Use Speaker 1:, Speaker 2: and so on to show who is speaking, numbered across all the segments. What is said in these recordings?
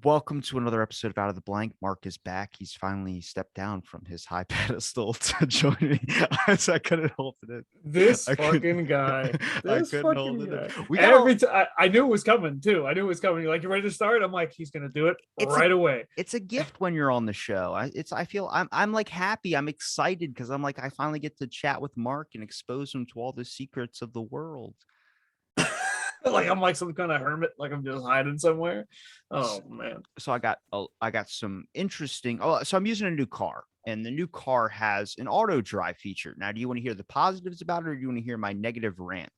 Speaker 1: Welcome to another episode of Out of the Blank. Mark is back. He's finally stepped down from his high pedestal to join me. I couldn't hold it in.
Speaker 2: This
Speaker 1: I couldn't.
Speaker 2: fucking guy.
Speaker 1: I
Speaker 2: This
Speaker 1: couldn't hold
Speaker 2: fucking
Speaker 1: it in.
Speaker 2: guy.
Speaker 1: We got all.
Speaker 2: Every time I knew it was coming too. I knew it was coming. Like, you ready to start? I'm like, he's gonna do it
Speaker 1: It's a.
Speaker 2: right away.
Speaker 1: It's a gift when you're on the show. I feel I'm like happy. I'm excited because I'm like I finally get to chat with Mark and expose him to all the secrets of the world.
Speaker 2: Like I'm like some kind of hermit, like I'm just hiding somewhere. Oh man.
Speaker 1: So I got some interesting. Oh, so I'm using a new car, and the new car has an auto drive feature. Now, do you want to hear the positives about it, or do you want to hear my negative rant?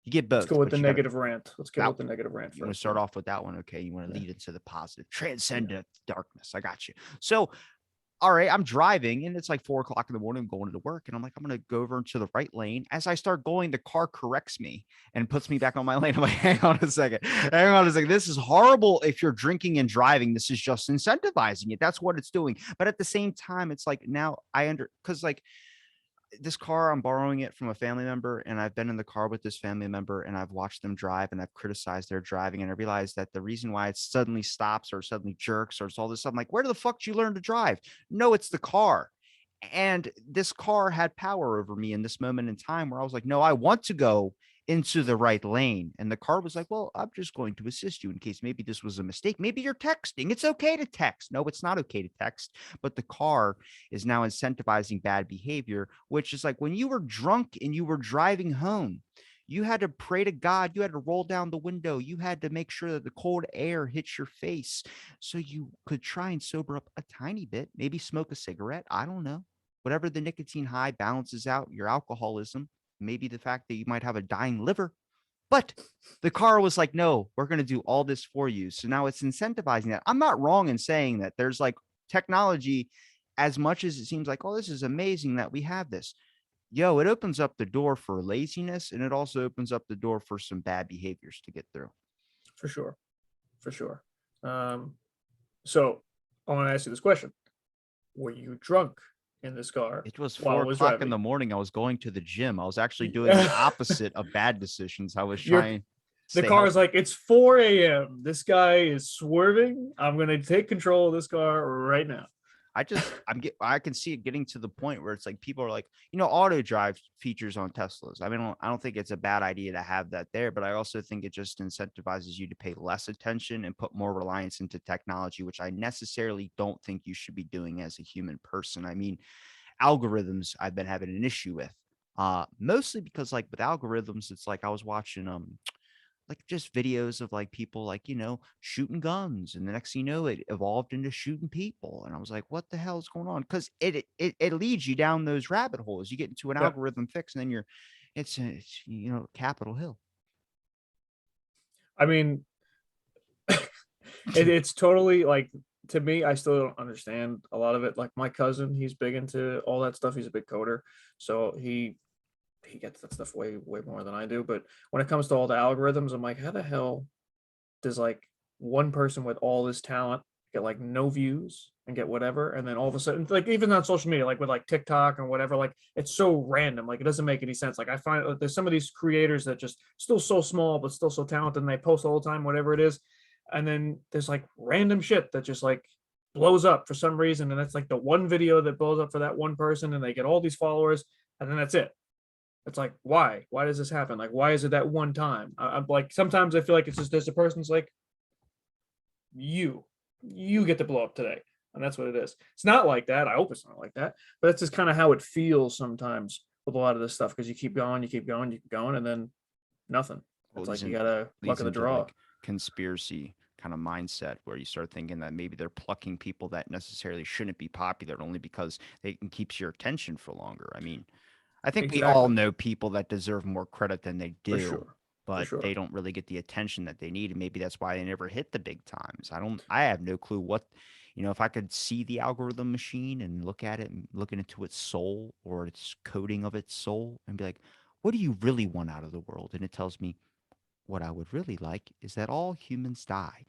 Speaker 1: You get both.
Speaker 2: Let's go with the
Speaker 1: but you gotta,
Speaker 2: negative rant. Let's go
Speaker 1: that
Speaker 2: with the negative rant
Speaker 1: you want to
Speaker 2: first.
Speaker 1: start off with that one, okay? You want to
Speaker 2: Yeah.
Speaker 1: lead into the positive, transcendent darkness. I got you. So, all right, I'm driving, and it's like 4 o'clock in the morning. I'm going to work, and I'm like, I'm gonna go over into the right lane. As I start going, the car corrects me and puts me back on my lane. I'm like, hang on a second, hang on a second. This is horrible. If you're drinking and driving, this is just incentivizing it. That's what it's doing. But at the same time, it's like now because like this car, I'm borrowing it from a family member, and I've been in the car with this family member, and I've watched them drive, and I've criticized their driving, and I realized that the reason why it suddenly stops or suddenly jerks or it's all this stuff, I'm like, where the fuck did you learn to drive? No, it's the car. And this car had power over me in this moment in time where I was like, no, I want to go into the right lane. And the car was like, well, I'm just going to assist you in case maybe this was a mistake. Maybe you're texting. It's okay to text. No, it's not okay to text. But the car is now incentivizing bad behavior, which is like when you were drunk and you were driving home, you had to pray to God. You had to roll down the window. You had to make sure that the cold air hits your face so you could try and sober up a tiny bit, maybe smoke a cigarette. I don't know. Whatever the nicotine high balances out your alcoholism, maybe the fact that you might have a dying liver. But the car was like, no, we're going to do all this for you. So now it's incentivizing that. I'm not wrong in saying that there's like technology, as much as it seems like, oh, this is amazing that we have this. Yo, it opens up the door for laziness, and it also opens up the door for some bad behaviors to get through.
Speaker 2: For sure. For sure. So I want to ask you this question. Were you drunk in this car
Speaker 1: It was
Speaker 2: while
Speaker 1: 4
Speaker 2: I was
Speaker 1: o'clock in
Speaker 2: driving?
Speaker 1: the morning. I was going to the gym. I was actually doing the opposite of bad decisions. I was
Speaker 2: Your
Speaker 1: trying to
Speaker 2: the
Speaker 1: stay
Speaker 2: car is
Speaker 1: healthy.
Speaker 2: like, it's 4 a.m. This guy is swerving. I'm gonna take control of this car right now.
Speaker 1: I can see it getting to the point where it's like people are like, auto drive features on Teslas. I mean, I don't think it's a bad idea to have that there, but I also think it just incentivizes you to pay less attention and put more reliance into technology, which I necessarily don't think you should be doing as a human person. I mean, algorithms I've been having an issue with. Mostly because like with algorithms, it's like I was watching like just videos of like people like shooting guns, and the next thing you know it evolved into shooting people, and I was like, what the hell is going on? Because it leads you down those rabbit holes. You get into an
Speaker 2: Yeah.
Speaker 1: algorithm fix, and then it's Capitol Hill.
Speaker 2: I mean, it's totally like, to me, I still don't understand a lot of it. Like my cousin, he's big into all that stuff. He's a big coder, so he gets that stuff way more than I do. But when it comes to all the algorithms, I'm like, how the hell does like one person with all this talent get like no views and get whatever, and then all of a sudden, like even on social media, like with like TikTok and whatever, like it's so random. Like it doesn't make any sense. Like I find there's some of these creators that just still so small but still so talented, and they post all the time, whatever it is, and then there's like random shit that just like blows up for some reason, and that's like the one video that blows up for that one person, and they get all these followers, and then that's it. It's like, why? Why does this happen? Like, why is it that one time? I'm like, sometimes I feel like it's just there's a person's like, you get to blow up today, and that's what it is. It's not like that. I hope it's not like that, but that's just kind of how it feels sometimes with a lot of this stuff, because you keep going, you keep going, you keep going, and then nothing. It's like you gotta luck
Speaker 1: Leads
Speaker 2: of the
Speaker 1: into
Speaker 2: draw.
Speaker 1: like conspiracy kind of mindset where you start thinking that maybe they're plucking people that necessarily shouldn't be popular only because they can keep your attention for longer. I mean, I think we all
Speaker 2: Exactly.
Speaker 1: know people that deserve more credit than they
Speaker 2: For
Speaker 1: do,
Speaker 2: sure. For
Speaker 1: but they
Speaker 2: sure.
Speaker 1: don't really get the attention that they need. And maybe that's why they never hit the big times. I have no clue if I could see the algorithm machine and look at it and looking into its soul or its coding of its soul and be like, what do you really want out of the world? And it tells me what I would really like is that all humans die.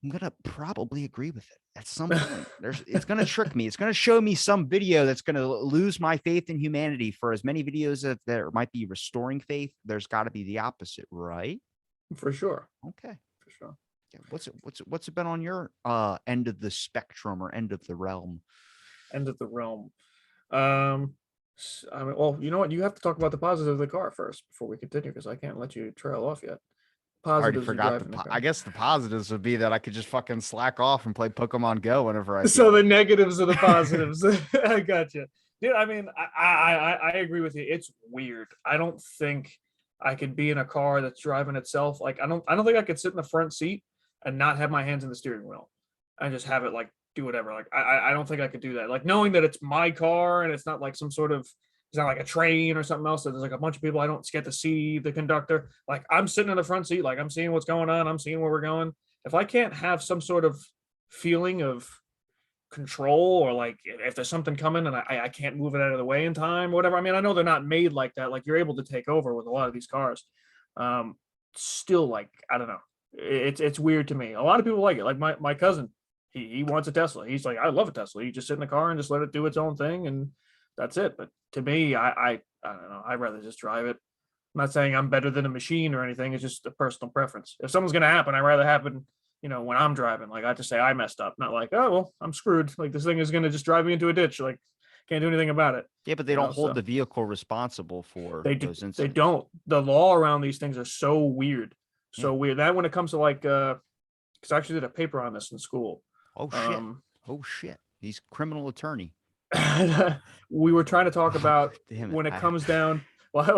Speaker 1: I'm gonna probably agree with it at some point. It's gonna trick me. It's gonna show me some video that's gonna lose my faith in humanity. For as many videos that there might be restoring faith, there's got to be the opposite, right?
Speaker 2: For sure.
Speaker 1: Okay.
Speaker 2: sure.
Speaker 1: Yeah, what's it been on your end of the spectrum or end of the realm?
Speaker 2: End of the realm. Um, I mean, well, you know what? You have to talk about the positives of the car first before we continue, because I can't let you trail off yet.
Speaker 1: I already
Speaker 2: Positives of
Speaker 1: forgot
Speaker 2: driving the
Speaker 1: I
Speaker 2: car.
Speaker 1: guess the positives would be that I could just fucking slack off and play Pokemon Go whenever I
Speaker 2: So
Speaker 1: feel
Speaker 2: the
Speaker 1: like.
Speaker 2: negatives of the positives. I got you, dude. I mean, I agree with you. It's weird. I don't think I could be in a car that's driving itself. Like I don't think I could sit in the front seat and not have my hands in the steering wheel and just have it like do whatever. Like I don't think I could do that. Like knowing that it's my car and it's not like some sort of, it's not like a train or something else. That there's like a bunch of people I don't get to see the conductor. Like I'm sitting in the front seat, like I'm seeing what's going on. I'm seeing where we're going. If I can't have some sort of feeling of control, or like if there's something coming and I can't move it out of the way in time or whatever. I mean, I know they're not made like that. Like you're able to take over with a lot of these cars. Still, like I don't know. It's weird to me. A lot of people like it. Like my cousin, he wants a Tesla. He's like, I love a Tesla. You just sit in the car and just let it do its own thing, and that's it. But to me, I don't know. I'd rather just drive it. I'm not saying I'm better than a machine or anything. It's just a personal preference. If something's gonna happen, I'd rather happen, when I'm driving. Like I just say I messed up, not like, oh well, I'm screwed. Like this thing is gonna just drive me into a ditch. Like can't do anything about it.
Speaker 1: Yeah, but they don't hold
Speaker 2: So
Speaker 1: the vehicle responsible for
Speaker 2: they do,
Speaker 1: those
Speaker 2: they
Speaker 1: incidents.
Speaker 2: don't. The law around these things are so weird,
Speaker 1: Yeah.
Speaker 2: so weird. That when it comes to like, because I actually did a paper on this in school.
Speaker 1: Oh shit.
Speaker 2: Um,
Speaker 1: Oh shit. He's criminal attorney.
Speaker 2: we were trying to talk
Speaker 1: Oh,
Speaker 2: about
Speaker 1: damn it.
Speaker 2: when it comes down. What?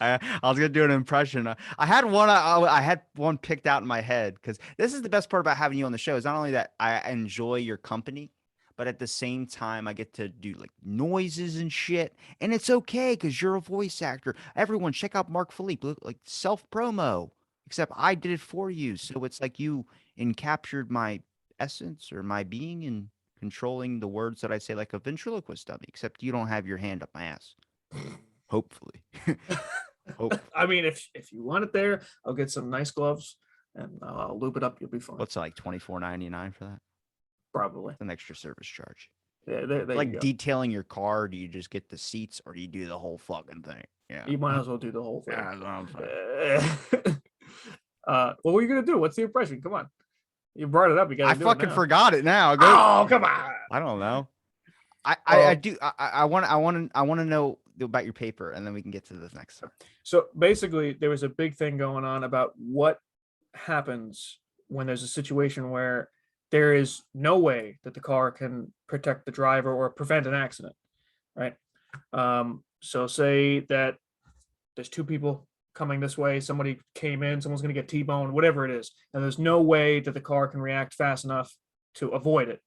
Speaker 1: I was gonna do an impression. I had one. I had one picked out in my head because this is the best part about having you on the show. Is not only that I enjoy your company, but at the same time I get to do like noises and shit, and it's okay because you're a voice actor. Everyone, check out Mark Philippe. Look, like self promo, except I did it for you. So it's like you encaptured my essence or my being and controlling the words that I say like a ventriloquist dummy. Except you don't have your hand up my ass. Hopefully.
Speaker 2: I
Speaker 1: Hopefully.
Speaker 2: mean, if you want it there, I'll get some nice gloves and I'll lube it up. You'll be fine.
Speaker 1: What's it, like 24.99 for that?
Speaker 2: Probably.
Speaker 1: An extra service charge.
Speaker 2: Yeah, there you
Speaker 1: Like
Speaker 2: go.
Speaker 1: detailing your car, do you just get the seats or do you do the whole fucking thing? Yeah.
Speaker 2: You might as well do the whole thing.
Speaker 1: Yeah, that's what I'm saying.
Speaker 2: What were you gonna do? What's the impression? Come on, you brought it up. You got
Speaker 1: I
Speaker 2: to do it
Speaker 1: fucking
Speaker 2: now.
Speaker 1: forgot it now. Go.
Speaker 2: Oh, come on.
Speaker 1: I don't know. I
Speaker 2: Uh,
Speaker 1: do. I want to know about your paper, and then we can get to the next one.
Speaker 2: so basically, there was a big thing going on about what happens when there's a situation where there is no way that the car can protect the driver or prevent an accident, right? So say that there's two people coming this way, somebody came in, someone's going to get T-boned, whatever it is, and there's no way that the car can react fast enough to avoid it.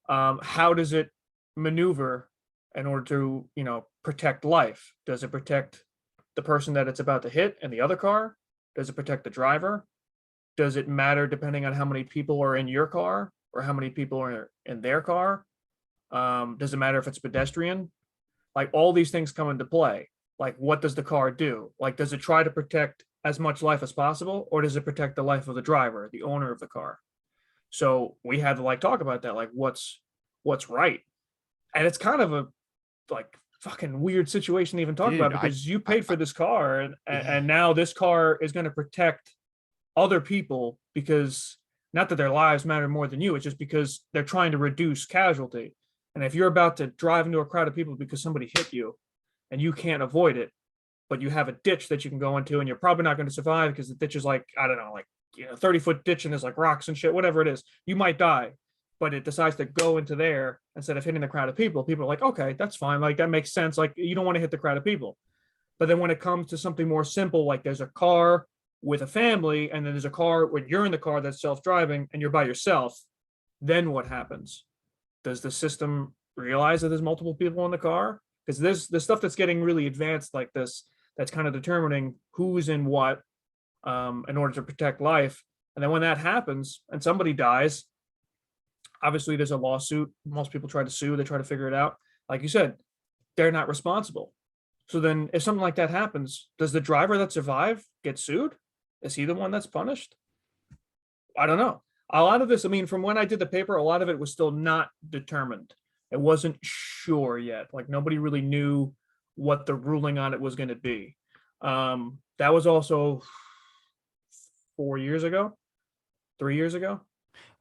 Speaker 2: How does it maneuver in order to, protect life? Does it protect the person that it's about to hit and the other car? Does it protect the driver? Does it matter depending on how many people are in your car or how many people are in their car? Does it matter if it's pedestrian? Like all these things come into play. Like what does the car do? Like does it try to protect as much life as possible, or does it protect the life of the driver, the owner of the car? So we had to like talk about that, like what's right. And it's kind of a like fucking weird situation to even talk about,
Speaker 1: Dude,
Speaker 2: because you
Speaker 1: I
Speaker 2: paid for this car, and
Speaker 1: yeah.
Speaker 2: and now this car is going to protect other people, because not that their lives matter more than you, it's just because they're trying to reduce casualty. And if you're about to drive into a crowd of people because somebody hit you and you can't avoid it, but you have a ditch that you can go into and you're probably not going to survive because the ditch is like, I don't know, like 30-foot ditch and there's like rocks and shit, whatever it is, you might die. But it decides to go into there instead of hitting the crowd of people. People are like, okay, that's fine. Like that makes sense. Like you don't want to hit the crowd of people. But then when it comes to something more simple, like there's a car with a family, and then there's a car when you're in the car that's self-driving and you're by yourself, then what happens? Does the system realize that there's multiple people in the car? Because there's stuff that's getting really advanced like this, that's kind of determining who's in what, in order to protect life. And then when that happens and somebody dies, obviously there's a lawsuit. Most people try to sue, they try to figure it out. Like you said, they're not responsible. So then if something like that happens, does the driver that survived get sued? Is he the one that's punished? I don't know. A lot of this, I mean, from when I did the paper, a lot of it was still not determined. It wasn't sure yet. Like nobody really knew what the ruling on it was going to be. That was also 4 years ago. 3 years ago.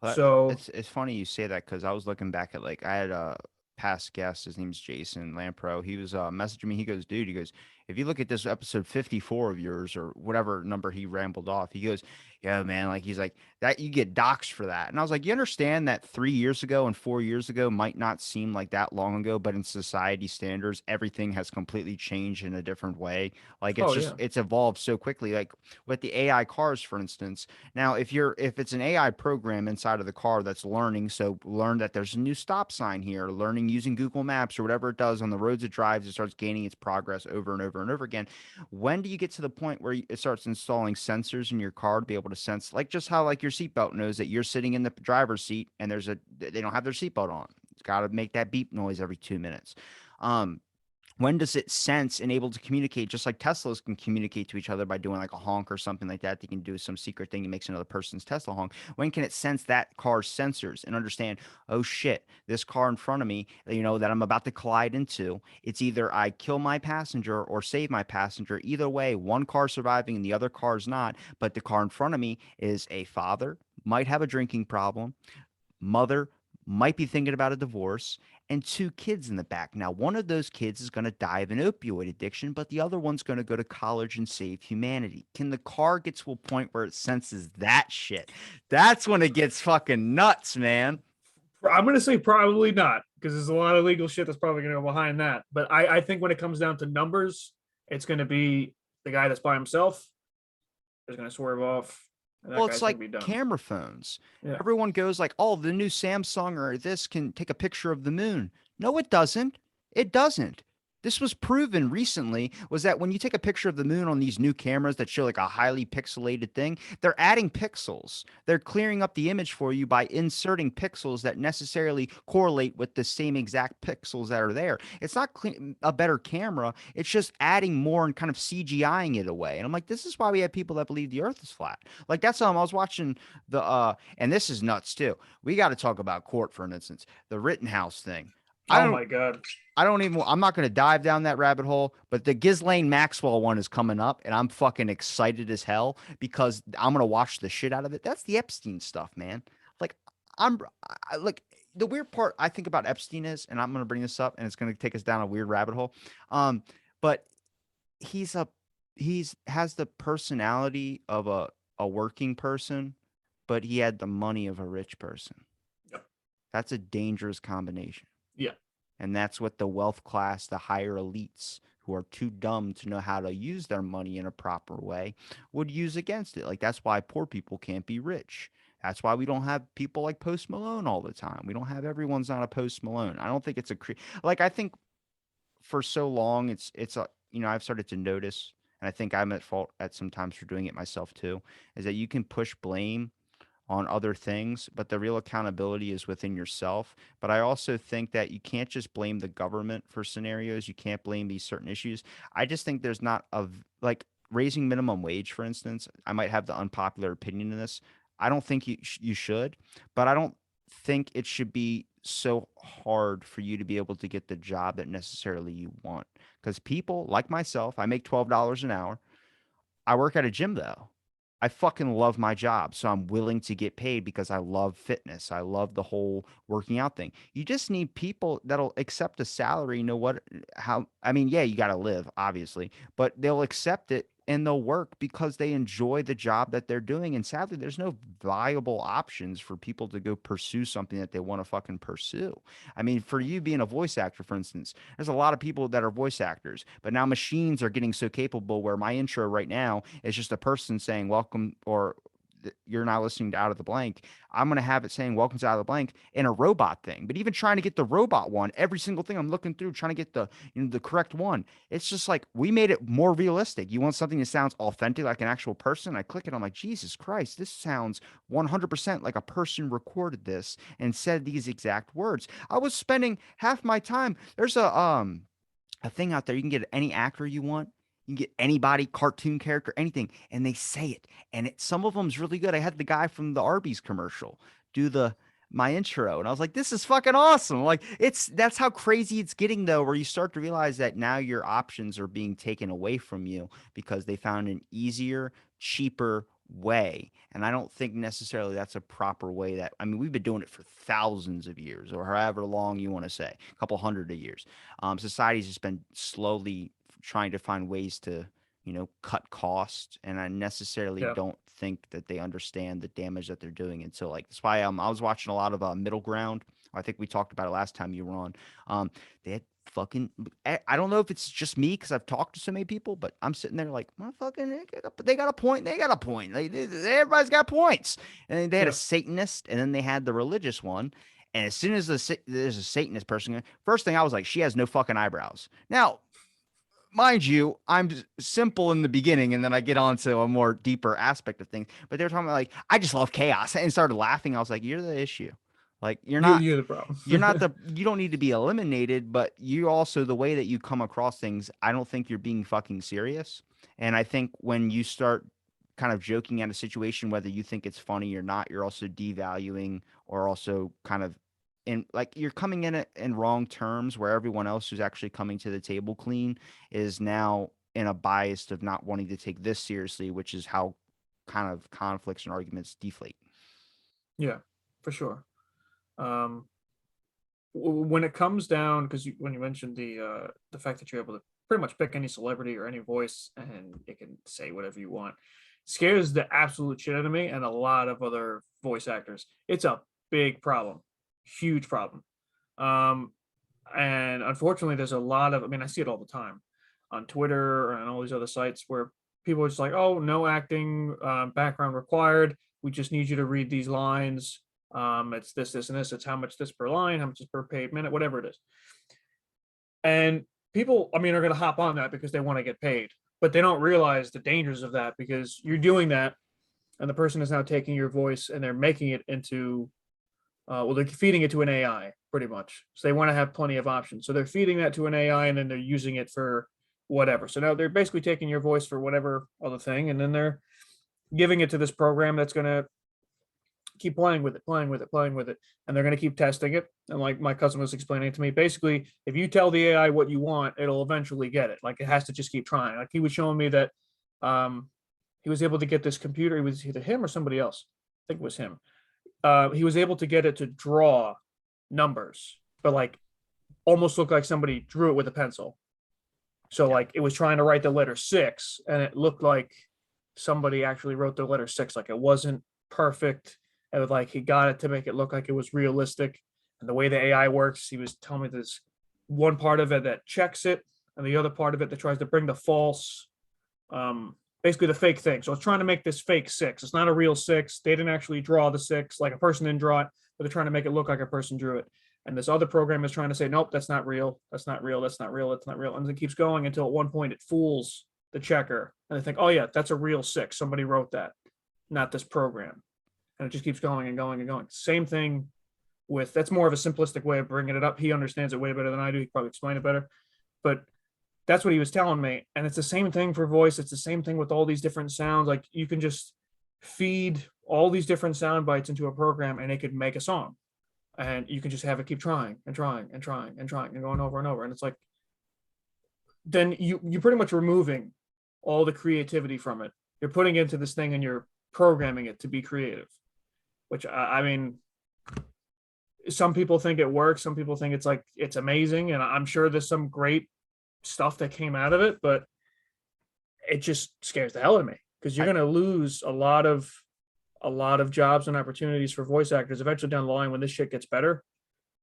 Speaker 1: Well,
Speaker 2: So,
Speaker 1: it's funny you say that because I was looking back at like I had a past guest. His name's Jason Lampro. He was messaging me. He goes, "Dude," he goes, "if you look at this episode 54 of yours or whatever number he rambled off, he goes, yeah, man, like he's like that you get doxxed for that." And I was like, "You understand that 3 years ago and 4 years ago might not seem like that long ago, but in society standards, everything has completely changed in a different way. Like it's
Speaker 2: oh
Speaker 1: just
Speaker 2: yeah,
Speaker 1: it's evolved so quickly. Like with the AI cars, for instance." Now, if it's an AI program inside of the car that's learning, so learn that there's a new stop sign here, learning using Google Maps or whatever it does on the roads it drives, it starts gaining its progress over and over and over again. When do you get to the point where it starts installing sensors in your car to be able to sense, like just how like your seatbelt knows that you're sitting in the driver's seat and they don't have their seatbelt on. It's got to make that beep noise every 2 minutes. Um, when does it sense and able to communicate just like Teslas can communicate to each other by doing like a honk or something like that? They can do some secret thing that makes another person's Tesla honk. When can it sense that car's sensors and understand, oh shit, this car in front of me, that I'm about to collide into, it's either I kill my passenger or save my passenger. Either way, one car surviving and the other car's not. But the car in front of me is a father, might have a drinking problem, mother might be thinking about a divorce, and two kids in the back. Now, one of those kids is going to die of an opioid addiction, but the other one's going to go to college and save humanity. Can the car get to a point where it senses that shit? That's when it gets fucking nuts, man.
Speaker 2: I'm gonna say probably not because there's a lot of legal shit that's probably gonna go behind that. But I think when it comes down to numbers, it's gonna be the guy that's by himself is gonna swerve off, and that
Speaker 1: Well, it's
Speaker 2: guy's gonna
Speaker 1: like
Speaker 2: be done.
Speaker 1: camera phones.
Speaker 2: Yeah.
Speaker 1: Everyone goes like, "Oh, the new Samsung or this can take a picture of the moon." No, it doesn't. It doesn't. This was proven recently was that when you take a picture of the moon on these new cameras that show like a highly pixelated thing, they're adding pixels. They're clearing up the image for you by inserting pixels that necessarily correlate with the same exact pixels that are there. It's not a better camera. It's just adding more and kind of CGIing it away. And I'm like, this is why we have people that believe the earth is flat. Like that's I was watching and this is nuts too. We got to talk about court for an instance. The Rittenhouse thing. I
Speaker 2: Oh
Speaker 1: don't
Speaker 2: my god.
Speaker 1: I don't even I'm not going to dive down that rabbit hole, but the Ghislaine Maxwell one is coming up and I'm fucking excited as hell because I'm going to watch the shit out of it. That's the Epstein stuff, man. Like I'm like the weird part I think about Epstein is, and I'm going to bring this up and it's going to take us down a weird rabbit hole. But he's a he's has the personality of a working person, but he had the money of a rich person.
Speaker 2: Yeah.
Speaker 1: That's a dangerous combination.
Speaker 2: Yeah.
Speaker 1: And that's what the wealth class, the higher elites who are too dumb to know how to use their money in a proper way would use against it. Like that's why poor people can't be rich. That's why we don't have people like Post Malone all the time. We don't have everyone's not a Post Malone. I don't think it's like I think for so long it's a I've started to notice, and I think I'm at fault at sometimes for doing it myself too, is that you can push blame on other things, but the real accountability is within yourself. But I also think that you can't just blame the government for scenarios. You can't blame these certain issues. I just think there's not like raising minimum wage, for instance. I might have the unpopular opinion in this. I don't think you should, but I don't think it should be so hard for you to be able to get the job that necessarily you want. Because people like myself, I make $12 an hour. I work at a gym though. I fucking love my job. So I'm willing to get paid because I love fitness. I love the whole working out thing. You just need people that'll accept a salary. You know what? I mean, yeah, you got to live, obviously, but they'll accept it and they'll work because they enjoy the job that they're doing. And sadly, there's no viable options for people to go pursue something that they want to fucking pursue. I mean, for you being a voice actor, for instance, there's a lot of people that are voice actors, but now machines are getting so capable where my intro right now is just a person saying welcome or you're now listening to Out of the Blank. I'm going to have it saying welcome to Out of the Blank in a robot thing. But even trying to get the robot one, every single thing I'm looking through, trying to get the correct one. It's just like we made it more realistic. You want something that sounds authentic like an actual person. I click it. I'm like, Jesus Christ, this sounds 100% like a person recorded this and said these exact words. I was spending half my time. There's a thing out there. You can get any actor you want. You can get anybody, cartoon character, anything, and they say it. And some of them's really good. I had the guy from the Arby's commercial do the my intro. And I was like, this is fucking awesome. Like that's how crazy it's getting though, where you start to realize that now your options are being taken away from you because they found an easier, cheaper way. And I don't think necessarily that's a proper way that, I mean, we've been doing it for thousands of years or however long you want to say, a couple hundred of years. Society's just been slowly trying to find ways to, cut costs. And I necessarily
Speaker 2: Yeah,
Speaker 1: don't think that they understand the damage that they're doing until like, that's why I was watching a lot of Middle Ground. I think we talked about it last time you were on. They had fucking, I don't know if it's just me because I've talked to so many people, but I'm sitting there like, motherfucking, they got a point. They got a point. Everybody's got points. And then they had a
Speaker 2: yeah,
Speaker 1: Satanist, and then they had the religious one. And as soon as there's a Satanist person, first thing I was like, she has no fucking eyebrows. Now, mind you, I'm simple in the beginning, and then I get on to a more deeper aspect of things. But they were talking about like, I just love chaos, and started laughing. I was like, you're the issue. Like
Speaker 2: you're the problem.
Speaker 1: you don't need to be eliminated, but you also, the way that you come across things, I don't think you're being fucking serious. And I think when you start kind of joking at a situation, whether you think it's funny or not, you're also devaluing or also kind of in like you're coming in it in wrong terms where everyone else who's actually coming to the table clean is now in a bias of not wanting to take this seriously, which is how kind of conflicts and arguments deflate.
Speaker 2: Yeah, for sure. Um, when it comes down, because when you mentioned the fact that you're able to pretty much pick any celebrity or any voice and it can say whatever you want, scares the absolute shit out of me and a lot of other voice actors. It's a big problem, huge problem. Um, and unfortunately, there's a lot of. I mean, I see it all the time on Twitter and all these other sites where people are just like, "Oh, no acting background required. We just need you to read these lines. It's this, this, and this. It's how much this per line, how much is per paid minute, whatever it is." And people, I mean, are going to hop on that because they want to get paid, but they don't realize the dangers of that because you're doing that, and the person is now taking your voice and they're making it into well, they're feeding it to an AI pretty much. So they want to have plenty of options. So they're feeding that to an AI and then they're using it for whatever. So now they're basically taking your voice for whatever other thing, and then they're giving it to this program that's going to keep playing with it, playing with it, playing with it, and they're going to keep testing it. And like my cousin was explaining to me, basically, if you tell the AI what you want, it'll eventually get it. Like it has to just keep trying. Like he was showing me that um, he was able to get this computer. It was either him or somebody else. I think it was him. He was able to get it to draw numbers, but like almost looked like somebody drew it with a pencil. So
Speaker 1: Yeah.
Speaker 2: like it was trying to write the letter six, and it looked like somebody actually wrote the letter six. Like it wasn't perfect. It was like he got it to make it look like it was realistic. And the way the AI works, he was telling me there's one part of it that checks it, and the other part of it that tries to bring the false, basically the fake thing. So it's trying to make this fake six. It's not a real six. They didn't actually draw the six, like a person didn't draw it, but they're trying to make it look like a person drew it. And this other program is trying to say, nope, that's not real. That's not real. That's not real. That's not real. And it keeps going until at one point it fools the checker. And they think, oh, yeah, that's a real six. Somebody wrote that, not this program. And it just keeps going and going and going. Same thing with that's more of a simplistic way of bringing it up. He understands it way better than I do. He probably explain it better. But that's what he was telling me. And it's the same thing for voice. It's the same thing with all these different sounds. Like you can just feed all these different sound bites into a program and it could make a song. And you can just have it keep trying and trying and trying and trying and going over and over. And it's like, then you're pretty much removing all the creativity from it. You're putting it into this thing and you're programming it to be creative, which I mean, some people think it works. Some people think it's like, it's amazing. And I'm sure there's some great stuff that came out of it, but it just scares the hell out of me because you're
Speaker 1: I,
Speaker 2: going to lose a lot of jobs and opportunities for voice actors eventually down the line when this shit gets better.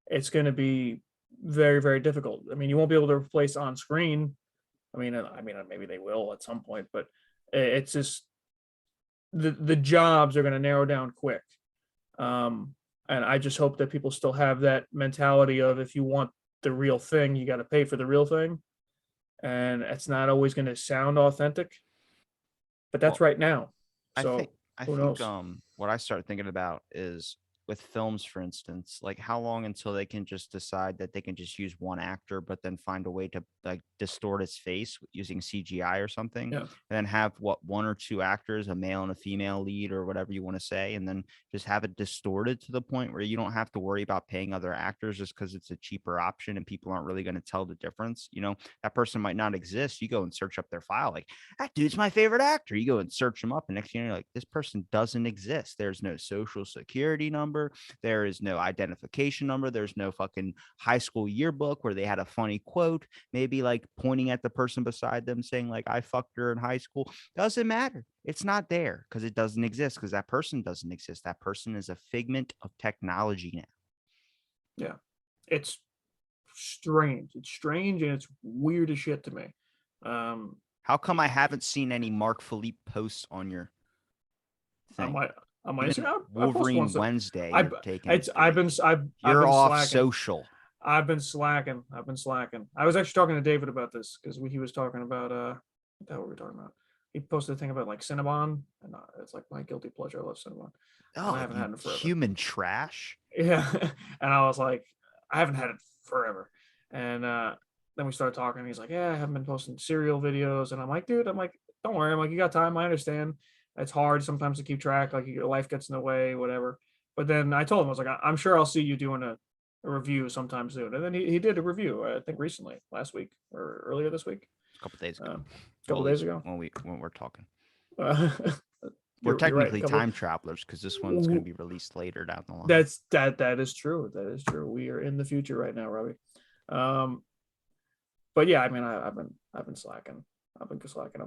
Speaker 2: It's going to be very, very difficult. I mean, you won't be able to replace on screen. I mean, maybe they will at some point, but it's just the jobs are going to narrow down quick. And I just hope that people still have that mentality of if you want the real thing, you got to pay for the real thing, and it's not always going to sound authentic, but that's
Speaker 1: well,
Speaker 2: right now.
Speaker 1: I think
Speaker 2: So
Speaker 1: I
Speaker 2: who
Speaker 1: think
Speaker 2: knows?
Speaker 1: what I start thinking about is with films, for instance, like how long until they can just decide that they can just use one actor, but then find a way to like distort his face using CGI or something,
Speaker 2: Yeah.
Speaker 1: and then have what, one or two actors, a male and a female lead or whatever you want to say, and then just have it distorted to the point where you don't have to worry about paying other actors just because it's a cheaper option and people aren't really going to tell the difference. That person might not exist. You go and search up their file, like, that dude's my favorite actor. You go and search him up, and next thing you're like, this person doesn't exist. There's no social security number. There is no identification number. There's no fucking high school yearbook where they had a funny quote, maybe like pointing at the person beside them saying, like, I fucked her in high school. Doesn't matter. It's not there because it doesn't exist, because that person doesn't exist. That person is a figment of technology now.
Speaker 2: Yeah. It's strange. It's strange and it's weird as shit to me.
Speaker 1: How come I haven't seen any Mark Filipe posts on your thing?
Speaker 2: On my
Speaker 1: Even
Speaker 2: Instagram,
Speaker 1: Wolverine Wednesday,
Speaker 2: I,
Speaker 1: you're taking.
Speaker 2: I've been
Speaker 1: You're off
Speaker 2: slacking.
Speaker 1: social.
Speaker 2: I've been slacking. I was actually talking to David about this because he was talking about what were we talking about? He posted a thing about like Cinnabon, and it's like my guilty pleasure. I love Cinnabon.
Speaker 1: Oh,
Speaker 2: I haven't had it forever.
Speaker 1: Human trash.
Speaker 2: Yeah, and I was like, I haven't had it forever, and then we started talking. And he's like, yeah, I haven't been posting cereal videos, and I'm like, dude, don't worry. I'm like, you got time. I understand. It's hard sometimes to keep track. Like your life gets in the way, whatever. But then I told him, I was like, I'm sure I'll see you doing a review sometime soon. And then he did a review, I think recently, last week or earlier this week.
Speaker 1: A couple days ago.
Speaker 2: Days ago.
Speaker 1: When we're talking.
Speaker 2: We're
Speaker 1: technically
Speaker 2: right,
Speaker 1: time travelers because this one's going to be released later down the line.
Speaker 2: That is true. That is true. We are in the future right now, Robbie. But yeah, I mean, I've been slacking. I'm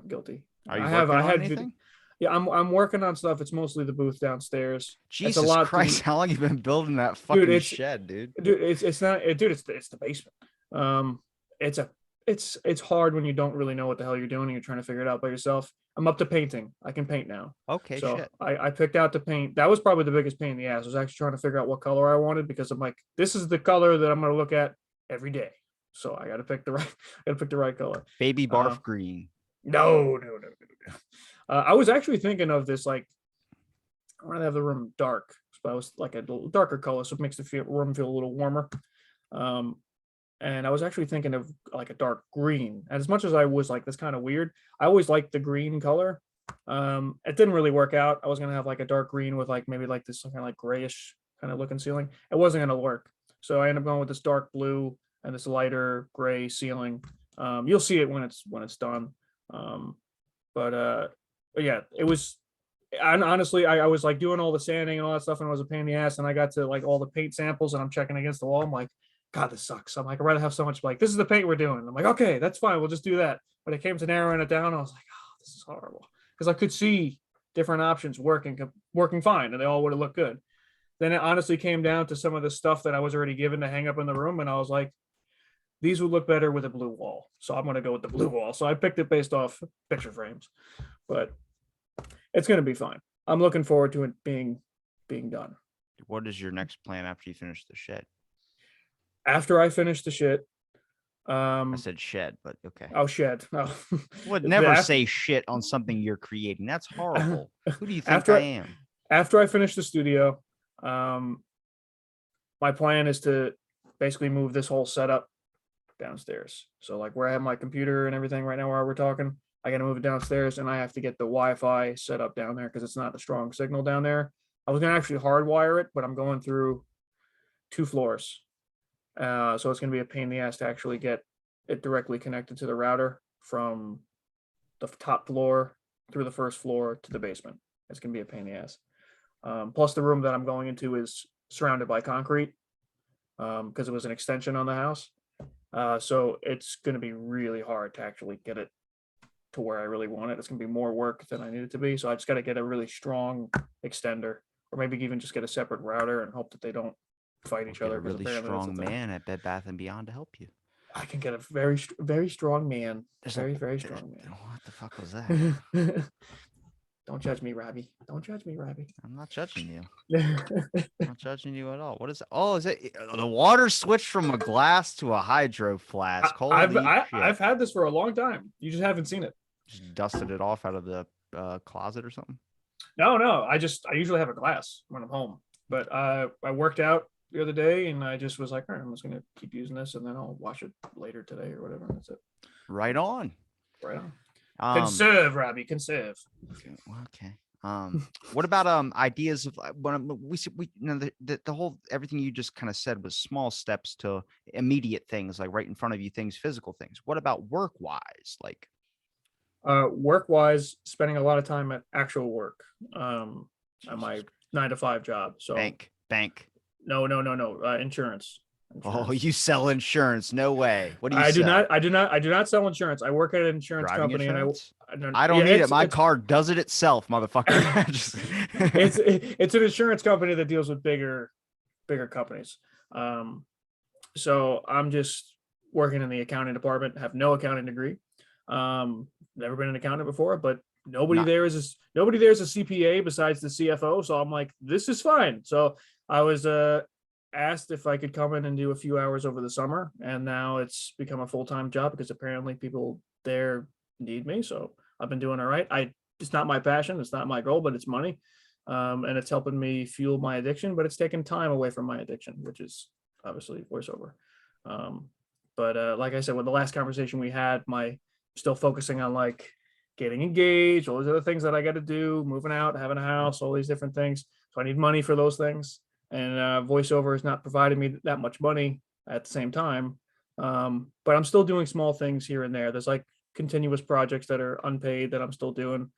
Speaker 2: guilty.
Speaker 1: Are you working on anything?
Speaker 2: Yeah, I'm working on stuff. It's mostly the booth downstairs.
Speaker 1: Jesus Christ, how long you been building that fucking shed, dude?
Speaker 2: Dude, it's not, dude. It's the basement. It's hard when you don't really know what the hell you're doing and you're trying to figure it out by yourself. I'm up to painting. I can paint now.
Speaker 1: Okay,
Speaker 2: so
Speaker 1: shit.
Speaker 2: I picked out the paint. That was probably the biggest pain in the ass. I was actually trying to figure out what color I wanted because I'm like, this is the color that I'm going to look at every day. So I got to pick the right color.
Speaker 1: Baby barf green.
Speaker 2: No. I was actually thinking of this, like, I want to have the room dark, but I was like a darker color, so it makes the room feel a little warmer. And I was actually thinking of like a dark green. And as much as I was like, that's kind of weird, I always liked the green color. It didn't really work out. I was gonna have like a dark green with like maybe like this kind of like grayish kind of looking ceiling. It wasn't gonna work, so I ended up going with this dark blue and this lighter gray ceiling. You'll see it when it's done. But yeah, it was. And honestly, I was like doing all the sanding and all that stuff, and it was a pain in the ass. And I got to like all the paint samples, and I'm checking against the wall. I'm like, God, this sucks. I'm like, I'd rather have so much like, this is the paint we're doing. I'm like, okay, that's fine. We'll just do that. But it came to narrowing it down. I was like, oh, this is horrible. Because I could see different options working fine, and they all would have looked good. Then it honestly came down to some of the stuff that I was already given to hang up in the room. And I was like, these would look better with a blue wall. So I'm going to go with the blue wall. So I picked it based off picture frames, but it's going to be fine. I'm looking forward to it being done.
Speaker 1: What is your next plan after you finish the shed?
Speaker 2: After I finish the shit,
Speaker 1: I said shed, but okay.
Speaker 2: Oh, shed. No.
Speaker 1: Would never say shit on something you're creating. That's horrible. Who do you think I am?
Speaker 2: After I finish the studio, my plan is to basically move this whole setup downstairs. So like where I have my computer and everything right now, where we're talking, I got to move it downstairs, and I have to get the Wi-Fi set up down there because it's not a strong signal down there. I was going to actually hardwire it, but I'm going through 2 floors. So it's going to be a pain in the ass to actually get it directly connected to the router from the top floor through the first floor to the basement. It's going to be a pain in the ass. Plus the room that I'm going into is surrounded by concrete because it was an extension on the house. So it's going to be really hard to actually get it to where I really want it. It's going to be more work than I need it to be. So I just got to get a really strong extender, or maybe even just get a separate router and hope that they don't fight each other.
Speaker 1: A really strong man at Bed Bath & Beyond to help you.
Speaker 2: I can get a very, very strong man. Very strong man.
Speaker 1: What the fuck was that?
Speaker 2: Don't judge me, Robbie. Don't judge me, Robbie.
Speaker 1: I'm not judging you. I'm not judging you at all. What is it? Oh, is it the water switched from a glass to a hydro flask?
Speaker 2: I've had this for a long time. You just haven't seen it.
Speaker 1: Just dusted it off out of the closet or something?
Speaker 2: No. I usually have a glass when I'm home. But I worked out the other day, and I just was like, all right, I'm just gonna keep using this, and then I'll watch it later today or whatever. And that's it.
Speaker 1: Right on.
Speaker 2: Right on.
Speaker 1: Um,
Speaker 2: Conserve, Robbie. Conserve.
Speaker 1: okay. What about ideas of when we you know the whole everything you just kind of said was small steps to immediate things like right in front of you things, physical things. What about work wise? Like
Speaker 2: Work wise, spending a lot of time at actual work. At my
Speaker 1: Jesus,
Speaker 2: 9 to 5 job. So
Speaker 1: bank.
Speaker 2: no, no, no, no. Insurance.
Speaker 1: Oh,
Speaker 2: Insurance.
Speaker 1: you sell insurance? No way. What do you
Speaker 2: I do
Speaker 1: sell?
Speaker 2: not. I do not. I do not sell insurance. I work at an insurance
Speaker 1: Driving
Speaker 2: company, and
Speaker 1: insurance?
Speaker 2: I don't.
Speaker 1: I don't
Speaker 2: Yeah,
Speaker 1: need it. My car does it itself, motherfucker. Just
Speaker 2: it's an insurance company that deals with bigger companies. So I'm just working in the accounting department. Have no accounting degree. Never been an accountant before, but
Speaker 1: not
Speaker 2: nobody there is a CPA besides the CFO. So I'm like, this is fine. So I was asked if I could come in and do a few hours over the summer, and now it's become a full-time job because apparently people there need me. So I've been doing all right. It's not my passion, it's not my goal, but it's money. And it's helping me fuel my addiction, but it's taking time away from my addiction, which is obviously voiceover. But like I said, with the last conversation we had, my still focusing on like getting engaged, all these other things that I got to do, moving out, having a house, all these different things. So I need money for those things, and voiceover is not providing me that much money at the same time. But I'm still doing small things here and there. There's like continuous projects that are unpaid that I'm still doing.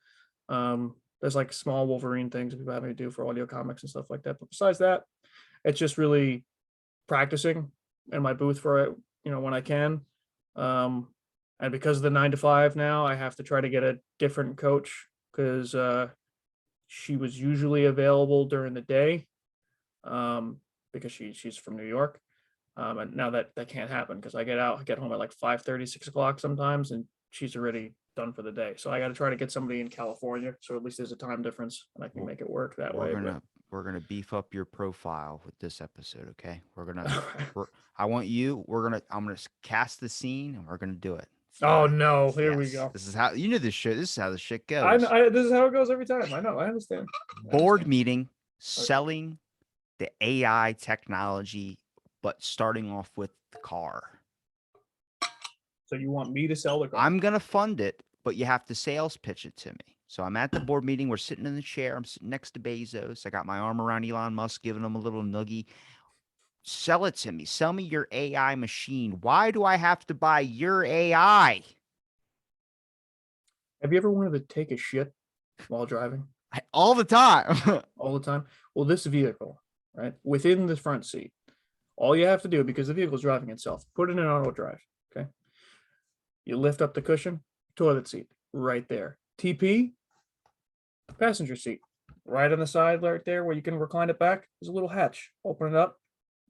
Speaker 2: There's like small Wolverine things that people have me do for audio comics and stuff like that. But besides that, it's just really practicing in my booth for it, when I can. And because of the 9 to 5 now, I have to try to get a different coach because she was usually available during the day, because she's from New York. And now that can't happen because I get home at like 5:30, 6 o'clock sometimes, and she's already done for the day. So I got to try to get somebody in California, so at least there's a time difference and I can make it work that
Speaker 1: we're
Speaker 2: way. But
Speaker 1: we're gonna beef up your profile with this episode, okay? I'm gonna cast the scene and we're gonna do it.
Speaker 2: oh
Speaker 1: All right.
Speaker 2: no, here we
Speaker 1: Yes.
Speaker 2: go.
Speaker 1: This is how you know this shit. This is how the shit
Speaker 2: I,
Speaker 1: goes.
Speaker 2: I this is how it goes every time. I know. I understand.
Speaker 1: Board meeting,
Speaker 2: Okay.
Speaker 1: selling the AI technology, but starting off with the car.
Speaker 2: So you want me to sell the car?
Speaker 1: I'm gonna fund it, but you have to sales pitch it to me. So I'm at the board meeting. We're sitting in the chair. I'm sitting next to Bezos. I got my arm around Elon Musk, giving him a little noogie. Sell it to me. Sell me your AI machine. Why do I have to buy your AI?
Speaker 2: Have you ever wanted to take a shit while driving?
Speaker 1: All the time.
Speaker 2: All the time? Well, this vehicle, right, within the front seat, all you have to do, because the vehicle is driving itself, put it in auto drive. Okay. You lift up the cushion, toilet seat, right there. TP, passenger seat, right on the side, right there where you can recline it back. There's a little hatch. Open it up.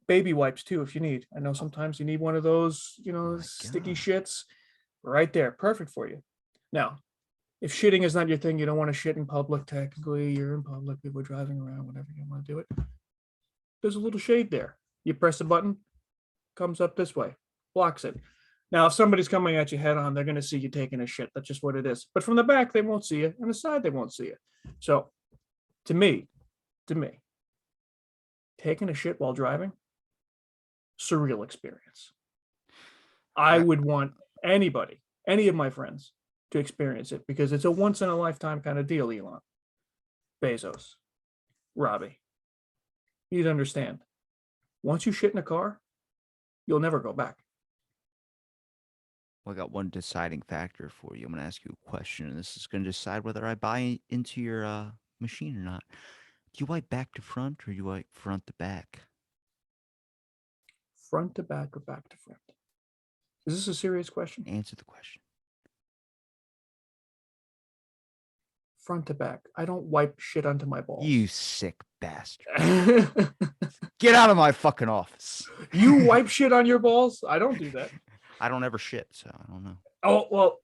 Speaker 2: Baby wipes too, if you need. I know sometimes you need one of those, sticky
Speaker 1: God.
Speaker 2: shits. Right there, perfect for you. Now, if shitting is not your thing, you don't want to shit in public. Technically, you're in public. People are driving around. Whatever you want to do it. There's a little shade there. You press a button, comes up this way, blocks it. Now, if somebody's coming at you head on, they're going to see you taking a shit. That's just what it is. But from the back, they won't see you. And the side, they won't see you. So, to me, taking a shit while driving, surreal experience. I would want anybody, any of my friends, to experience it because it's a once in a lifetime kind of deal, Elon. Bezos, Robbie. You need to understand. Once you shit in a car, you'll never go back.
Speaker 1: Well, I got one deciding factor for you. I'm going to ask you a question, and this is going to decide whether I buy into your machine or not. Do you wipe back to front or you wipe front to back?
Speaker 2: Front to back or back to front? Is this a serious question?
Speaker 1: Answer the question.
Speaker 2: Front to back. I don't wipe shit onto my balls.
Speaker 1: You sick bastard. Get out of my fucking office.
Speaker 2: You wipe shit on your balls? I don't do that.
Speaker 1: I don't ever shit, so I don't know.
Speaker 2: Oh, well,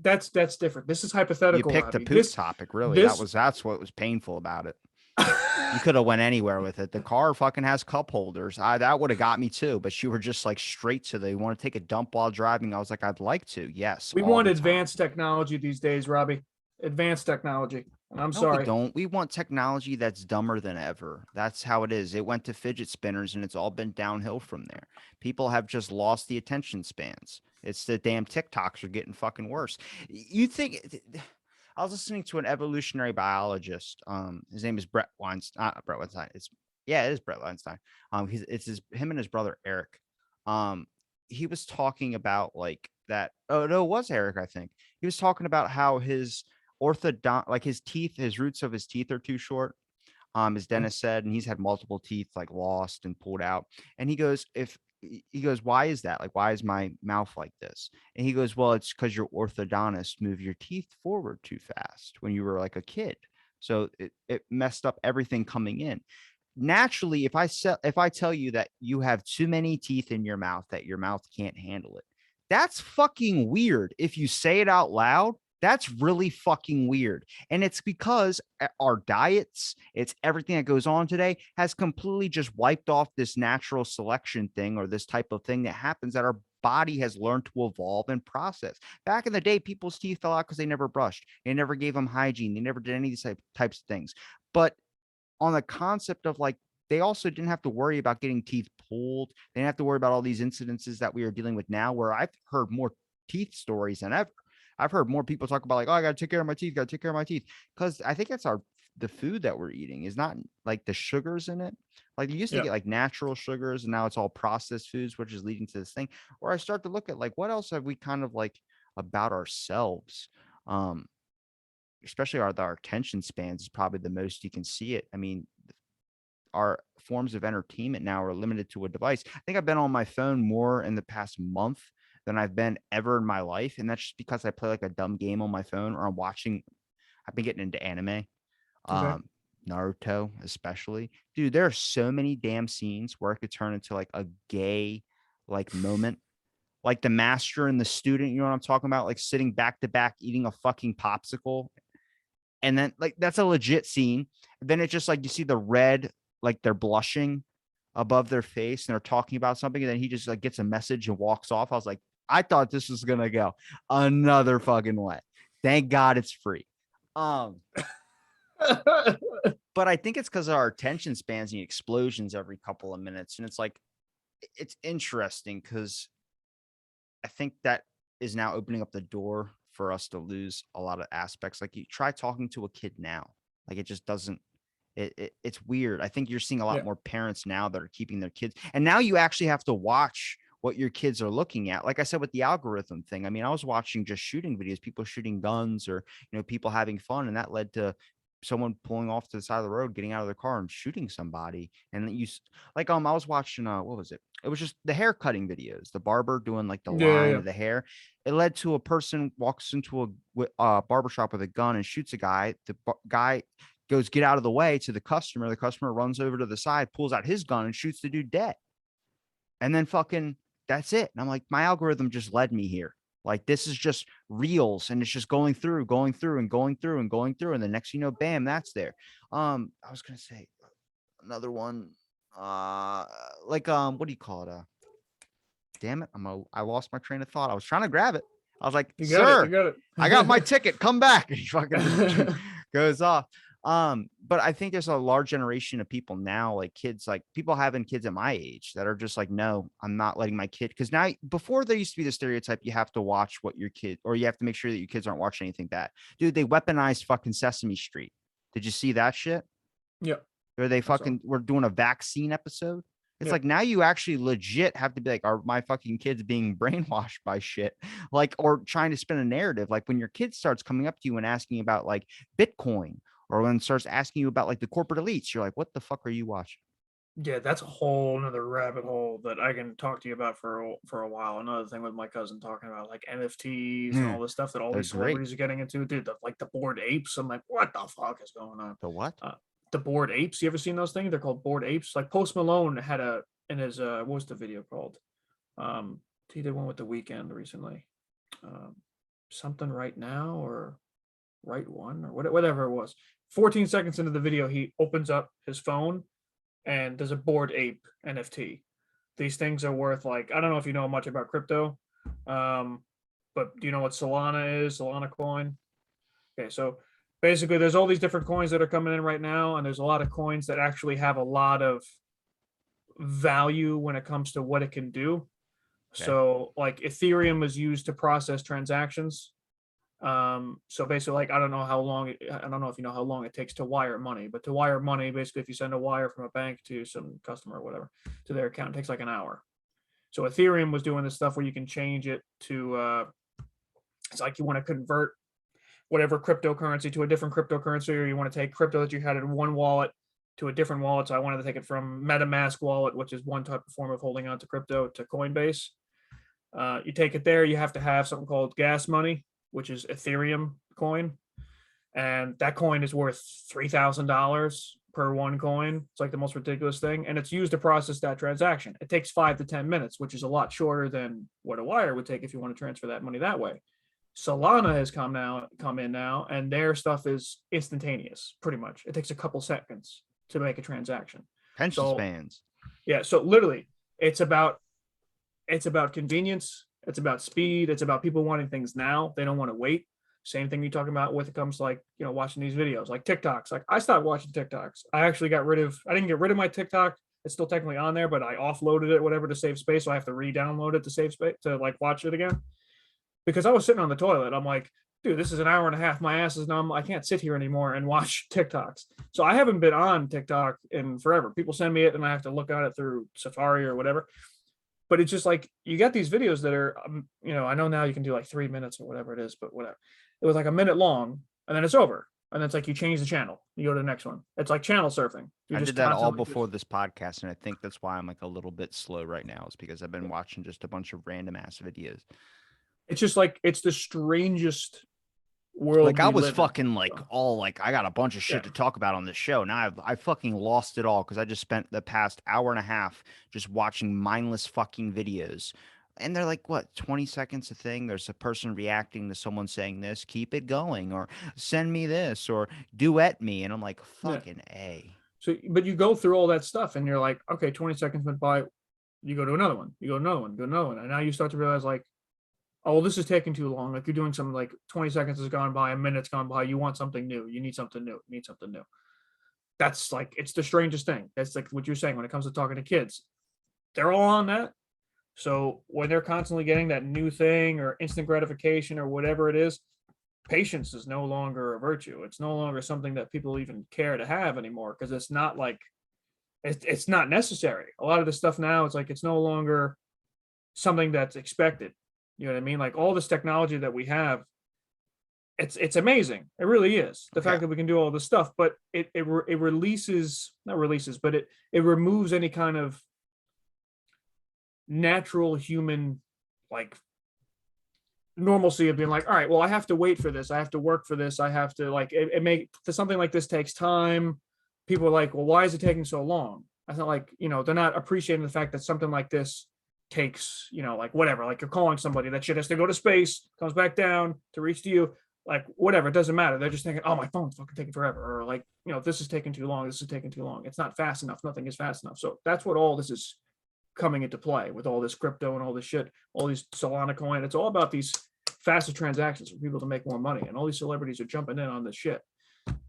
Speaker 2: that's different. This is hypothetical.
Speaker 1: You picked
Speaker 2: Robbie.
Speaker 1: the poop topic, really.
Speaker 2: This,
Speaker 1: That's what was painful about it. You could have went anywhere with it. The car fucking has cup holders. That would have got me too, but you were just like straight to the, you want to take a dump while driving? I was like, I'd like to. Yes.
Speaker 2: we want advanced technology these days, Robbie. Advanced technology. And I'm
Speaker 1: No, we
Speaker 2: sorry.
Speaker 1: don't. We want technology that's dumber than ever. That's how it is. It went to fidget spinners and it's all been downhill from there. People have just lost the attention spans. It's the damn TikToks are getting fucking worse. You think I was listening to an evolutionary biologist. His name is Brett Weinstein. Not Brett Weinstein. It is Brett Weinstein. It's him and his brother Eric. Um, he was talking about like that. Oh no, it was Eric, I think. He was talking about how his orthodont like his teeth, his roots of his teeth are too short. As
Speaker 2: Okay.
Speaker 1: Dennis said, and he's had multiple teeth like lost and pulled out. And he goes, if he goes, why is that? Like, why is my mouth like this? And he goes, well, it's because your orthodontist moved your teeth forward too fast when you were like a kid. So it messed up everything coming in. Naturally, if I tell you that you have too many teeth in your mouth, that your mouth can't handle it, that's fucking weird. If you say it out loud, that's really fucking weird. And it's because our diets, it's everything that goes on today has completely just wiped off this natural selection thing or this type of thing that happens that our body has learned to evolve and process. Back in the day, people's teeth fell out because they never brushed. They never gave them hygiene. They never did any of these types of things. But on the concept of like, they also didn't have to worry about getting teeth pulled. They didn't have to worry about all these incidences that we are dealing with now, where I've heard more teeth stories than ever. I've heard more people talk about like, oh, I got to take care of my teeth, got to take care of my teeth. Because I think it's the food that we're eating is not like the sugars in it. Like you used to
Speaker 2: Yeah.
Speaker 1: get like natural sugars and now it's all processed foods, which is leading to this thing. Or I start to look at like, what else have we kind of like about ourselves? Um, Especially our attention spans is probably the most you can see it. I mean, our forms of entertainment now are limited to a device. I think I've been on my phone more in the past month than I've been ever in my life. And that's just because I play like a dumb game on my phone or I've been getting into anime,
Speaker 2: Okay.
Speaker 1: um, Naruto, especially. Dude, there are so many damn scenes where it could turn into like a gay like moment. Like the master and the student, you know what I'm talking about? Like sitting back to back eating a fucking popsicle and then like that's a legit scene. Then it's just like you see the red, like they're blushing above their face and they're talking about something, and then he just like gets a message and walks off. I was like, I thought this was gonna go another fucking way. Thank God it's free. Um, but I think it's because of our attention spans and the explosions every couple of minutes. And it's like it's interesting because I think that is now opening up the door for us to lose a lot of aspects. Like you try talking to a kid now, like it just doesn't. It's weird. I think you're seeing a lot
Speaker 2: Yeah.
Speaker 1: more parents now that are keeping their kids, and now you actually have to watch what your kids are looking at. Like I said with the algorithm thing, I mean, I was watching just shooting videos, people shooting guns, or people having fun, and that led to someone pulling off to the side of the road, getting out of their car and shooting somebody. And then like I was watching what was it? It was just the hair cutting videos, the barber doing like the
Speaker 2: Yeah.
Speaker 1: line
Speaker 2: Yeah.
Speaker 1: of the hair. It led to a person walks into a barbershop with a gun and shoots a guy. The guy goes get out of the way to the customer. The customer runs over to the side, pulls out his gun and shoots the dude dead. And then fucking that's it. And I'm like, my algorithm just led me here. Like this is just reels and it's just going through, going through and going through and going through. And the next, bam, that's there. I was gonna say another one. What do you call it? Damn it. I lost my train of thought. I was trying to grab it. I was like,
Speaker 2: You got it. You
Speaker 1: sir,
Speaker 2: got
Speaker 1: I got my ticket. Come back. And he fucking just
Speaker 2: it.
Speaker 1: goes off. But I think there's a large generation of people now, like kids, like people having kids at my age that are just like, no, I'm not letting my kid. Cause now before there used to be the stereotype, you have to watch what your kid, or you have to make sure that your kids aren't watching anything bad. Dude, they weaponized fucking Sesame Street. Did you see that shit?
Speaker 2: Yeah.
Speaker 1: Or they
Speaker 2: I saw.
Speaker 1: fucking were doing a vaccine episode. It's
Speaker 2: Yeah.
Speaker 1: like now you actually legit have to be like, are my fucking kids being brainwashed by shit? Like, or trying to spin a narrative. Like when your kid starts coming up to you and asking about like Bitcoin, or when it starts asking you about like the corporate elites, you're like, what the fuck are you watching?
Speaker 2: Yeah, that's a whole another rabbit hole that I can talk to you about for a while. Another thing with my cousin talking about like NFTs and all this stuff that all
Speaker 1: They're
Speaker 2: these
Speaker 1: great.
Speaker 2: celebrities are getting into, dude. Like the bored apes. I'm like, what the fuck is going on?
Speaker 1: The what?
Speaker 2: The bored apes. You ever seen those things? They're called bored apes. Like Post Malone had a in his what was the video called? Um, he did one with the Weekend recently. Um, Something right now or right one or whatever it was. 14 seconds into the video, he opens up his phone and there's a bored ape NFT. These things are worth like I don't know if you know much about crypto, but do you know what Solana is? Solana coin. Okay, so basically there's all these different coins that are coming in right now, and there's a lot of coins that actually have a lot of value when it comes to what it can do.
Speaker 1: Okay.
Speaker 2: So like Ethereum was used to process transactions. So basically, like I don't know if you know how long it takes to wire money, but to wire money, basically, if you send a wire from a bank to some customer or whatever to their account, it takes like an hour. So Ethereum was doing this stuff where you can change it to it's like you want to convert whatever cryptocurrency to a different cryptocurrency, or you want to take crypto that you had in one wallet to a different wallet. So I wanted to take it from MetaMask wallet, which is one type of form of holding on to crypto, to Coinbase. You take it there, you have to have something called gas money, which is Ethereum coin. And that coin is worth $3,000 per one coin. It's like the most ridiculous thing. And it's used to process that transaction. It takes 5 to 10 minutes, which is a lot shorter than what a wire would take if you want to transfer that money that way. Solana has come in now, and their stuff is instantaneous, pretty much. It takes a couple seconds to make a transaction.
Speaker 1: Pension
Speaker 2: So
Speaker 1: spans.
Speaker 2: yeah, so literally it's about convenience, it's about speed, it's about people wanting things now. They don't want to wait. Same thing you talking about when it comes to, like, watching these videos like TikToks. Like, I stopped watching TikToks. I didn't get rid of my TikTok. It's still technically on there, but I offloaded it, whatever, to save space. So I have to re-download it to save space, to like watch it again. Because I was sitting on the toilet. I'm like, dude, this is an hour and a half. My ass is numb. I can't sit here anymore and watch TikToks. So I haven't been on TikTok in forever. People send me it and I have to look at it through Safari or whatever. But it's just like, you got these videos that are, I know now you can do like 3 minutes or whatever it is, but whatever. It was like a minute long, and then it's over. And it's like you change the channel, you go to the next one. It's like channel surfing. You
Speaker 1: I
Speaker 2: just
Speaker 1: did that all
Speaker 2: constantly
Speaker 1: before this podcast, and I think that's why I'm like a little bit slow right now, is because I've been watching just a bunch of random ass videos.
Speaker 2: it's just like, it's the strangest world
Speaker 1: Like I
Speaker 2: we
Speaker 1: was
Speaker 2: live in.
Speaker 1: fucking like
Speaker 2: So,
Speaker 1: all like I got a bunch of
Speaker 2: yeah.
Speaker 1: shit to talk about on this show. Now I fucking lost it all because I just spent the past hour and a half just watching mindless fucking videos. And they're like, what, 20 seconds a thing? There's a person reacting to someone saying this, keep it going, or send me this, or duet me. And I'm like,
Speaker 2: Yeah.
Speaker 1: fucking A.
Speaker 2: So, but you go through all that stuff and you're like, okay, 20 seconds went by. You go to another one, you go to another one, go to another one. And now you start to realize, like, oh, well, this is taking too long. Like, you're doing something, like 20 seconds has gone by, a minute's gone by. You want something new. You need something new. You need something new. That's like, it's the strangest thing. That's like what you're saying when it comes to talking to kids. They're all on that. So when they're constantly getting that new thing or instant gratification or whatever it is, patience is no longer a virtue. It's no longer something that people even care to have anymore, because it's not like, it's not necessary. A lot of the stuff now, it's like, it's no longer something that's expected. You know what I mean? Like, all this technology that we have, it's amazing. It really is. The
Speaker 1: Okay.
Speaker 2: fact that we can do all this stuff, but it releases, not releases, but it removes any kind of natural human, like, normalcy of being like, all right, well, I have to wait for this. I have to work for this. I have to, like, it make something like this takes time. People are like, well, why is it taking so long? I thought, like, they're not appreciating the fact that something like this takes, like, whatever, like, you're calling somebody, that shit has to go to space, comes back down to reach to you, like, whatever, it doesn't matter. They're just thinking, oh, my phone's fucking taking forever, or like, this is taking too long. This is taking too long. It's not fast enough. Nothing is fast enough. So that's what all this is coming into play with all this crypto and all this shit, all these Solana coin. It's all about these faster transactions for people to make more money, and all these celebrities are jumping in on this shit.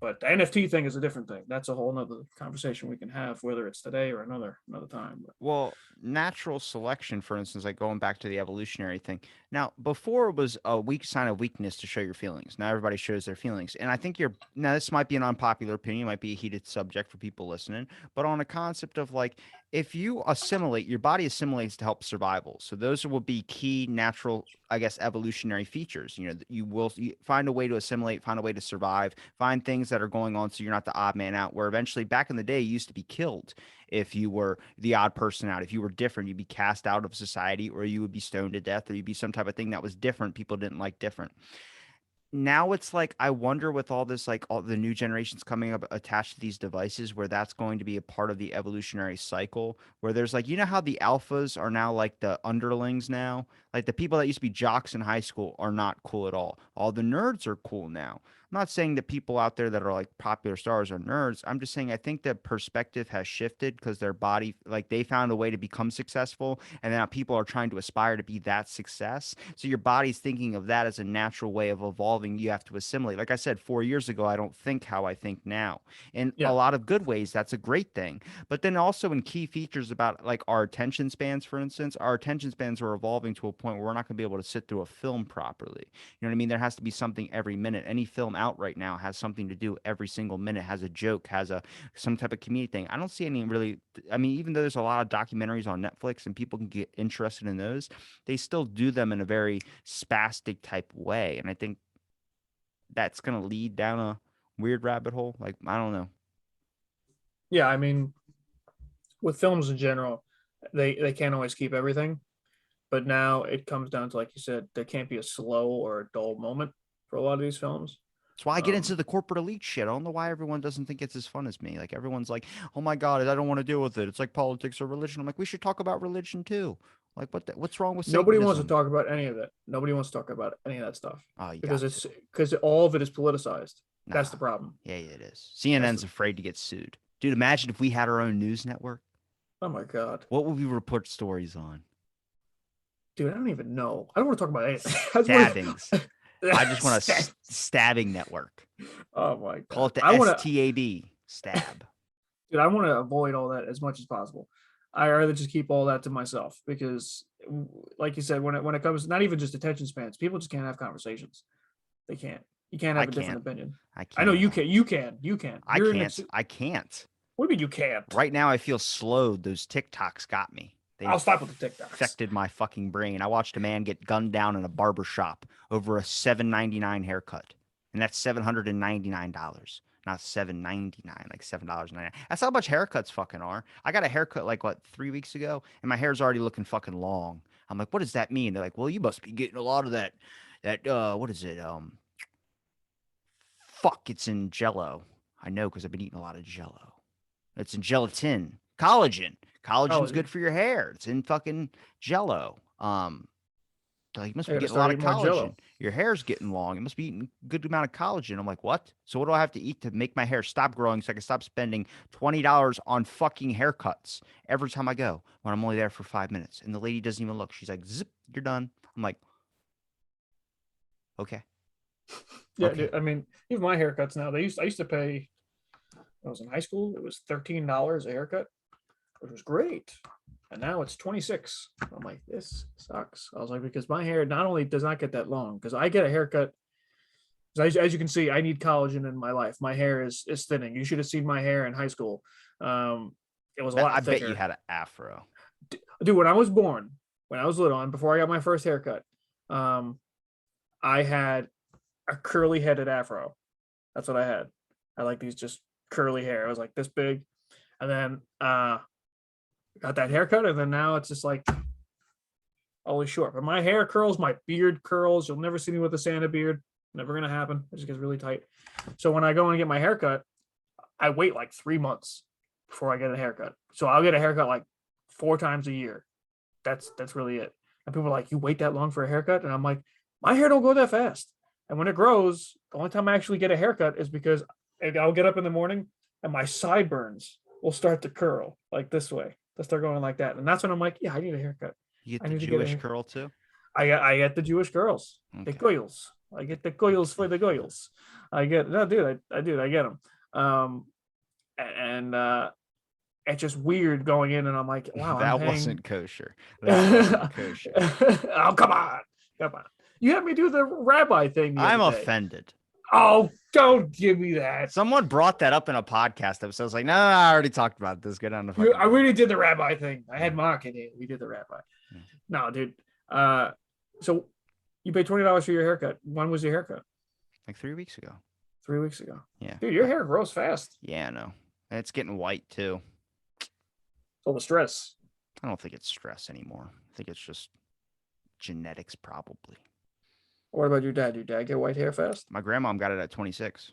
Speaker 2: But the NFT thing is a different thing. That's a whole nother conversation we can have, whether it's today or another time. But
Speaker 1: Well, natural selection, for instance, like going back to the evolutionary thing. Now, before it was a weak sign of weakness to show your feelings. Now everybody shows their feelings. And I think now this might be an unpopular opinion, might be a heated subject for people listening, but on a concept of like, if you assimilate, your body assimilates to help survival. So those will be key natural, I guess, evolutionary features. You find a way to assimilate, find a way to survive, find things that are going on so you're not the odd man out, where eventually back in the day you used to be killed if you were the odd person out. If you were different, you'd be cast out of society, or you would be stoned to death, or you'd be some type of thing that was different. People didn't like different. Now it's like, I wonder with all this, like all the new generations coming up attached to these devices, where that's going to be a part of the evolutionary cycle, where there's like, how the alphas are now like the underlings now, Like the people that used to be jocks in high school are not cool at all. All the nerds are cool now. I'm not saying that people out there that are like popular stars are nerds. I'm just saying I think the perspective has shifted because their body, like they found a way to become successful, and now people are trying to aspire to be that success. So your body's thinking of that as a natural way of evolving. You have to assimilate. Like I said, 4 years ago, I don't think how I think now. In a
Speaker 2: Yeah.
Speaker 1: lot of good ways, that's a great thing. But then also in key features about like our attention spans, for instance, our attention spans are evolving to a point where we're not going to be able to sit through a film properly. You know what I mean? There has to be something every minute. Any film out right now has something to do every single minute, has a joke, has a some type of community thing. I don't see any really. I mean, even though there's a lot of documentaries on Netflix and people can get interested in those, they still do them in a very spastic type way. And I think that's going to lead down a weird rabbit hole. Like, I don't know.
Speaker 2: Yeah, I mean, with films in general, they can't always keep everything. But now it comes down to, like you said, there can't be a slow or a dull moment for a lot of these films.
Speaker 1: That's why I get into
Speaker 2: Um,
Speaker 1: the corporate elite shit. I don't know why everyone doesn't think it's as fun as me. Like everyone's like, "Oh my god, I don't want to deal with it. It's like politics or religion." I'm like, "We should talk about religion too." Like, what's wrong with
Speaker 2: Nobody wants to
Speaker 1: Satanism?
Speaker 2: talk about any of that. Nobody wants to talk about any of that stuff
Speaker 1: Oh, you
Speaker 2: because
Speaker 1: got to.
Speaker 2: it's because all of it is politicized. That's
Speaker 1: Nah,
Speaker 2: the problem.
Speaker 1: yeah, yeah, it is.
Speaker 2: That's
Speaker 1: CNN's
Speaker 2: the,
Speaker 1: afraid to get sued, dude. Imagine if we had our own news network.
Speaker 2: oh my god,
Speaker 1: What would we report stories on?
Speaker 2: dude, I don't even know. I don't want to talk about anything. I just want
Speaker 1: Stabbings.
Speaker 2: to.
Speaker 1: I just want a stabbing network.
Speaker 2: Oh my
Speaker 1: Call
Speaker 2: god,
Speaker 1: it the
Speaker 2: I want to,
Speaker 1: STAB. Stab.
Speaker 2: dude. I want to avoid all that as much as possible. I rather just keep all that to myself because, like you said, when it comes not even just attention spans, people just can't have conversations. They can't. You can't
Speaker 1: I
Speaker 2: have a different
Speaker 1: can't.
Speaker 2: opinion.
Speaker 1: I
Speaker 2: I know
Speaker 1: can't at
Speaker 2: you
Speaker 1: all.
Speaker 2: can. You can. You can.
Speaker 1: I
Speaker 2: You're in
Speaker 1: can't.
Speaker 2: it.
Speaker 1: I can't.
Speaker 2: What do you mean you can't?
Speaker 1: Right now, I feel slowed. Those TikToks got me. They
Speaker 2: I'll stop with the TikToks.
Speaker 1: affected my fucking brain. I watched a man get gunned down in a barber shop over a $7.99 haircut, and that's $799, not $7.99, like $7.99. That's how much haircuts fucking are. I got a haircut like what 3 weeks ago, and my hair's already looking fucking long. I'm like, what does that mean? They're like, well, you must be getting a lot of that what is it? Fuck, it's in Jello. I know because I've been eating a lot of Jello. It's in gelatin, collagen. Collagen's
Speaker 2: Collagen.
Speaker 1: good for your hair. It's in fucking Jello. Like you must
Speaker 2: I
Speaker 1: be
Speaker 2: gotta
Speaker 1: getting a
Speaker 2: start
Speaker 1: lot of
Speaker 2: eating more
Speaker 1: collagen.
Speaker 2: Jello.
Speaker 1: Your hair's getting long. You must be eating a good amount of collagen. I'm like, what? So what do I have to eat to make my hair stop growing so I can stop spending $20 on fucking haircuts every time I go when I'm only there for 5 minutes? And the lady doesn't even look. She's like, zip, you're done. I'm like, okay,
Speaker 2: Yeah,
Speaker 1: okay.
Speaker 2: dude, I mean, even my haircuts now. I used to pay. When I was in high school, it was $13 a haircut, which was great. And now it's 26. I'm like, this sucks. I was like, because my hair not only does not get that long, because I get a haircut. As you can see, I need collagen in my life. My hair is thinning. You should have seen my hair in high school. Um, it was a
Speaker 1: I
Speaker 2: lot
Speaker 1: bet you
Speaker 2: thicker.
Speaker 1: had an afro.
Speaker 2: Dude, when I was born, when I was little, and before I got my first haircut, um, I had a curly headed afro. That's what I had. I like these just curly hair. It was like this big, and then got that haircut, and then now it's just like always short. But my hair curls, my beard curls. You'll never see me with a Santa beard. Never gonna happen. It just gets really tight. So when I go and get my haircut, I wait like 3 months before I get a haircut. So I'll get a haircut like 4 times a year. That's really it. And people are like, "You wait that long for a haircut?" And I'm like, "My hair don't go that fast." And when it grows, the only time I actually get a haircut is because I'll get up in the morning and my sideburns will start to curl like this way. They'll start going like that, and that's when I'm like, "Yeah, I need a haircut.
Speaker 1: You get
Speaker 2: I
Speaker 1: the
Speaker 2: need to get a
Speaker 1: Jewish
Speaker 2: hair."
Speaker 1: curl too?
Speaker 2: I get the Jewish girls, the
Speaker 1: Okay.
Speaker 2: goyles. I get the goyles for the goyles. I get no, dude. I get them. Um, and it's just weird going in, and I'm like, wow, I'm
Speaker 1: That
Speaker 2: paying.
Speaker 1: wasn't kosher. That wasn't kosher.
Speaker 2: Oh, come on, come on. You had me do the rabbi thing the
Speaker 1: I'm
Speaker 2: other day.
Speaker 1: offended.
Speaker 2: Oh, don't give me that.
Speaker 1: Someone brought that up in a podcast episode. I was like, no, I already talked about this. Get on the fucking.
Speaker 2: I really did the rabbi thing. I had Mark in it. We did the rabbi.
Speaker 1: Yeah.
Speaker 2: No, dude. So you paid $20 for your haircut. When was your haircut?
Speaker 1: Like 3 weeks ago.
Speaker 2: 3 weeks ago.
Speaker 1: Yeah.
Speaker 2: Dude, your hair grows fast.
Speaker 1: Yeah, I know. And it's getting white too.
Speaker 2: It's all the stress.
Speaker 1: I don't think it's stress anymore. I think it's just genetics, probably.
Speaker 2: What about your dad? Your dad get white hair fast?
Speaker 1: My grandmom got it at 26,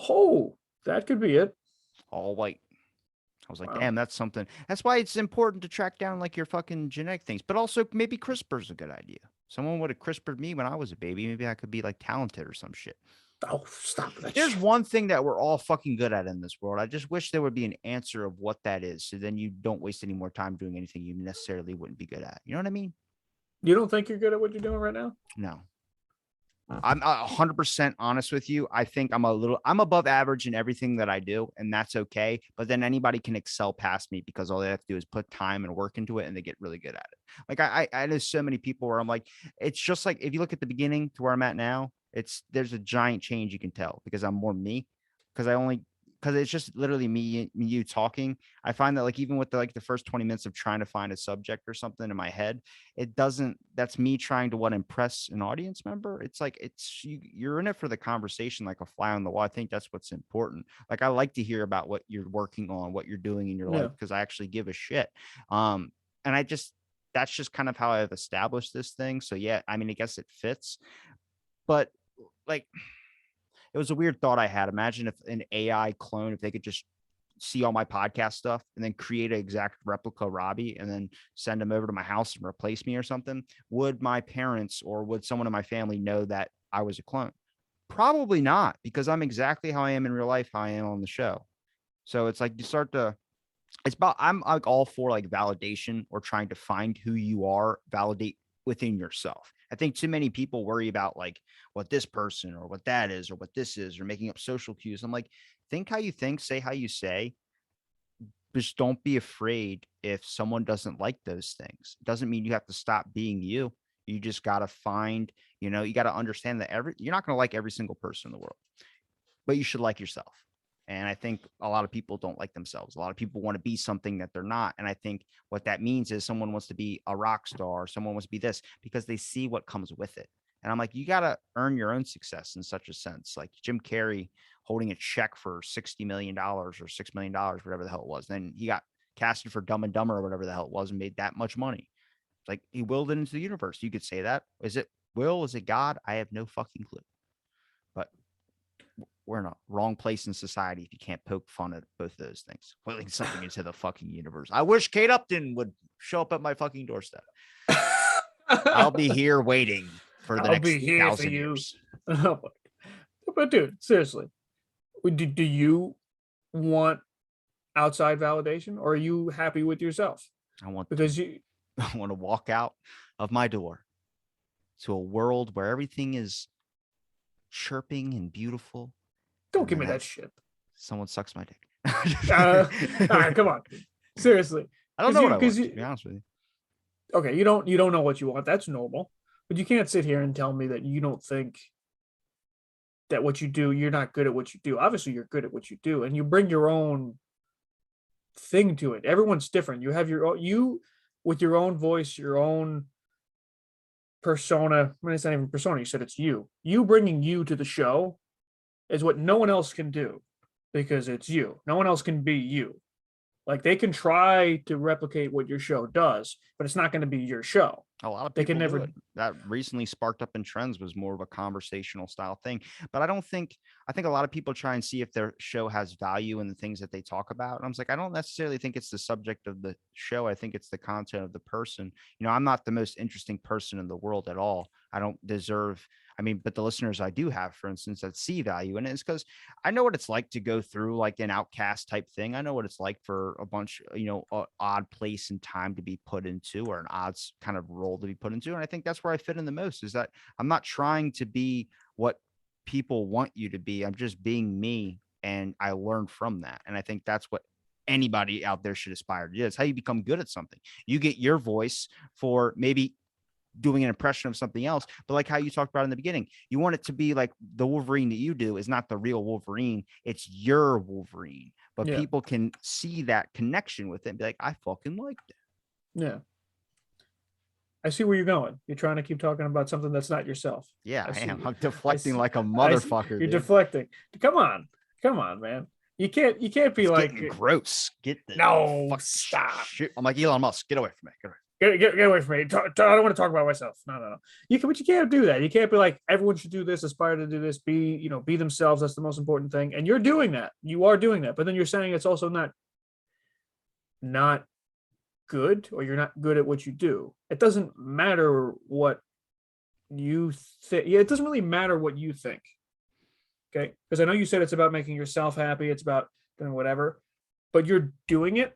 Speaker 2: Oh, that could be it.
Speaker 1: all white. I was like,
Speaker 2: Wow.
Speaker 1: damn, that's something. That's why it's important to track down like your fucking genetic things. But also maybe CRISPR's a good idea. Someone would have CRISPR'd me when I was a baby. Maybe I could be like talented or some shit.
Speaker 2: Oh, stop that
Speaker 1: There's
Speaker 2: shit.
Speaker 1: one thing that we're all fucking good at in this world. I just wish there would be an answer of what that is. So then you don't waste any more time doing anything you necessarily wouldn't be good at. You know what I mean?
Speaker 2: You don't think you're good at what you're doing right now?
Speaker 1: No. I'm 100% honest with you. I think I'm above average in everything that I do, and that's okay. But then anybody can excel past me because all they have to do is put time and work into it, and they get really good at it. Like I know so many people where I'm like, it's just like if you look at the beginning to where I'm at now, there's a giant change you can tell because I'm more me because because it's just literally me and you talking. I find that like even with the first 20 minutes of trying to find a subject or something in my head, it doesn't that's me trying to impress an audience member. It's like you're in it for the conversation like a fly on the wall. I think that's what's important. Like I like to hear about what you're working on, what you're doing in your
Speaker 2: Yeah.
Speaker 1: life because I actually give a shit. And that's just kind of how I've established this thing. So yeah, I mean I guess it fits. But like it was a weird thought I had. Imagine if an AI clone, if they could just see all my podcast stuff and then create an exact replica Robbie and then send them over to my house and replace me or something. Would my parents or would someone in my family know that I was a clone? Probably not, because I'm exactly how I am in real life, how I am on the show. So it's like I'm like all for like validation or trying to find who you are, validate within yourself. I think too many people worry about like what this person or what that is or what this is or making up social cues. I'm like, think how you think, say how you say. Just don't be afraid if someone doesn't like those things. It doesn't mean you have to stop being you. You just got to find, you got to understand that you're not going to like every single person in the world, but you should like yourself. And I think a lot of people don't like themselves. A lot of people want to be something that they're not. And I think what that means is someone wants to be a rock star, someone wants to be this because they see what comes with it. And I'm like, you got to earn your own success in such a sense. Like Jim Carrey holding a check for $60 million or $6 million, whatever the hell it was. Then he got casted for Dumb and Dumber or whatever the hell it was and made that much money. Like he willed it into the universe. You could say that. Is it will? Is it God? I have no fucking clue. But we're in a wrong place in society if you can't poke fun at both of those things. Willing something into the fucking universe. I wish Kate Upton would show up at my fucking doorstep. I'll be here waiting for the next 1,000 years.
Speaker 2: But dude, seriously, do you want outside validation or are you happy with yourself?
Speaker 1: I want to walk out of my door to a world where everything is chirping and beautiful.
Speaker 2: Don't give me that shit.
Speaker 1: Someone sucks my dick.
Speaker 2: All right, come on. Seriously.
Speaker 1: I don't know what I want, to be honest with you.
Speaker 2: Okay, you don't know what you want. That's normal. But you can't sit here and tell me that you don't think that what you do, you're not good at what you do. Obviously, you're good at what you do, and you bring your own thing to it. Everyone's different. You have your own, with your own voice, your own persona. I mean, it's not even persona. You said it's you. You bringing you to the show is what no one else can do because it's you. No one else can be you. Like they can try to replicate what your show does, but it's not going to be your show.
Speaker 1: A lot of people can never. That recently sparked up in trends was more of a conversational style thing. But I think a lot of people try and see if their show has value in the things that they talk about. And I'm like, I don't necessarily think it's the subject of the show. I think it's the content of the person. I'm not the most interesting person in the world at all. I don't deserve. But the listeners I do have, for instance, that see value in it is because I know what it's like to go through like an outcast type thing. I know what it's like for a bunch, odd place and time to be put into or an odd kind of role to be put into. And I think that's where I fit in the most is that I'm not trying to be what people want you to be. I'm just being me. And I learned from that. And I think that's what anybody out there should aspire to do. It's how you become good at something. You get your voice for maybe doing an impression of something else, but like how you talked about in the beginning, you want it to be like the Wolverine that you do is not the real Wolverine, it's your Wolverine, but people can see that connection with it and be like, I fucking liked it.
Speaker 2: Yeah, I see where you're going. You're trying to keep talking about something that's not yourself.
Speaker 1: I am. I'm deflecting like a motherfucker.
Speaker 2: You're deflecting. Come on, man. You can't be
Speaker 1: it's
Speaker 2: like
Speaker 1: gross. Get the
Speaker 2: no stop.
Speaker 1: Shit. I'm like Elon Musk. Get away from me. Get away.
Speaker 2: Get away from me. I don't want to talk about myself. No. But you can't do that. You can't be like, everyone should do this, aspire to do this, be themselves. That's the most important thing. And you're doing that. You are doing that. But then you're saying it's also not not good or you're not good at what you do. It doesn't matter what you think. Yeah, it doesn't really matter what you think. Okay. Because I know you said it's about making yourself happy, it's about doing whatever, but you're doing it.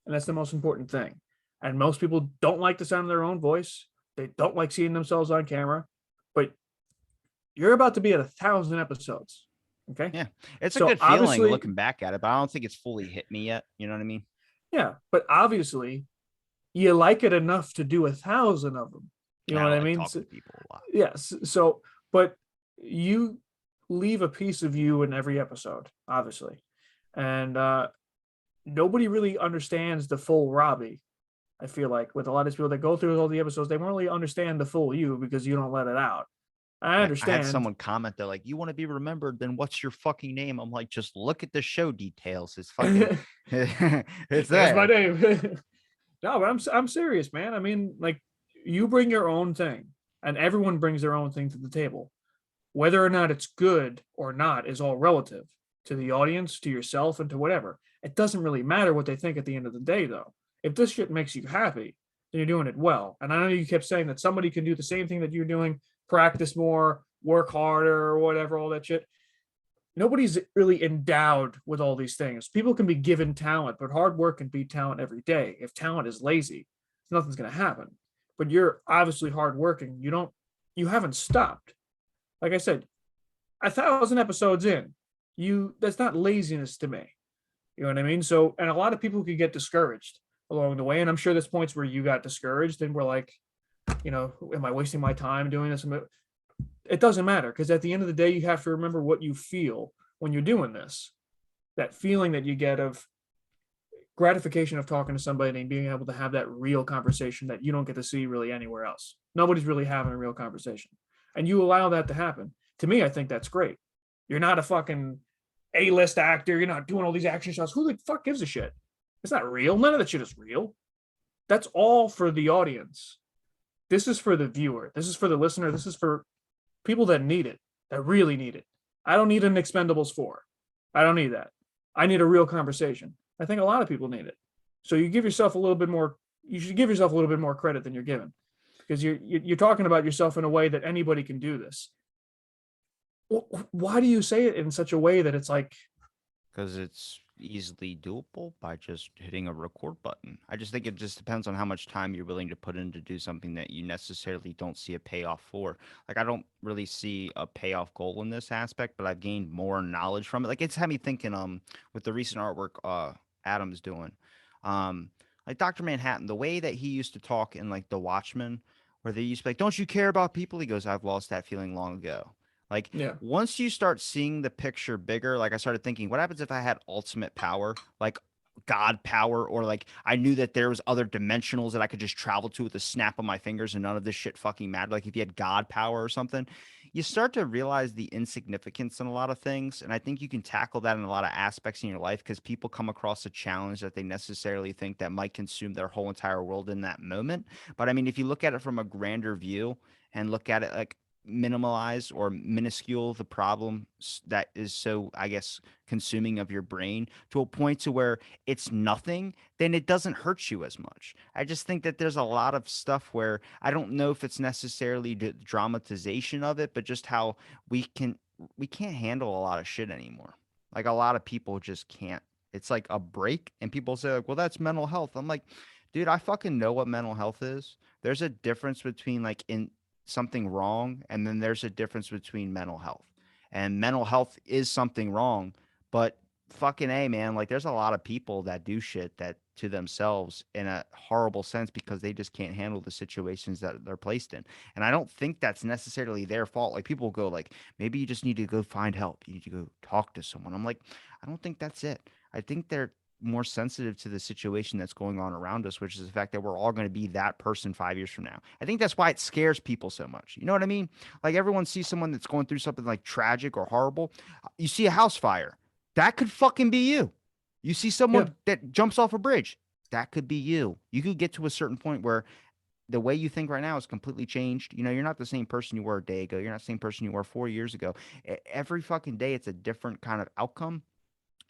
Speaker 2: And that's the most important thing. And most people don't like the sound of their own voice. They don't like seeing themselves on camera, but you're about to be at 1,000 episodes. Okay.
Speaker 1: Yeah. It's a
Speaker 2: So
Speaker 1: good feeling
Speaker 2: obviously,
Speaker 1: looking back at it, but I don't think it's fully hit me yet. You know what I mean?
Speaker 2: yeah, but obviously you like it enough to do 1,000 of them. You know
Speaker 1: I
Speaker 2: what
Speaker 1: don't
Speaker 2: I
Speaker 1: like
Speaker 2: mean?
Speaker 1: talking
Speaker 2: So,
Speaker 1: to people a lot.
Speaker 2: yes. So, but you leave a piece of you in every episode, obviously. And nobody really understands the full Robbie. I feel like with a lot of people that go through all the episodes, they won't really understand the full you because you don't let it out. I
Speaker 1: I had
Speaker 2: understand.
Speaker 1: someone comment, they're like, "You want to be remembered? Then what's your fucking name?" I'm like, "Just look at the show details. It's fucking, it's
Speaker 2: There's my
Speaker 1: there."
Speaker 2: name. No, but I'm serious, man. I mean, like you bring your own thing, and everyone brings their own thing to the table. Whether or not it's good or not is all relative to the audience, to yourself, and to whatever. It doesn't really matter what they think at the end of the day, though. If this shit makes you happy, then you're doing it well. And I know you kept saying that somebody can do the same thing that you're doing, practice more, work harder, or whatever, all that shit. Nobody's really endowed with all these things. People can be given talent, but hard work can beat talent every day. If talent is lazy, nothing's going to happen. But you're obviously hardworking. You haven't stopped. Like I said, 1,000 episodes in, that's not laziness to me. You know what I mean? So, and a lot of people could get discouraged along the way. And I'm sure there's points where you got discouraged and we're like, am I wasting my time doing this? It doesn't matter because at the end of the day, you have to remember what you feel when you're doing this. That feeling that you get of gratification of talking to somebody and being able to have that real conversation that you don't get to see really anywhere else. Nobody's really having a real conversation. And you allow that to happen. To me, I think that's great. You're not a fucking A-list actor. You're not doing all these action shots. Who the fuck gives a shit? It's not real. None of that shit is real. That's all for the audience. This is for the viewer. This is for the listener. This is for people that need it, that really need it. I don't need an Expendables 4. I don't need that. I need a real conversation. I think a lot of people need it. So you give yourself a little bit more. You should give yourself a little bit more credit than you're given, because you're talking about yourself in a way that anybody can do this. Why do you say it in such a way that it's like,
Speaker 1: Because it's easily doable by just hitting a record button. I just think it just depends on how much time you're willing to put in to do something that you necessarily don't see a payoff for. Like, I don't really see a payoff goal in this aspect, but I've gained more knowledge from it. Like, it's had me thinking, with the recent artwork Adam's doing. Um, like Dr. Manhattan, the way that he used to talk in like The Watchmen, where they used to be like, "Don't you care about people?" He goes, "I've lost that feeling long ago." Like,
Speaker 2: yeah,
Speaker 1: once you start seeing the picture bigger, like I started thinking, what happens if I had ultimate power, like God power, or like I knew that there was other dimensionals that I could just travel to with a snap of my fingers and none of this shit fucking mattered. Like if you had God power or something, you start to realize the insignificance in a lot of things. And I think you can tackle that in a lot of aspects in your life because people come across a challenge that they necessarily think that might consume their whole entire world in that moment. But I mean, if you look at it from a grander view and look at it like minimalize or minuscule the problem that is so, I guess, consuming of your brain to a point to where it's nothing, then it doesn't hurt you as much. I just think that there's a lot of stuff where I don't know if it's necessarily the dramatization of it, but just how we can we can't handle a lot of shit anymore. Like a lot of people just can't. It's like a break, and people say like, "Well, that's mental health." I'm like, dude, I fucking know what mental health is. There's a difference between like in something wrong, and then there's a difference between mental health. And mental health is something wrong, but fucking A, man, like there's a lot of people that do shit that to themselves in a horrible sense because they just can't handle the situations that they're placed in. And I don't think that's necessarily their fault. Like people go like, maybe you just need to go find help. You need to go talk to someone. I'm like, I don't think that's it. I think they're more sensitive to the situation that's going on around us, which is the fact that we're all going to be that person 5 years from now. I think that's why it scares people so much. You know what I mean? Like everyone sees someone that's going through something like tragic or horrible. You see a house fire. That could fucking be you. You see
Speaker 2: yeah,
Speaker 1: someone that jumps off a bridge. That could be you. You could get to a certain point where the way you think right now is completely changed. You know, you're not the same person you were a day ago. You're not the same person you were 4 years ago. Every fucking day, it's a different kind of outcome.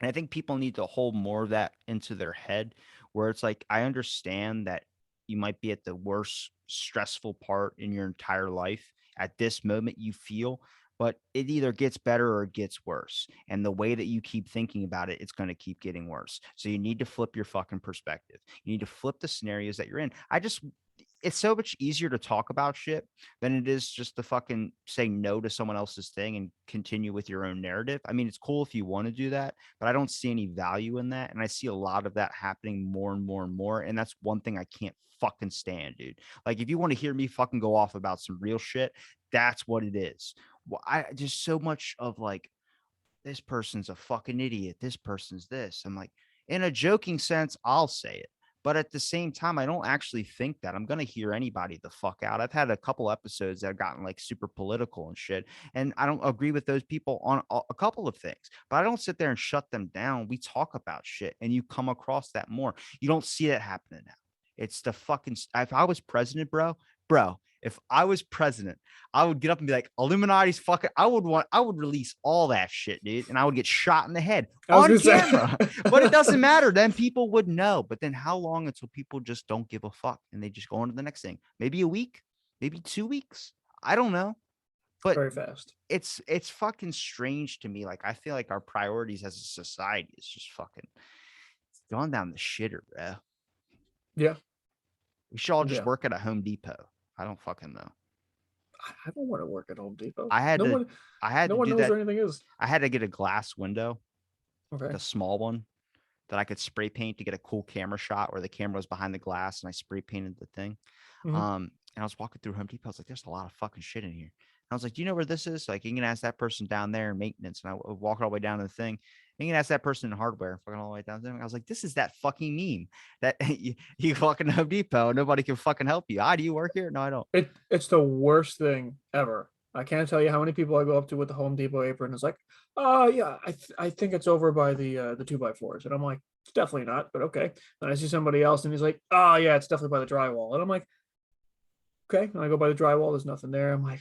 Speaker 1: And I think people need to hold more of that into their head where it's like, I understand that you might be at the worst stressful part in your entire life at this moment you feel, but it either gets better or it gets worse. And the way that you keep thinking about it, it's going to keep getting worse. So you need to flip your fucking perspective. You need to flip the scenarios that you're in. It's so much easier to talk about shit than it is just to fucking say no to someone else's thing and continue with your own narrative. I mean, it's cool if you want to do that, but I don't see any value in that. And I see a lot of that happening more and more and more. And that's one thing I can't fucking stand, dude. Like, if you want to hear me fucking go off about some real shit, that's what it is. Well, I just so much of like, this person's a fucking idiot. This person's this. I'm like, in a joking sense, I'll say it. But at the same time, I don't actually think that I'm going to hear anybody the fuck out. I've had a couple episodes that have gotten like super political and shit. And I don't agree with those people on a couple of things, but I don't sit there and shut them down. We talk about shit and you come across that more. You don't see that happening now. It's the fucking, if I was president, bro, if I was president, I would get up and be like, Illuminati's fucking, I would release all that shit, dude. And I would get shot in the head on camera. But it doesn't matter. Then people would know. But then how long until people just don't give a fuck and they just go on to the next thing? Maybe a week, maybe 2 weeks. I don't know. But
Speaker 2: Very fast.
Speaker 1: It's fucking strange to me. Like, I feel like our priorities as a society is just fucking, it's gone down the shitter, bro.
Speaker 2: Yeah.
Speaker 1: We should all just work at a Home Depot. I don't fucking know.
Speaker 2: I don't want to work at Home Depot.
Speaker 1: I had
Speaker 2: no
Speaker 1: to
Speaker 2: one
Speaker 1: do
Speaker 2: knows
Speaker 1: that.
Speaker 2: where anything is.
Speaker 1: I had to get a glass window,
Speaker 2: Okay.
Speaker 1: like a small one that I could spray paint to get a cool camera shot where the camera was behind the glass and I spray painted the thing. And I was walking through Home Depot. I was like, there's a lot of fucking shit in here. I was like, do you know where this is? Like, you can ask that person down there in maintenance. And I walk all the way down to the thing. You can ask that person in hardware, fucking all the way down there. I was like, this is that fucking meme that you walk in Home Depot and nobody can fucking help you. Do you work here? No, I don't.
Speaker 2: It's the worst thing ever. I can't tell you how many people I go up to with the Home Depot apron. It's like, oh yeah, I think it's over by the 2x4s, and I'm like, it's definitely not, but okay. And I see somebody else, and he's like, oh yeah, it's definitely by the drywall, and I'm like, okay. And I go by the drywall, there's nothing there. I'm like,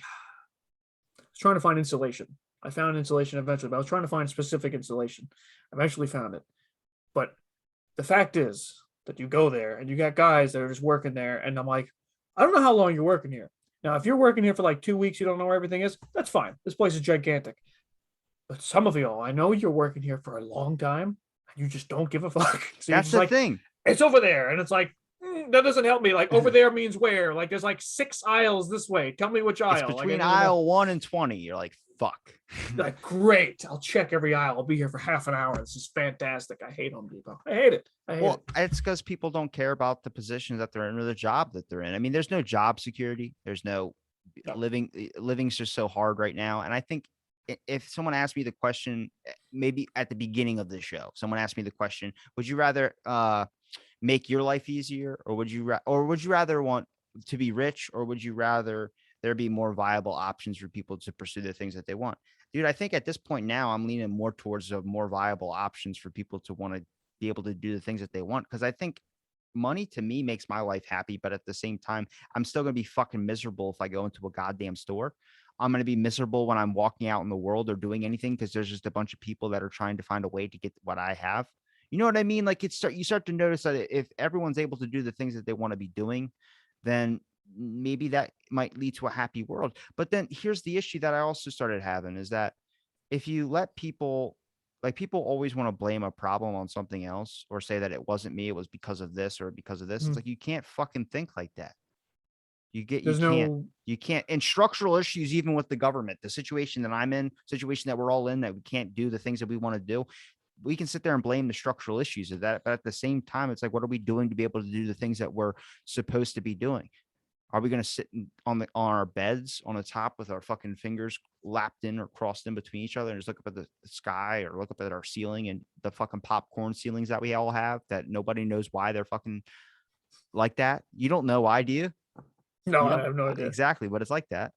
Speaker 2: I was trying to find insulation. I found insulation eventually, but I was trying to find specific insulation. I eventually found it, but the fact is that you go there and you got guys that are just working there, and I'm like, I don't know how long you're working here. Now, if you're working here for like 2 weeks, you don't know where everything is, that's fine. This place is gigantic. But some of you, I know you're working here for a long time, and you just don't give a fuck.
Speaker 1: So that's the thing.
Speaker 2: It's over there, and it's like, that doesn't help me. Like, over there means where? Like, there's like 6 aisles this way. Tell me which aisle.
Speaker 1: It's between aisle 1 and 20. You're like, fuck.
Speaker 2: Like, great. I'll check every aisle. I'll be here for half an hour. This is fantastic. I hate Home Depot. I hate it.
Speaker 1: It's because people don't care about the positions that they're in or the job that they're in. I mean, there's no job security. There's no living's just so hard right now. And I think if someone asked me the question, maybe at the beginning of the show, someone asked me the question, would you rather make your life easier, or would you rather want to be rich, or would you rather there be more viable options for people to pursue the things that they want? Dude, I think at this point now I'm leaning more towards more viable options for people to want to be able to do the things that they want. Because I think money to me makes my life happy, but at the same time, I'm still going to be fucking miserable if I go into a goddamn store. I'm going to be miserable when I'm walking out in the world or doing anything because there's just a bunch of people that are trying to find a way to get what I have. You know what I mean? Like, you start to notice that if everyone's able to do the things that they want to be doing, then maybe that might lead to a happy world. But then here's the issue that I also started having is that if you let people, like, people always want to blame a problem on something else or say that it wasn't me, it was because of this or because of this. It's like, you can't fucking think like that. You can't. And structural issues, even with the government, the situation that I'm in, situation that we're all in, that we can't do the things that we want to do. We can sit there and blame the structural issues of that. But at the same time, it's like, what are we doing to be able to do the things that we're supposed to be doing? Are we going to sit on our beds on the top with our fucking fingers lapped in or crossed in between each other and just look up at the sky or look up at our ceiling and the fucking popcorn ceilings that we all have that nobody knows why they're fucking like that? You don't know why, do you?
Speaker 2: No, I have no idea.
Speaker 1: Exactly, but it's like that.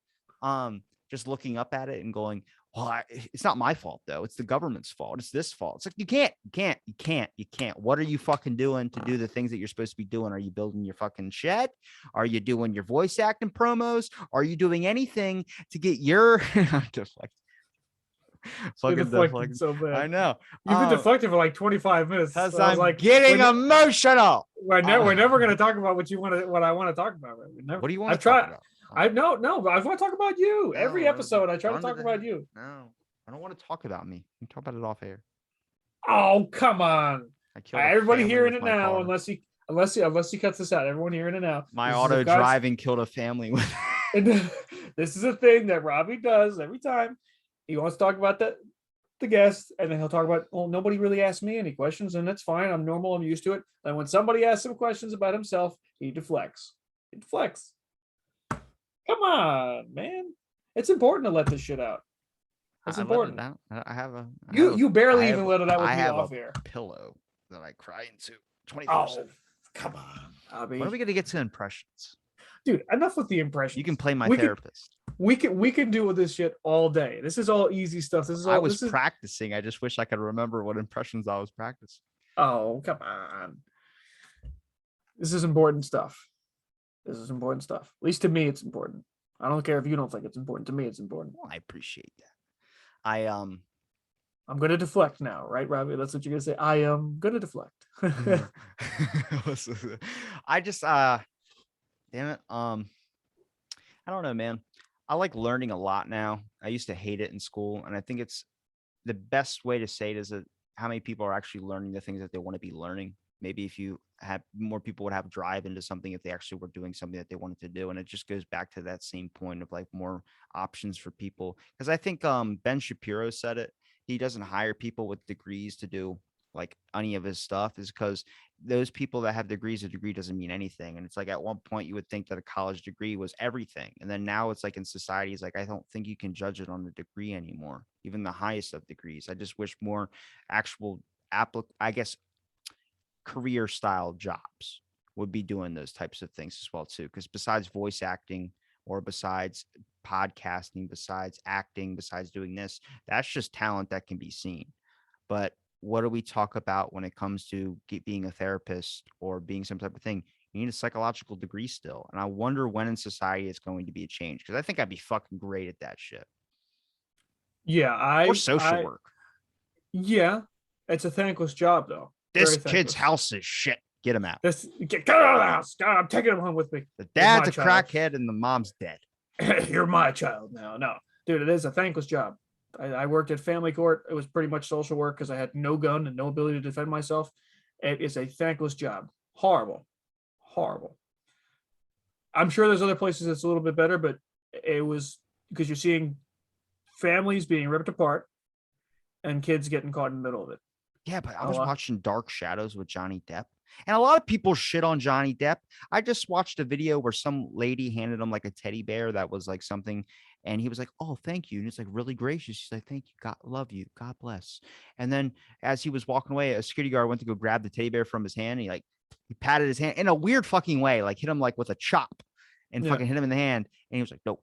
Speaker 1: Just looking up at it and going, well, it's not my fault though. It's the government's fault. It's this fault. It's like, you can't. What are you fucking doing to do the things that you're supposed to be doing? Are you building your fucking shed? Are you doing your voice acting promos? Are you doing anything to get your
Speaker 2: You're
Speaker 1: Fucking
Speaker 2: deflecting
Speaker 1: deflecting.
Speaker 2: so bad.
Speaker 1: I know.
Speaker 2: You've been deflecting for like 25 minutes.
Speaker 1: Because
Speaker 2: So I was
Speaker 1: I'm
Speaker 2: like,
Speaker 1: getting emotional.
Speaker 2: we're never going to talk about what I want to talk about. We never.
Speaker 1: What do you want
Speaker 2: I've
Speaker 1: to talk
Speaker 2: tried.
Speaker 1: about?
Speaker 2: I no, but I want to talk about you. Every
Speaker 1: No,
Speaker 2: episode, I try to
Speaker 1: don't do
Speaker 2: talk
Speaker 1: that.
Speaker 2: about you.
Speaker 1: No, I don't want to talk about me. You can talk about it off air.
Speaker 2: Oh, come on.
Speaker 1: I killed a
Speaker 2: Everybody
Speaker 1: family
Speaker 2: hearing
Speaker 1: with
Speaker 2: it
Speaker 1: my
Speaker 2: now,
Speaker 1: car.
Speaker 2: unless he cuts this out. Everyone hearing it now.
Speaker 1: My
Speaker 2: This is a
Speaker 1: auto
Speaker 2: guy's-
Speaker 1: driving killed a family with.
Speaker 2: This is a thing that Robbie does every time. He wants to talk about the guest, and then he'll talk about, well, nobody really asked me any questions, and that's fine. I'm normal. I'm used to it. And when somebody asks him questions about himself, he deflects. He deflects. Come on, man. It's important to let this shit out. It's important.
Speaker 1: I have a.
Speaker 2: You barely
Speaker 1: I
Speaker 2: even
Speaker 1: have-
Speaker 2: let it out with
Speaker 1: I
Speaker 2: me
Speaker 1: have
Speaker 2: off
Speaker 1: a
Speaker 2: air.
Speaker 1: pillow that I cry into.
Speaker 2: Oh,
Speaker 1: 24/7.
Speaker 2: come on, Robbie.
Speaker 1: When are we gonna get to impressions?
Speaker 2: Dude, enough with the impressions.
Speaker 1: You can play my
Speaker 2: We
Speaker 1: therapist.
Speaker 2: we can do with this shit all day. This is all easy stuff. This is all.
Speaker 1: I was
Speaker 2: this is,
Speaker 1: practicing. I just wish I could remember what impressions I was practicing.
Speaker 2: Oh, come on. This is important stuff. This is important stuff. At least to me, it's important. I don't care if you don't think it's important. To me, it's important.
Speaker 1: Well, I appreciate that.
Speaker 2: I'm gonna deflect now, right, Robbie? That's what you're gonna say. I am gonna deflect.
Speaker 1: I just damn it. I don't know, man. I like learning a lot now. I used to hate it in school, and I think it's the best way to say it is that how many people are actually learning the things that they want to be learning. Maybe if you had more people would have drive into something if they actually were doing something that they wanted to do. And it just goes back to that same point of like more options for people. Because I think Ben Shapiro said it. He doesn't hire people with degrees to do like any of his stuff, is because those people that have degrees, a degree doesn't mean anything. And it's like at one point you would think that a college degree was everything. And then now it's like in society, it's like, I don't think you can judge it on the degree anymore, even the highest of degrees. I just wish more actual career style jobs would be doing those types of things as well too. Because besides voice acting or besides podcasting, besides acting, besides doing this, that's just talent that can be seen. But what do we talk about when it comes to being a therapist or being some type of thing? You need a psychological degree still. And I wonder when in society it's going to be a change, because I think I'd be fucking great at that shit.
Speaker 2: Yeah,
Speaker 1: or social work.
Speaker 2: Yeah, it's a thankless job though.
Speaker 1: This kid's house is shit. Get him out.
Speaker 2: Get out of the house. God, I'm taking him home with me.
Speaker 1: The dad's a crackhead and the mom's dead.
Speaker 2: You're my child now. No, dude, it is a thankless job. I worked at family court. It was pretty much social work because I had no gun and no ability to defend myself. It is a thankless job. Horrible. Horrible. I'm sure there's other places that's a little bit better, but it was because you're seeing families being ripped apart and kids getting caught in the middle of it.
Speaker 1: Yeah, but I was watching Dark Shadows with Johnny Depp, and a lot of people shit on Johnny Depp. I just watched a video where some lady handed him like a teddy bear that was like something, and he was like, "Oh, thank you," and it's like really gracious. She's like, "Thank you, God love you, God bless." And then as he was walking away, a security guard went to go grab the teddy bear from his hand. And he patted his hand in a weird fucking way, like hit him like with a chop, and fucking hit him in the hand. And he was like, no,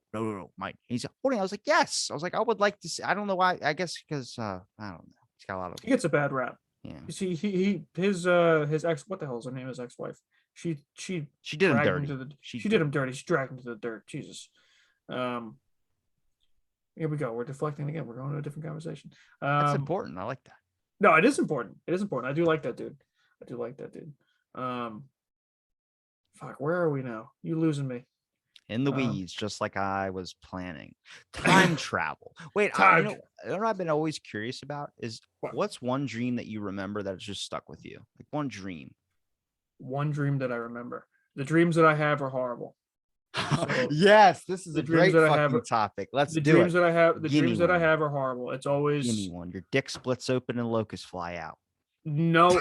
Speaker 1: Mike. And he's like, holding. I was like, yes. I was like, I would like to see. I don't know why. I guess because I don't know. He's got a lot of.
Speaker 2: He gets a bad rap.
Speaker 1: Yeah.
Speaker 2: You see, his ex. What the hell is her name? His ex-wife. She
Speaker 1: did him dirty.
Speaker 2: She did him dirty. She dragged him to the dirt. Jesus. Here we go. We're deflecting again. We're going to a different conversation.
Speaker 1: That's important. I like that.
Speaker 2: No, it is important. It is important. I do like that dude. Fuck, where are we now? You losing me.
Speaker 1: In the weeds, just like I was planning. Time travel. Wait, you know what I've been always curious about is what's one dream that you remember that has just stuck with you? Like one dream.
Speaker 2: One dream that I remember. The dreams that I have are horrible.
Speaker 1: So, yes, this is a great fucking topic. Let's do it.
Speaker 2: The dreams that I have are horrible. It's always
Speaker 1: give me one. Your dick splits open and locusts fly out.
Speaker 2: No,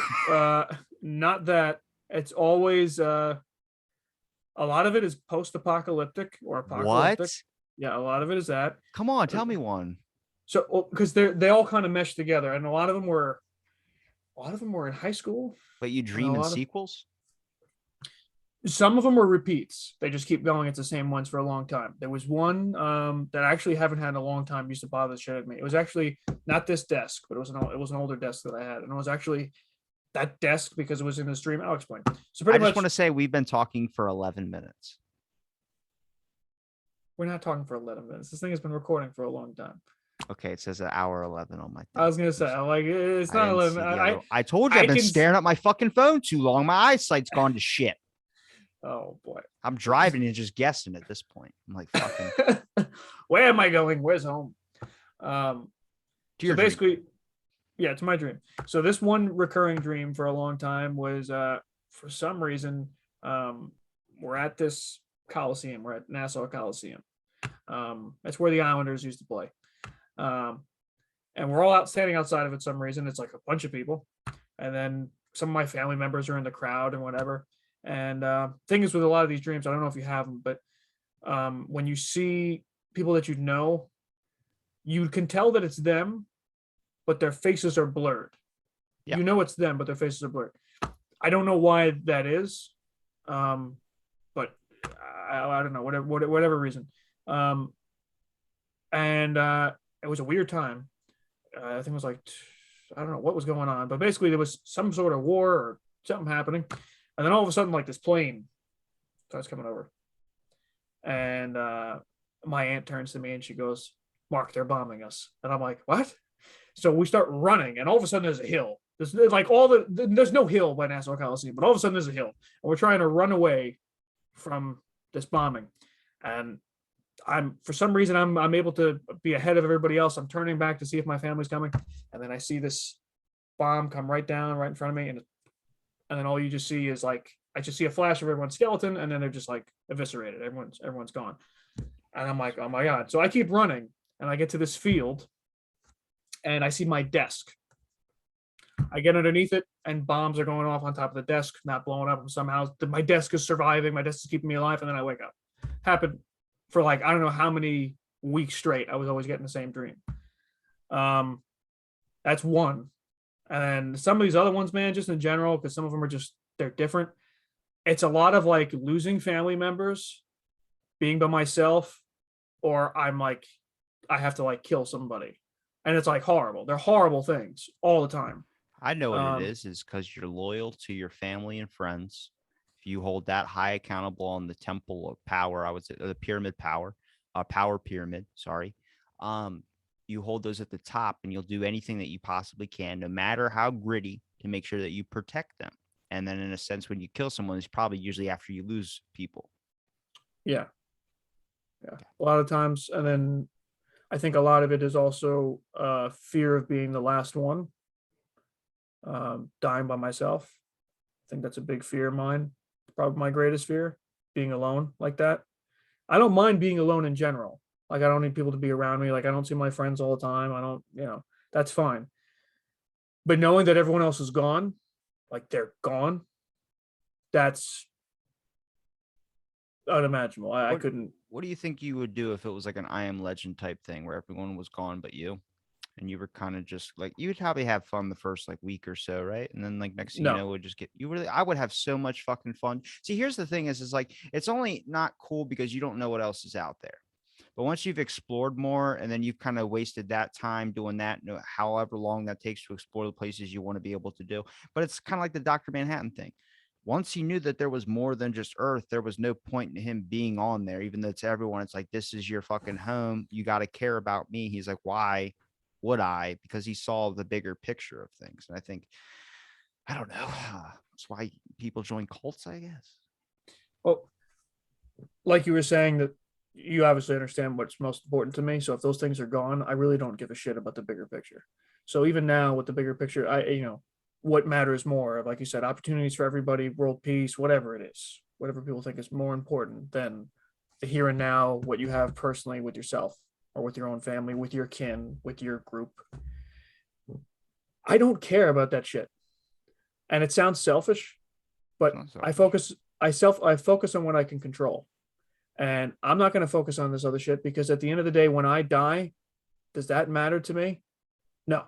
Speaker 2: not that. It's always a lot of it is post-apocalyptic or apocalyptic.
Speaker 1: What?
Speaker 2: Yeah, a lot of it is that.
Speaker 1: Come on, tell me one.
Speaker 2: So, because they all kind of mesh together, and a lot of them were in high school.
Speaker 1: But you dream in sequels?
Speaker 2: Some of them were repeats. They just keep going. It's the same ones for a long time. There was one that I actually haven't had in a long time. Used to bother the shit out of me. It was actually not this desk, but it was an older desk that I had, and it was actually that desk because it was in this dream. I'll explain. So
Speaker 1: I just want to say we've been talking for 11 minutes.
Speaker 2: We're not talking for 11 minutes. This thing has been recording for a long time.
Speaker 1: Okay, it says an hour 11 on my
Speaker 2: I
Speaker 1: thing.
Speaker 2: was gonna say, I'm like, it's
Speaker 1: I
Speaker 2: not
Speaker 1: didn't
Speaker 2: 11.
Speaker 1: see the other. I told you
Speaker 2: I
Speaker 1: I've been
Speaker 2: can.
Speaker 1: staring at my fucking phone too long. My eyesight's gone to shit.
Speaker 2: Oh boy.
Speaker 1: I'm driving and just guessing at this point. I'm like fucking
Speaker 2: Where am I going? Where's home?
Speaker 1: to
Speaker 2: So
Speaker 1: your dream.
Speaker 2: basically, yeah, it's my dream. So this one recurring dream for a long time was, for some reason, we're at this Coliseum. We're at Nassau Coliseum. That's where the Islanders used to play. Um, and we're all out standing outside of it. Some reason it's like a bunch of people, and then some of my family members are in the crowd and whatever. And thing is, with a lot of these dreams, I don't know if you have them, but when you see people that you can tell that it's them, but their faces are blurred.
Speaker 1: Yeah.
Speaker 2: You know it's them, but their faces are blurred. I don't know why that is, but I don't know, whatever reason. Um, and it was a weird time. I think it was like, I don't know what was going on, but basically there was some sort of war or something happening, and then all of a sudden, like this plane starts coming over, and my aunt turns to me and she goes, "Mark, they're bombing us," and I'm like, "What?" So we start running, and all of a sudden there's a hill. There's like there's no hill by Nassau Coliseum, but all of a sudden there's a hill, and we're trying to run away from this bombing, and I'm for some reason I'm able to be ahead of everybody else. I'm turning back to see if my family's coming, and then I see this bomb come right down right in front of me, and then all you just see is like I just see a flash of everyone's skeleton, and then they're just like eviscerated. Everyone's gone, and I'm like, oh my god! So I keep running, and I get to this field, and I see my desk. I get underneath it, and bombs are going off on top of the desk, not blowing up. Somehow, my desk is surviving. My desk is keeping me alive, and then I wake up. Happened for like I don't know how many weeks straight. I was always getting the same dream. That's one, and then some of these other ones, man, just in general, because some of them are just they're different. It's a lot of like losing family members, being by myself, or I'm like I have to like kill somebody, and it's like horrible. They're horrible things all the time.
Speaker 1: I know what it
Speaker 2: Um,
Speaker 1: is because you're loyal to your family and friends. If you hold that high accountable on the temple of power, I would say the pyramid power, power pyramid, sorry. Um, you hold those at the top and you'll do anything that you possibly can, no matter how gritty, to make sure that you protect them. And then in a sense, when you kill someone, it's probably usually after you lose people.
Speaker 2: yeah, yeah, a lot of times, and then I think a lot of it is also fear of being the last one, dying by myself. I think that's a big fear of mine. Probably my greatest fear, being alone like that. I don't mind being alone in general. Like I don't need people to be around me. Like I don't see my friends all the time. I don't, that's fine. But knowing that everyone else is gone, like they're gone, that's unimaginable. I
Speaker 1: What
Speaker 2: couldn't.
Speaker 1: What do you think you would do if it was like an I Am Legend type thing where everyone was gone but you? And you were kind of just like you would probably have fun the first like week or so, right? And then like next thing you
Speaker 2: No.
Speaker 1: know, would just get you really I would have so much fucking fun. See, here's the thing is like it's only not cool because you don't know what else is out there. But once you've explored more and then you've kind of wasted that time doing that, however long that takes to explore the places you want to be able to do. But it's kind of like the Dr. Manhattan thing. Once he knew that there was more than just Earth, there was no point in him being on there, even though to everyone, it's like, this is your fucking home. You got to care about me. He's like, why would I? Because he saw the bigger picture of things. And I think, I don't know. That's why people join cults, I guess.
Speaker 2: Well, like you were saying that you obviously understand what's most important to me. So if those things are gone, I really don't give a shit about the bigger picture. So even now with the bigger picture, what matters more, like you said, opportunities for everybody, world peace, whatever it is, whatever people think is more important than the here and now, what you have personally with yourself or with your own family, with your kin, with your group. I don't care about that shit. And it sounds selfish, but I focus on what I can control. And I'm not going to focus on this other shit because at the end of the day, when I die, does that matter to me? No.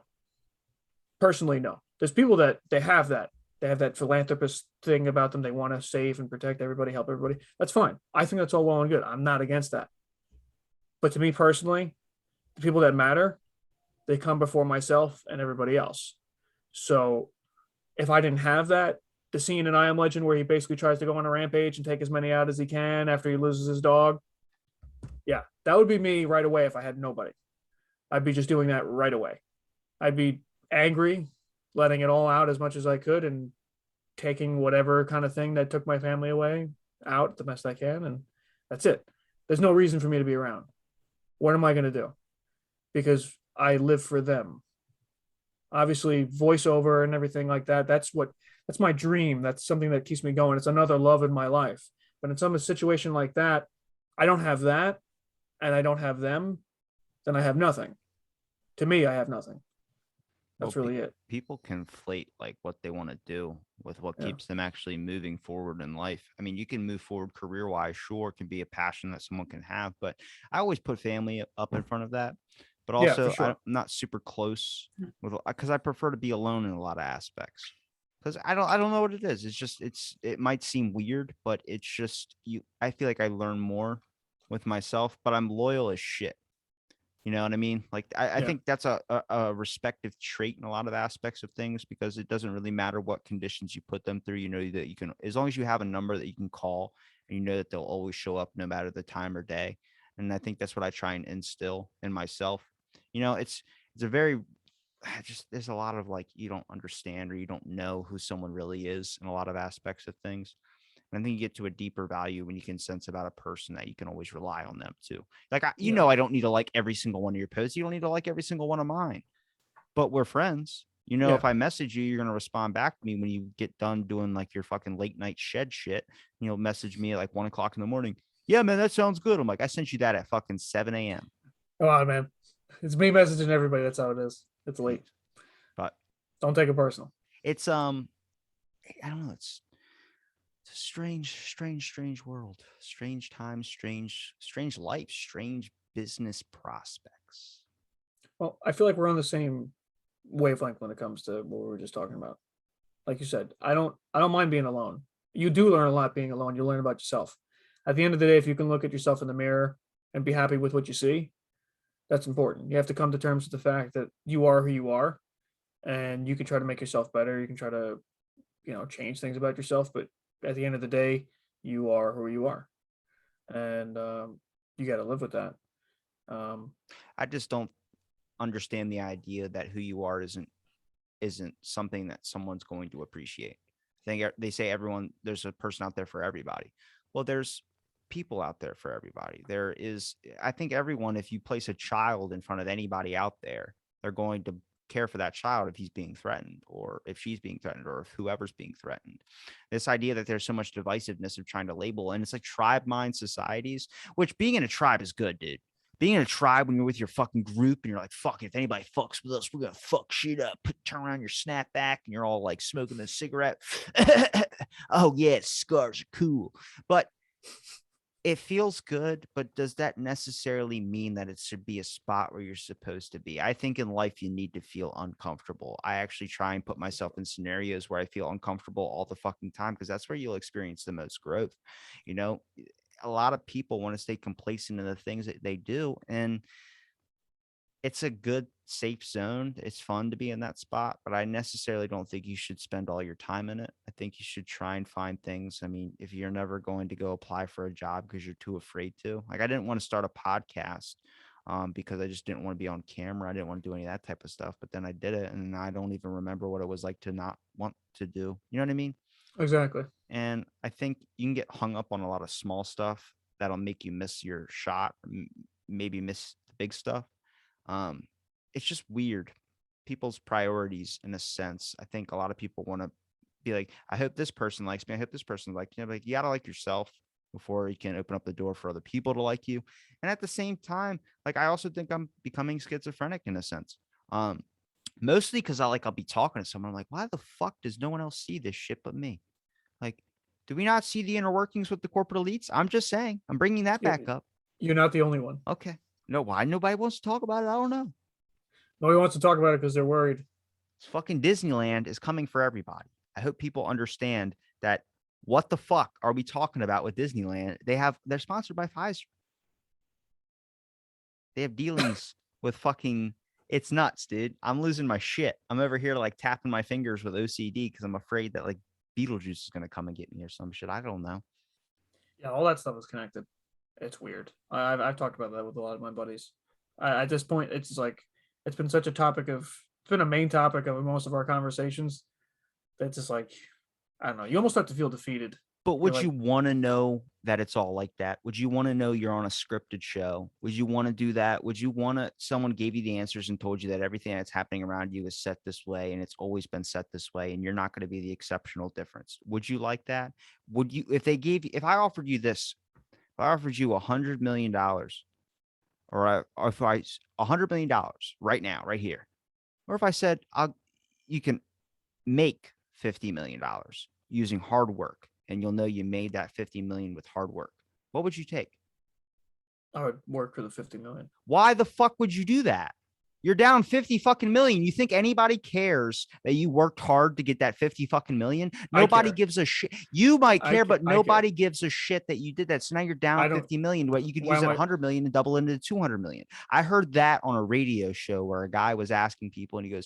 Speaker 2: Personally, no. There's people that they have that philanthropist thing about them. They want to save and protect everybody, help everybody. That's fine. I think that's all well and good. I'm not against that. But to me personally, the people that matter, they come before myself and everybody else. So if I didn't have that, the scene in I Am Legend where he basically tries to go on a rampage and take as many out as he can after he loses his dog, yeah, that would be me right away if I had nobody. I'd be just doing that right away. I'd be angry, letting it all out as much as I could, and taking whatever kind of thing that took my family away out the best I can. And that's it. There's no reason for me to be around. What am I going to do? Because I live for them. Obviously, voiceover and everything like that. That's my dream. That's something that keeps me going. It's another love in my life. But in some situation like that, I don't have that and I don't have them, then I have nothing. To me, I have nothing.
Speaker 1: Well,
Speaker 2: That's really it.
Speaker 1: people conflate like what they want to do with what
Speaker 2: Yeah.
Speaker 1: keeps them actually moving forward in life. I mean, you can move forward career wise, sure, it can be a passion that someone can have, but I always put family up in front of that. But
Speaker 2: Yeah, for
Speaker 1: also, I'm
Speaker 2: sure.
Speaker 1: not super close with because I prefer to be alone in a lot of aspects. Because I don't know what it is. It's just it might seem weird, but it's just you. I feel like I learn more with myself, but I'm loyal as shit. You know what I mean? Like I
Speaker 2: Yeah.
Speaker 1: think that's a respective trait in a lot of aspects of things because it doesn't really matter what conditions you put them through. You know that you can, as long as you have a number that you can call and you know that they'll always show up no matter the time or day. And I think that's what I try and instill in myself. You know, it's a very just there's a lot of like you don't understand or you don't know who someone really is in a lot of aspects of things. And I think you get to a deeper value when you can sense about a person that you can always rely on them too. Like,
Speaker 2: Yeah.
Speaker 1: I don't need to like every single one of your posts. You don't need to like every single one of mine, but we're friends. You know,
Speaker 2: Yeah.
Speaker 1: if I message you, you're going to respond back to me when you get done doing like your fucking late night shed shit. You'll message me at like 1 o'clock in the morning. Yeah, man, that sounds good. I'm like, I sent you that at fucking 7 a.m.
Speaker 2: Come on, man. It's me messaging everybody. That's how it is. It's late.
Speaker 1: But
Speaker 2: Don't take it personal.
Speaker 1: it's, I don't know. It's a strange world. Strange times, strange life, strange business prospects.
Speaker 2: Well, I feel like we're on the same wavelength when it comes to what we were just talking about. Like you said, I don't mind being alone. You do learn a lot being alone. You learn about yourself. At the end of the day, if you can look at yourself in the mirror and be happy with what you see, that's important. You have to come to terms with the fact that you are who you are, and you can try to make yourself better. You can try to, change things about yourself, but at the end of the day, you are who you are, and you got to live with that. Um,
Speaker 1: I just don't understand the idea that who you are isn't something that someone's going to appreciate. They say everyone there's a person out there for everybody. Well, there's people out there for everybody. There is I think everyone if you place a child in front of anybody out there, they're going to care for that child if he's being threatened or if she's being threatened or if whoever's being threatened. This idea that there's so much divisiveness of trying to label and it's like tribe mind societies, which being in a tribe is good, dude. Being in a tribe when you're with your fucking group and you're like, fuck, if anybody fucks with us, we're gonna fuck shit up. Turn around your snapback and you're all like smoking a cigarette. Oh yeah, scars are cool. But it feels good, but does that necessarily mean that it should be a spot where you're supposed to be? I think in life you need to feel uncomfortable. I actually try and put myself in scenarios where I feel uncomfortable all the fucking time because that's where you'll experience the most growth. You know, a lot of people want to stay complacent in the things that they do, and it's a good safe zone. It's fun to be in that spot, but I necessarily don't think you should spend all your time in it. I think you should try and find things. I mean, if you're never going to go apply for a job because you're too afraid to, like, I didn't want to start a podcast because I just didn't want to be on camera. I didn't want to do any of that type of stuff. But then I did it, and I don't even remember what it was like to not want to do. You know what I mean?
Speaker 2: exactly.
Speaker 1: And I think you can get hung up on a lot of small stuff that'll make you miss your shot, maybe miss the big stuff. Um, it's just weird. People's priorities, in a sense. I think a lot of people want to be like, I hope this person likes me. I hope this person likes me. Like, you gotta like yourself before you can open up the door for other people to like you. And at the same time, like I also think I'm becoming schizophrenic in a sense. Um, Mostly because I'll be talking to someone. I'm like, why the fuck does no one else see this shit but me? Like, do we not see the inner workings with the corporate elites? I'm just saying. I'm bringing that
Speaker 2: You're,
Speaker 1: back up.
Speaker 2: you're not the only one.
Speaker 1: Okay. No, why nobody wants to talk about it? I don't know.
Speaker 2: Nobody wants to talk about it because they're worried.
Speaker 1: It's fucking Disneyland is coming for everybody. I hope people understand that what the fuck are we talking about with Disneyland? They're sponsored by Pfizer. They have dealings with fucking it's nuts, dude. I'm losing my shit. I'm over here like tapping my fingers with OCD because I'm afraid that like Beetlejuice is gonna come and get me or some shit. I don't know.
Speaker 2: Yeah, all that stuff is connected. It's weird. I've talked about that with a lot of my buddies. At this point, it's like it's been such a topic of it's been a main topic of most of our conversations. That's just like I don't know. You almost have to feel defeated.
Speaker 1: But
Speaker 2: You're
Speaker 1: would
Speaker 2: like,
Speaker 1: you want to know that it's all like that? Would you want to know you're on a scripted show? Would you want to do that? Would you want to someone gave you the answers and told you that everything that's happening around you is set this way and it's always been set this way and you're not going to be the exceptional difference? Would you like that? Would you if they gave you if I offered you this, if I offered you $100 million or if I $100 million right now, right here, or if I said you can make $50 million using hard work and you'll know you made that 50 million with hard work, what would you take?
Speaker 2: I would work for the 50 million.
Speaker 1: Why the fuck would you do that? You're down 50 fucking million. You think anybody cares that you worked hard to get that 50 fucking million?
Speaker 2: I
Speaker 1: Nobody
Speaker 2: care.
Speaker 1: gives a shit. You might care, but
Speaker 2: I care.
Speaker 1: nobody gives a shit that you did that. So now you're down
Speaker 2: I don't.
Speaker 1: 50 million, but you could
Speaker 2: Why
Speaker 1: use
Speaker 2: am
Speaker 1: that
Speaker 2: I?
Speaker 1: 100 million and double into 200 million. I heard that on a radio show where a guy was asking people and he goes,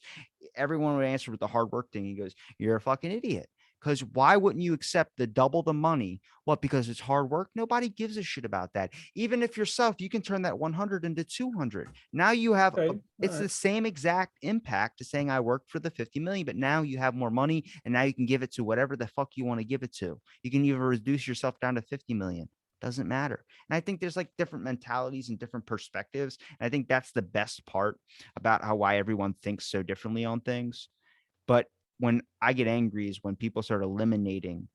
Speaker 1: everyone would answer with the hard work thing. He goes, you're a fucking idiot. Because why wouldn't you accept the double the money? What? Because it's hard work? Nobody gives a shit about that. Even if yourself, you can turn that 100 into 200. Now you have
Speaker 2: Okay. All
Speaker 1: it's
Speaker 2: right.
Speaker 1: the same exact impact to saying I worked for the 50 million, but now you have more money and now you can give it to whatever the fuck you want to give it to. You can even reduce yourself down to 50 million. Doesn't matter. And I think there's like different mentalities and different perspectives. And I think that's the best part about how why everyone thinks so differently on things. But when I get angry is when people start eliminating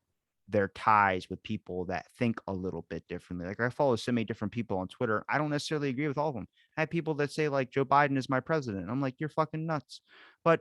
Speaker 1: their ties with people that think a little bit differently. Like I follow so many different people on Twitter. I don't necessarily agree with all of them. I have people that say like Joe Biden is my president. I'm like, you're fucking nuts. But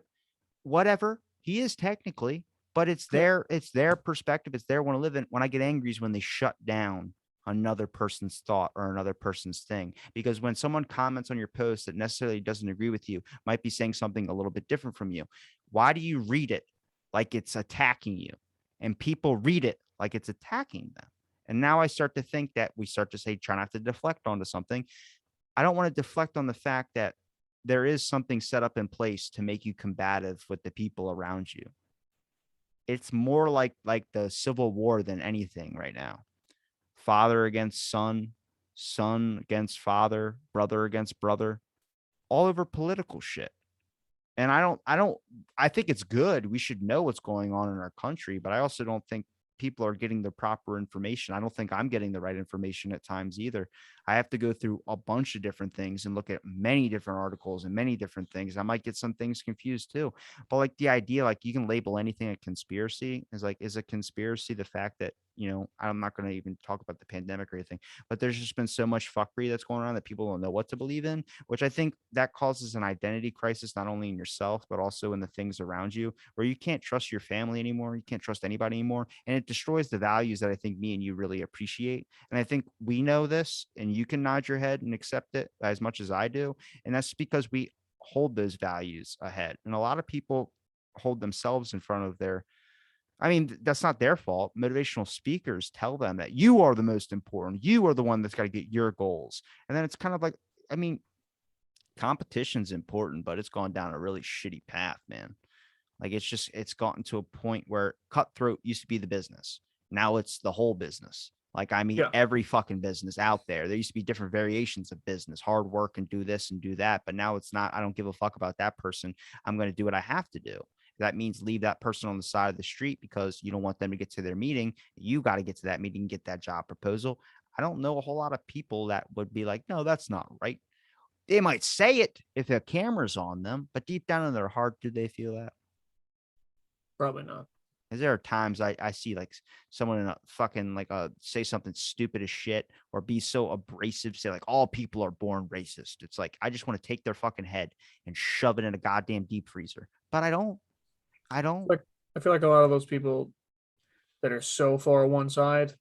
Speaker 1: whatever, he is technically, but
Speaker 2: Yeah.
Speaker 1: it's their perspective. It's their want to live in. When I get angry is when they shut down another person's thought or another person's thing. Because when someone comments on your post that necessarily doesn't agree with you, might be saying something a little bit different from you. Why do you read it like it's attacking you? And people read it like it's attacking them. And now I start to think that we start to say, try not to deflect onto something. I don't want to deflect on the fact that there is something set up in place to make you combative with the people around you. It's more like the Civil War than anything right now. Father against son, son against father, brother against brother, all over political shit. And I think it's good. We should know what's going on in our country, but I also don't think people are getting the proper information. I don't think I'm getting the right information at times either. I have to go through a bunch of different things and look at many different articles and many different things. I might get some things confused too. But like the idea, like you can label anything a conspiracy is like, is a conspiracy the fact that, I'm not going to even talk about the pandemic or anything, but there's just been so much fuckery that's going on that people don't know what to believe in, which I think that causes an identity crisis, not only in yourself, but also in the things around you, where you can't trust your family anymore. You can't trust anybody anymore. And it destroys the values that I think me and you really appreciate. And I think we know this, and you can nod your head and accept it as much as I do. And that's because we hold those values ahead. And a lot of people hold themselves in front of their, I mean, that's not their fault. Motivational speakers tell them that you are the most important. You are the one that's got to get your goals. And then it's kind of like, I mean, competition's important, but it's gone down a really shitty path, man. Like it's gotten to a point where cutthroat used to be the business. Now it's the whole business. Like I meet
Speaker 2: Yeah.
Speaker 1: every fucking business out there. There used to be different variations of business, hard work and do this and do that. But now it's not, I don't give a fuck about that person. I'm going to do what I have to do. That means leave that person on the side of the street because you don't want them to get to their meeting. You got to get to that meeting, get that job proposal. I don't know a whole lot of people that would be like, no, that's not right. They might say it if the camera's on them, but deep down in their heart, do they feel that?
Speaker 2: Probably not.
Speaker 1: Because there are times I see like someone in a fucking like say something stupid as shit or be so abrasive, say like all people are born racist. It's like I just want to take their fucking head and shove it in a goddamn deep freezer. But I don't. I don't.
Speaker 2: Like I feel like a lot of those people that are so far one side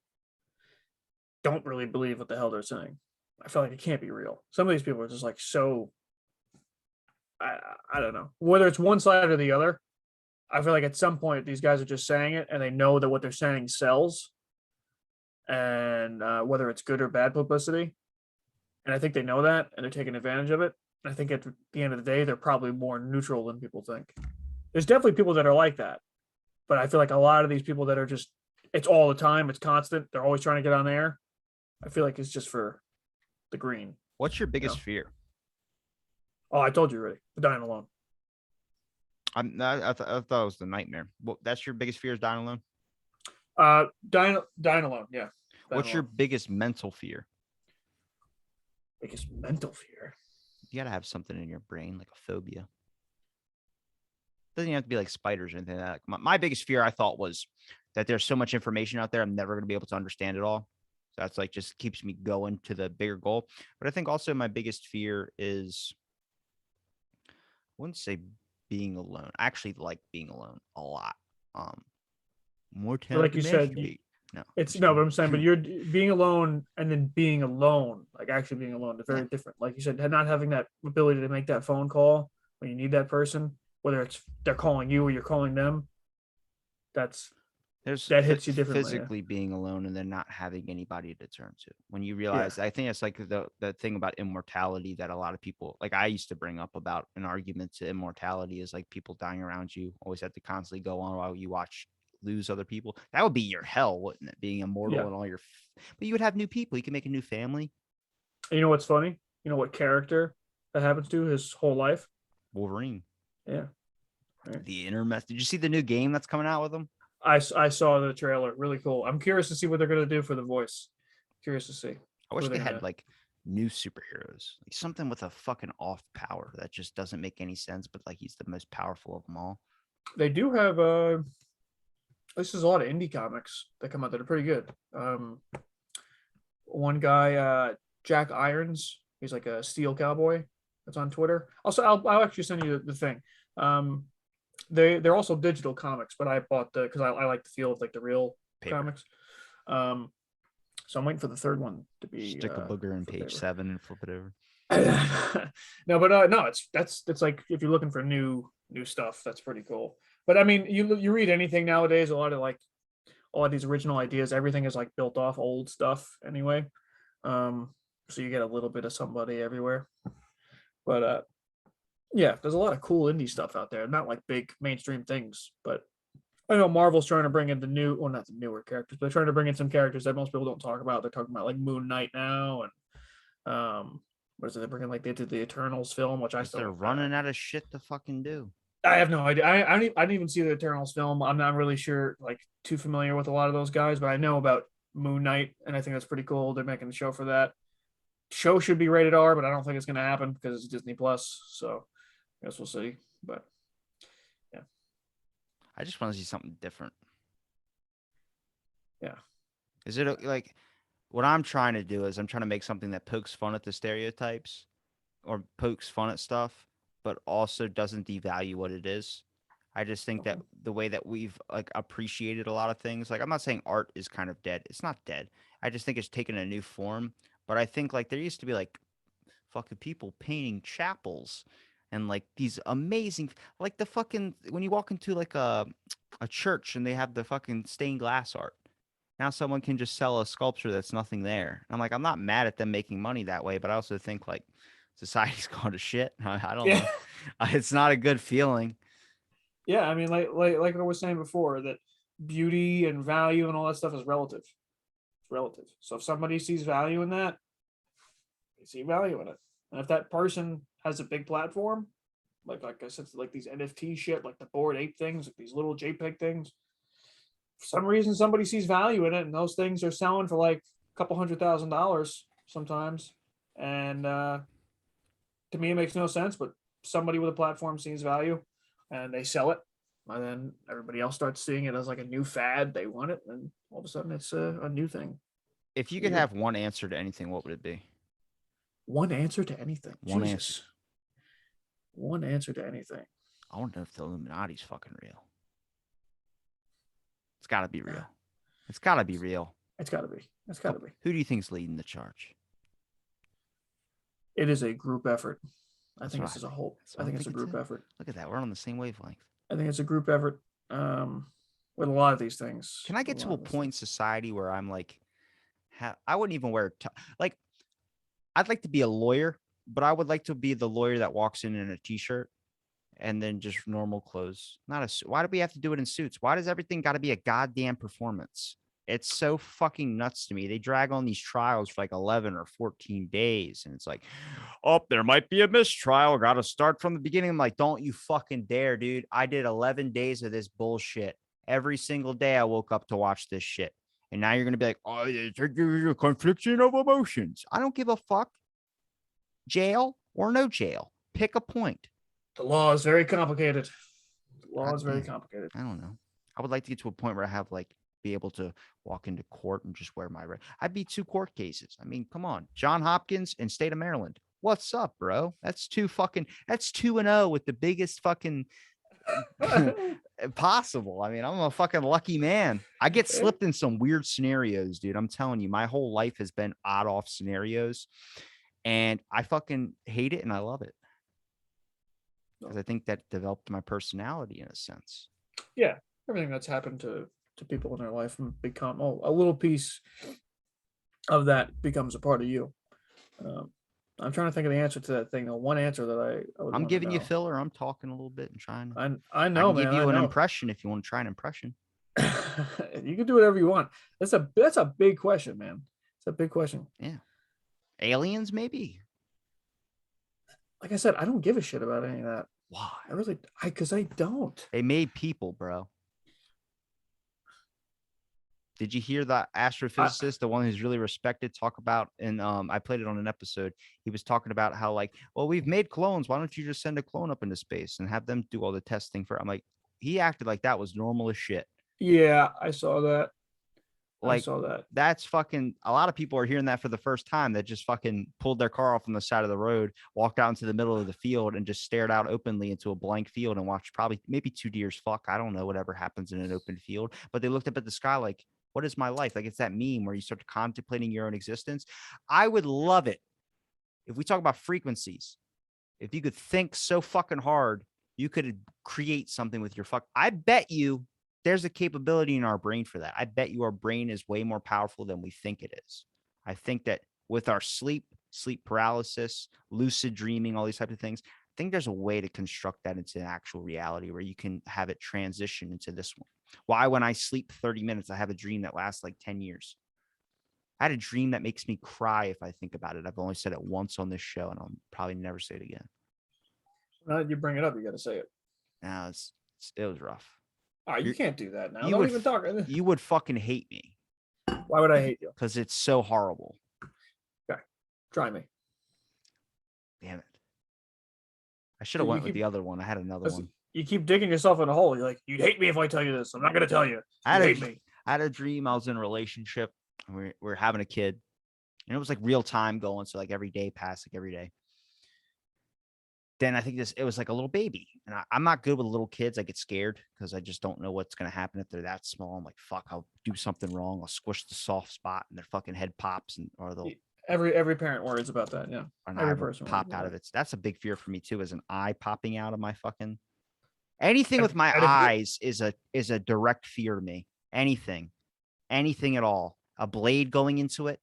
Speaker 2: don't really believe what the hell they're saying. I feel like it can't be real. Some of these people are just like so. I don't know whether it's one side or the other. I feel like at some point these guys are just saying it and they know that what they're saying sells, and whether it's good or bad publicity. And I think they know that and they're taking advantage of it. And I think at the end of the day, they're probably more neutral than people think. There's definitely people that are like that, but I feel like a lot of these people that are just it's all the time, it's constant. They're always trying to get on air. I feel like it's just for the green,
Speaker 1: What's your
Speaker 2: you know.
Speaker 1: biggest fear?
Speaker 2: Oh, I told you already. Dying alone.
Speaker 1: I thought it was the nightmare. Well, that's your biggest fear is dying alone.
Speaker 2: Dying alone. Yeah, dying
Speaker 1: What's your
Speaker 2: alone.
Speaker 1: biggest mental fear?
Speaker 2: Biggest mental fear.
Speaker 1: You gotta have something in your brain like a phobia. Doesn't even have to be like spiders or anything like that. Like my biggest fear I thought was that there's so much information out there I'm never gonna be able to understand it all. So that's like just keeps me going to the bigger goal. But I think also my biggest fear is I wouldn't say being alone. I actually like being alone a lot. Um, more
Speaker 2: So
Speaker 1: time
Speaker 2: like
Speaker 1: to
Speaker 2: you said,
Speaker 1: masturbate. No, I'm
Speaker 2: it's
Speaker 1: just
Speaker 2: no, but
Speaker 1: kidding.
Speaker 2: I'm saying, but you're being alone and then being alone, like actually being alone, is
Speaker 1: Yeah,
Speaker 2: very different. Like you said, not having that ability to make that phone call when you need that person, whether it's they're calling you or you're calling them, that's
Speaker 1: there's
Speaker 2: that hits you differently. Yeah.
Speaker 1: physically being alone and then not having anybody to turn to. When you
Speaker 2: Yeah.
Speaker 1: realize, I think it's like the thing about immortality that a lot of people, like I used to bring up about an argument to immortality is like people dying around you always have to constantly go on while you watch lose other people. That would be your hell, wouldn't it? Being immortal
Speaker 2: Yeah.
Speaker 1: and all your, but you would have new people. You can make a new family.
Speaker 2: And you know what's funny? You know what character that happens to his whole life?
Speaker 1: Wolverine,
Speaker 2: Yeah. Right.
Speaker 1: the inner mess. Did you see the new game that's coming out with them?
Speaker 2: I saw the trailer. Really cool. I'm curious to see what they're gonna do for the voice. Curious to see
Speaker 1: I
Speaker 2: who
Speaker 1: wish they
Speaker 2: they're
Speaker 1: had
Speaker 2: gonna.
Speaker 1: like new superheroes, like something with a fucking off power that just doesn't make any sense, but like he's the most powerful of them all.
Speaker 2: They do have this is a lot of indie comics that come out that are pretty good. One guy, Jack Irons, he's like a steel cowboy. That's on Twitter. Also, I'll actually send you the thing. Um, they're also digital comics, but I bought the because I like the feel of like the real
Speaker 1: Paper.
Speaker 2: comics. Um, so I'm waiting for the third one to be
Speaker 1: Stick a booger in
Speaker 2: for
Speaker 1: page
Speaker 2: paper.
Speaker 1: 7 and flip it over.
Speaker 2: No, but no, it's like if you're looking for new stuff, that's pretty cool. But I mean, you read anything nowadays, a lot of like all of these original ideas, everything is like built off old stuff anyway. So you get a little bit of somebody everywhere. But yeah, there's a lot of cool indie stuff out there. Not like big mainstream things, but I know Marvel's trying to bring in the new, well, not the newer characters, but they're trying to bring in some characters that most people don't talk about. They're talking about like Moon Knight now, and what is it? They're bringing like they did the Eternals film, which I
Speaker 1: Because they're
Speaker 2: still
Speaker 1: running out of shit to fucking do.
Speaker 2: I have no idea. I didn't even see the Eternals film. I'm not really sure, like too familiar with a lot of those guys, but I know about Moon Knight, and I think that's pretty cool. They're making the show for that. Show should be rated R, but I don't think it's going to happen because it's Disney Plus. So I guess we'll see. But yeah,
Speaker 1: I just want to see something different.
Speaker 2: yeah,
Speaker 1: Is it like what I'm trying to do is I'm trying to make something that pokes fun at the stereotypes or pokes fun at stuff, but also doesn't devalue what it is. I just think that
Speaker 2: okay.
Speaker 1: the way that we've like appreciated a lot of things, like I'm not saying art is kind of dead. It's not dead. I just think it's taken a new form. But I think like there used to be like fucking people painting chapels and like these amazing like the fucking when you walk into like a church and they have the fucking stained glass art. Now someone can just sell a sculpture that's nothing there. I'm like, I'm not mad at them making money that way, but I also think like society's gone to shit. I don't
Speaker 2: Yeah,
Speaker 1: know. It's not a good feeling.
Speaker 2: yeah. I mean, like I was saying before, that beauty and value and all that stuff is relative. It's relative. So if somebody sees value in that, they see value in it. And if that person has a big platform, like I said, like these NFT shit, like the board ape things, like these little JPEG things, for some reason somebody sees value in it, and those things are selling for like a couple $100,000 sometimes. And to me, it makes no sense, but somebody with a platform sees value, and they sell it, and then everybody else starts seeing it as like a new fad. They want it, and all of a sudden it's a new thing.
Speaker 1: If you could
Speaker 2: Weird.
Speaker 1: have one answer to anything, what would it be?
Speaker 2: One answer to anything.
Speaker 1: One answer.
Speaker 2: Jesus. One answer to anything.
Speaker 1: I want to know if the Illuminati's fucking real. It's got to be real. It's got to be real.
Speaker 2: It's got to be. It's got to be.
Speaker 1: Who do you think's leading the charge?
Speaker 2: It is a group effort. I
Speaker 1: That's
Speaker 2: think
Speaker 1: what
Speaker 2: this
Speaker 1: I
Speaker 2: is a
Speaker 1: think.
Speaker 2: whole.
Speaker 1: That's
Speaker 2: I
Speaker 1: what I'm
Speaker 2: think it's a
Speaker 1: thinking
Speaker 2: group
Speaker 1: too.
Speaker 2: effort.
Speaker 1: Look at that. We're on the same wavelength.
Speaker 2: I think it's a group effort. With a lot of these things.
Speaker 1: Can I
Speaker 2: With
Speaker 1: get
Speaker 2: a
Speaker 1: to
Speaker 2: lot
Speaker 1: a
Speaker 2: of this
Speaker 1: point
Speaker 2: stuff.
Speaker 1: in society where I'm like, I wouldn't even wear like I'd like to be a lawyer, but I would like to be the lawyer that walks in a t-shirt and then just normal clothes. Not a. Why do we have to do it in suits? Why does everything got to be a goddamn performance? It's so fucking nuts to me. They drag on these trials for like 11 or 14 days. And it's like, oh, there might be a mistrial. Got to start from the beginning. I'm like, don't you fucking dare, dude. I did 11 days of this bullshit. Every single day I woke up to watch this shit. And now you're going to be like, oh, it's a confliction of emotions. I don't give a fuck. Jail or no jail. Pick a point.
Speaker 2: The law is very complicated. The law
Speaker 1: God
Speaker 2: is very
Speaker 1: damn.
Speaker 2: complicated.
Speaker 1: I don't know. I would like to get to a point where I have like be able to walk into court and just wear my red. I'd be 2 court cases. I mean, come on. John Hopkins and state of Maryland. What's up, bro? That's 2-0 with the biggest fucking possible. I mean, I'm a fucking lucky man. I get slipped in some weird scenarios, dude. I'm telling you, my whole life has been odd off scenarios, and I fucking hate it and I love it because I think that developed my personality in a sense.
Speaker 2: Yeah, everything that's happened to people in their life and become a little piece of that becomes a part of you. I'm trying to think of the answer to that thing. The one answer that I would
Speaker 1: I'm
Speaker 2: want
Speaker 1: giving
Speaker 2: to
Speaker 1: you
Speaker 2: know.
Speaker 1: filler. I'm talking a little bit and trying.
Speaker 2: I
Speaker 1: I
Speaker 2: know,
Speaker 1: can
Speaker 2: man.
Speaker 1: give you
Speaker 2: I
Speaker 1: an
Speaker 2: know.
Speaker 1: impression if you want to try an impression.
Speaker 2: You can do whatever you want. That's a big question, man. It's a big question.
Speaker 1: Yeah. Aliens, maybe.
Speaker 2: Like I said, I don't give a shit about any of that.
Speaker 1: Why?
Speaker 2: Because I don't.
Speaker 1: They made people, bro. Did you hear that astrophysicist, the one who's really respected, talk about? And I played it on an episode. He was talking about how, like, well, we've made clones. Why don't you just send a clone up into space and have them do all the testing for? I'm like, he acted like that was normal as shit.
Speaker 2: Yeah, I saw that. I
Speaker 1: Like,
Speaker 2: saw that.
Speaker 1: that's fucking. A lot of people are hearing that for the first time. That just fucking pulled their car off on the side of the road, walked out into the middle of the field, and just stared out openly into a blank field and watched probably maybe 2 deers fuck. I don't know, whatever happens in an open field. But they looked up at the sky like, what is my life? Like, it's that meme where you start contemplating your own existence. I would love it if we talk about frequencies. If you could think so fucking hard, you could create something with your fuck. I bet you there's a capability in our brain for that. I bet you our brain is way more powerful than we think it is. I think that with our sleep paralysis, lucid dreaming, all these types of things, I think there's a way to construct that into an actual reality where you can have it transition into this one. Why, when I sleep 30 minutes, I have a dream that lasts like 10 years. I had a dream that makes me cry if I think about it. I've only said it once on this show, and I'll probably never say it again.
Speaker 2: Now that you bring it up, you got to say it.
Speaker 1: Now it was rough.
Speaker 2: You can't do that now.
Speaker 1: You
Speaker 2: Don't
Speaker 1: would
Speaker 2: even talk.
Speaker 1: You would fucking hate me.
Speaker 2: Why would I hate you?
Speaker 1: Because it's so horrible.
Speaker 2: Okay, try me.
Speaker 1: Damn it. I should have went with the other one. I had another one.
Speaker 2: You keep digging yourself in a hole. You're like, you'd hate me if I tell you this. I'm not going to tell you. You hate me.
Speaker 1: I had a dream. I was in a relationship. And we're having a kid. And it was like real time going. So like every day passed, like every day. Then I think it was like a little baby. And I'm not good with little kids. I get scared because I just don't know what's going to happen if they're that small. I'm like, fuck, I'll do something wrong. I'll squish the soft spot and their fucking head pops or they'll.
Speaker 2: Every parent worries about that. Yeah.
Speaker 1: Every person pop out of it. That's a big fear for me too, is an eye popping out of my fucking. Anything with my eyes is a direct fear to me. Anything at all. A blade going into it.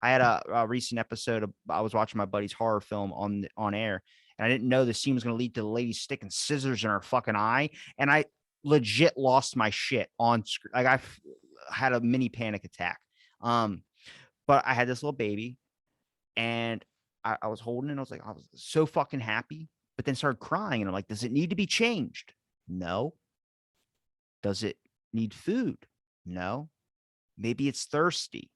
Speaker 1: I had a recent episode I was watching my buddy's horror film on air, and I didn't know the scene was going to lead to the lady sticking scissors in her fucking eye, and I legit lost my shit on screen. Like I had a mini panic attack. But I had this little baby, and I was holding it. I was so fucking happy, but then started crying, and I'm like, does it need to be changed? No. Does it need food? No. Maybe it's thirsty.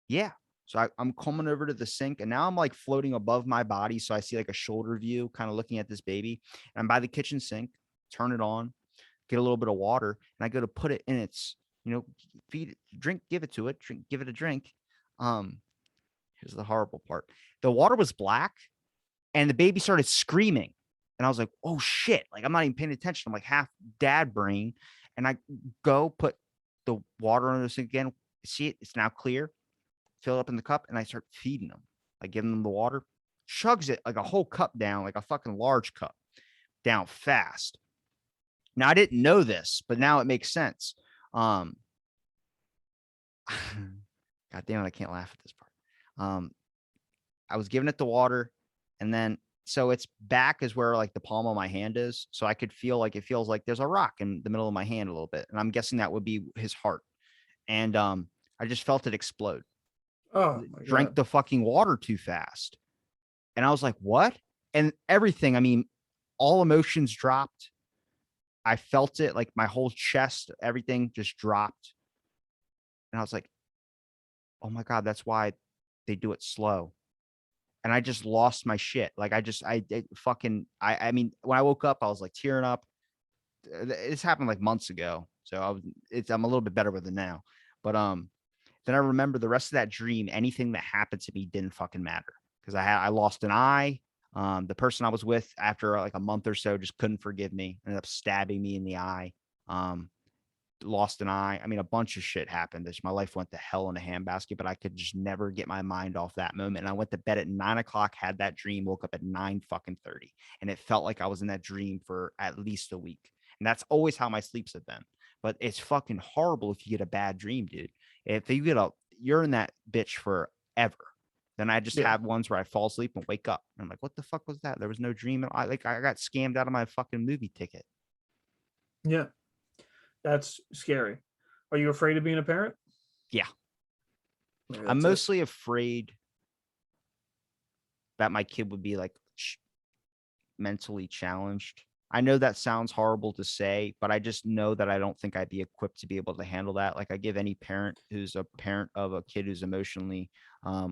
Speaker 1: Yeah. So I'm coming over to the sink, and now I'm like floating above my body. So I see like a shoulder view kind of looking at this baby. And I'm by the kitchen sink, turn it on, get a little bit of water, and I go to put it in its, feed it, drink, give it to it, give it a drink. Here's the horrible part. The water was black and the baby started screaming. And I was like, oh shit. Like, I'm not even paying attention. I'm like half dad brain. And I go put the water on this again. See it? It's now clear. Fill it up in the cup. And I start feeding them. Like giving them the water. Chugs it like a whole cup down, like a fucking large cup down fast. Now I didn't know this, but now it makes sense. God damn it, I can't laugh at this part. I was giving it the water, and then so its back is where like the palm of my hand is. So I could feel like it feels like there's a rock in the middle of my hand a little bit. And I'm guessing that would be his heart. and I just felt it explode.
Speaker 2: Oh my
Speaker 1: Drank
Speaker 2: god.
Speaker 1: the fucking water too fast. And I was like, what? And everything, I mean, all emotions dropped. I felt it, like my whole chest, everything just dropped. And I was like, oh my God, that's why they do it slow. And I just lost my shit. Like I did fucking, I mean, when I woke up, I was like tearing up. It's happened like months ago. So I'm a little bit better with it now. But, then I remember the rest of that dream, anything that happened to me didn't fucking matter because I lost an eye. The person I was with after like a month or so just couldn't forgive me, ended up stabbing me in the eye. Um, Lost an eye. I mean, a bunch of shit happened. This My life went to hell in a handbasket, but I could just never get my mind off that moment. And I went to bed at 9 o'clock, had that dream, woke up at 9 fucking 30, and it felt like I was in that dream for at least a week. And that's always how my sleeps have been. But it's fucking horrible if you get a bad dream, dude. If you get you're in that bitch forever. Then I just
Speaker 2: Yeah.
Speaker 1: have ones where I fall asleep and wake up. And I'm like, what the fuck was that? There was no dream. I got scammed out of my fucking movie ticket.
Speaker 2: Yeah. That's scary. Are you afraid of being a parent?
Speaker 1: Yeah.
Speaker 2: Maybe
Speaker 1: I'm
Speaker 2: that's it.
Speaker 1: mostly afraid that my kid would be like mentally challenged. I know that sounds horrible to say, but I just know that I don't think I'd be equipped to be able to handle that. Like I give any parent who's a parent of a kid who's emotionally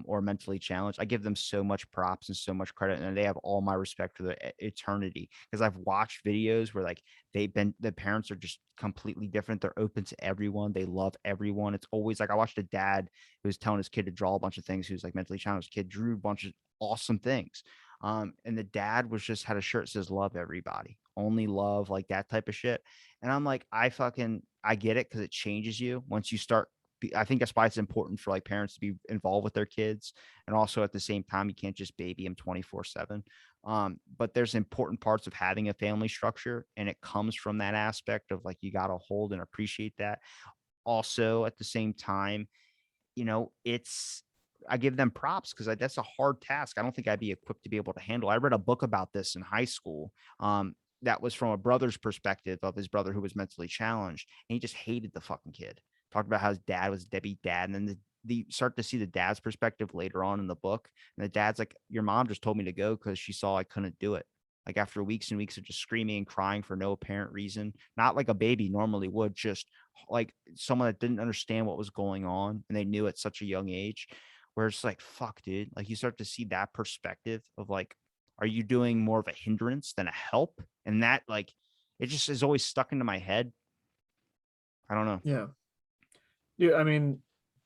Speaker 1: or mentally challenged, I give them so much props and so much credit, and they have all my respect for their eternity. Because I've watched videos where like the parents are just completely different. They're open to everyone. They love everyone. It's always like I watched a dad who was telling his kid to draw a bunch of things. Who's like mentally challenged. Kid drew a bunch of awesome things. And the dad was just had a shirt that says love everybody, only love, like that type of shit. And I'm like, I get it because it changes you once you start. I think that's why it's important for like parents to be involved with their kids. And also at the same time, you can't just baby them 24/7. But there's important parts of having a family structure, and it comes from that aspect of like, you got to hold and appreciate that. Also, at the same time, it's I give them props because that's a hard task. I don't think I'd be equipped to be able to handle. I read a book about this in high school. That was from a brother's perspective of his brother who was mentally challenged, and he just hated the fucking kid. Talked about how his dad was a deadbeat dad, and then the start to see the dad's perspective later on in the book. And the dad's like, "Your mom just told me to go because she saw I couldn't do it." Like after weeks and weeks of just screaming and crying for no apparent reason, not like a baby normally would, just like someone that didn't understand what was going on and they knew at such a young age, where it's like, fuck, dude. Like you start to see that perspective of like, are you doing more of a hindrance than a help? And that like it just is always stuck into my head. I don't know.
Speaker 2: Yeah. Yeah. I mean,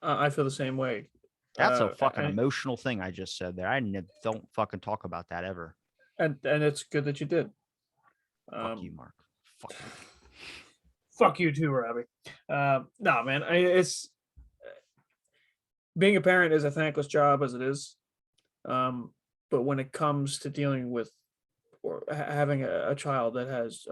Speaker 2: I feel the same way.
Speaker 1: That's a fucking
Speaker 2: And
Speaker 1: emotional thing I just said there. Don't fucking talk about that ever.
Speaker 2: it's good that you did.
Speaker 1: Fuck you,
Speaker 2: Um,
Speaker 1: Mark. Fuck you.
Speaker 2: Fuck you too, Robbie. No, man. It's being a parent is a thankless job as it is. Um, but when it comes to dealing with or having a child that has,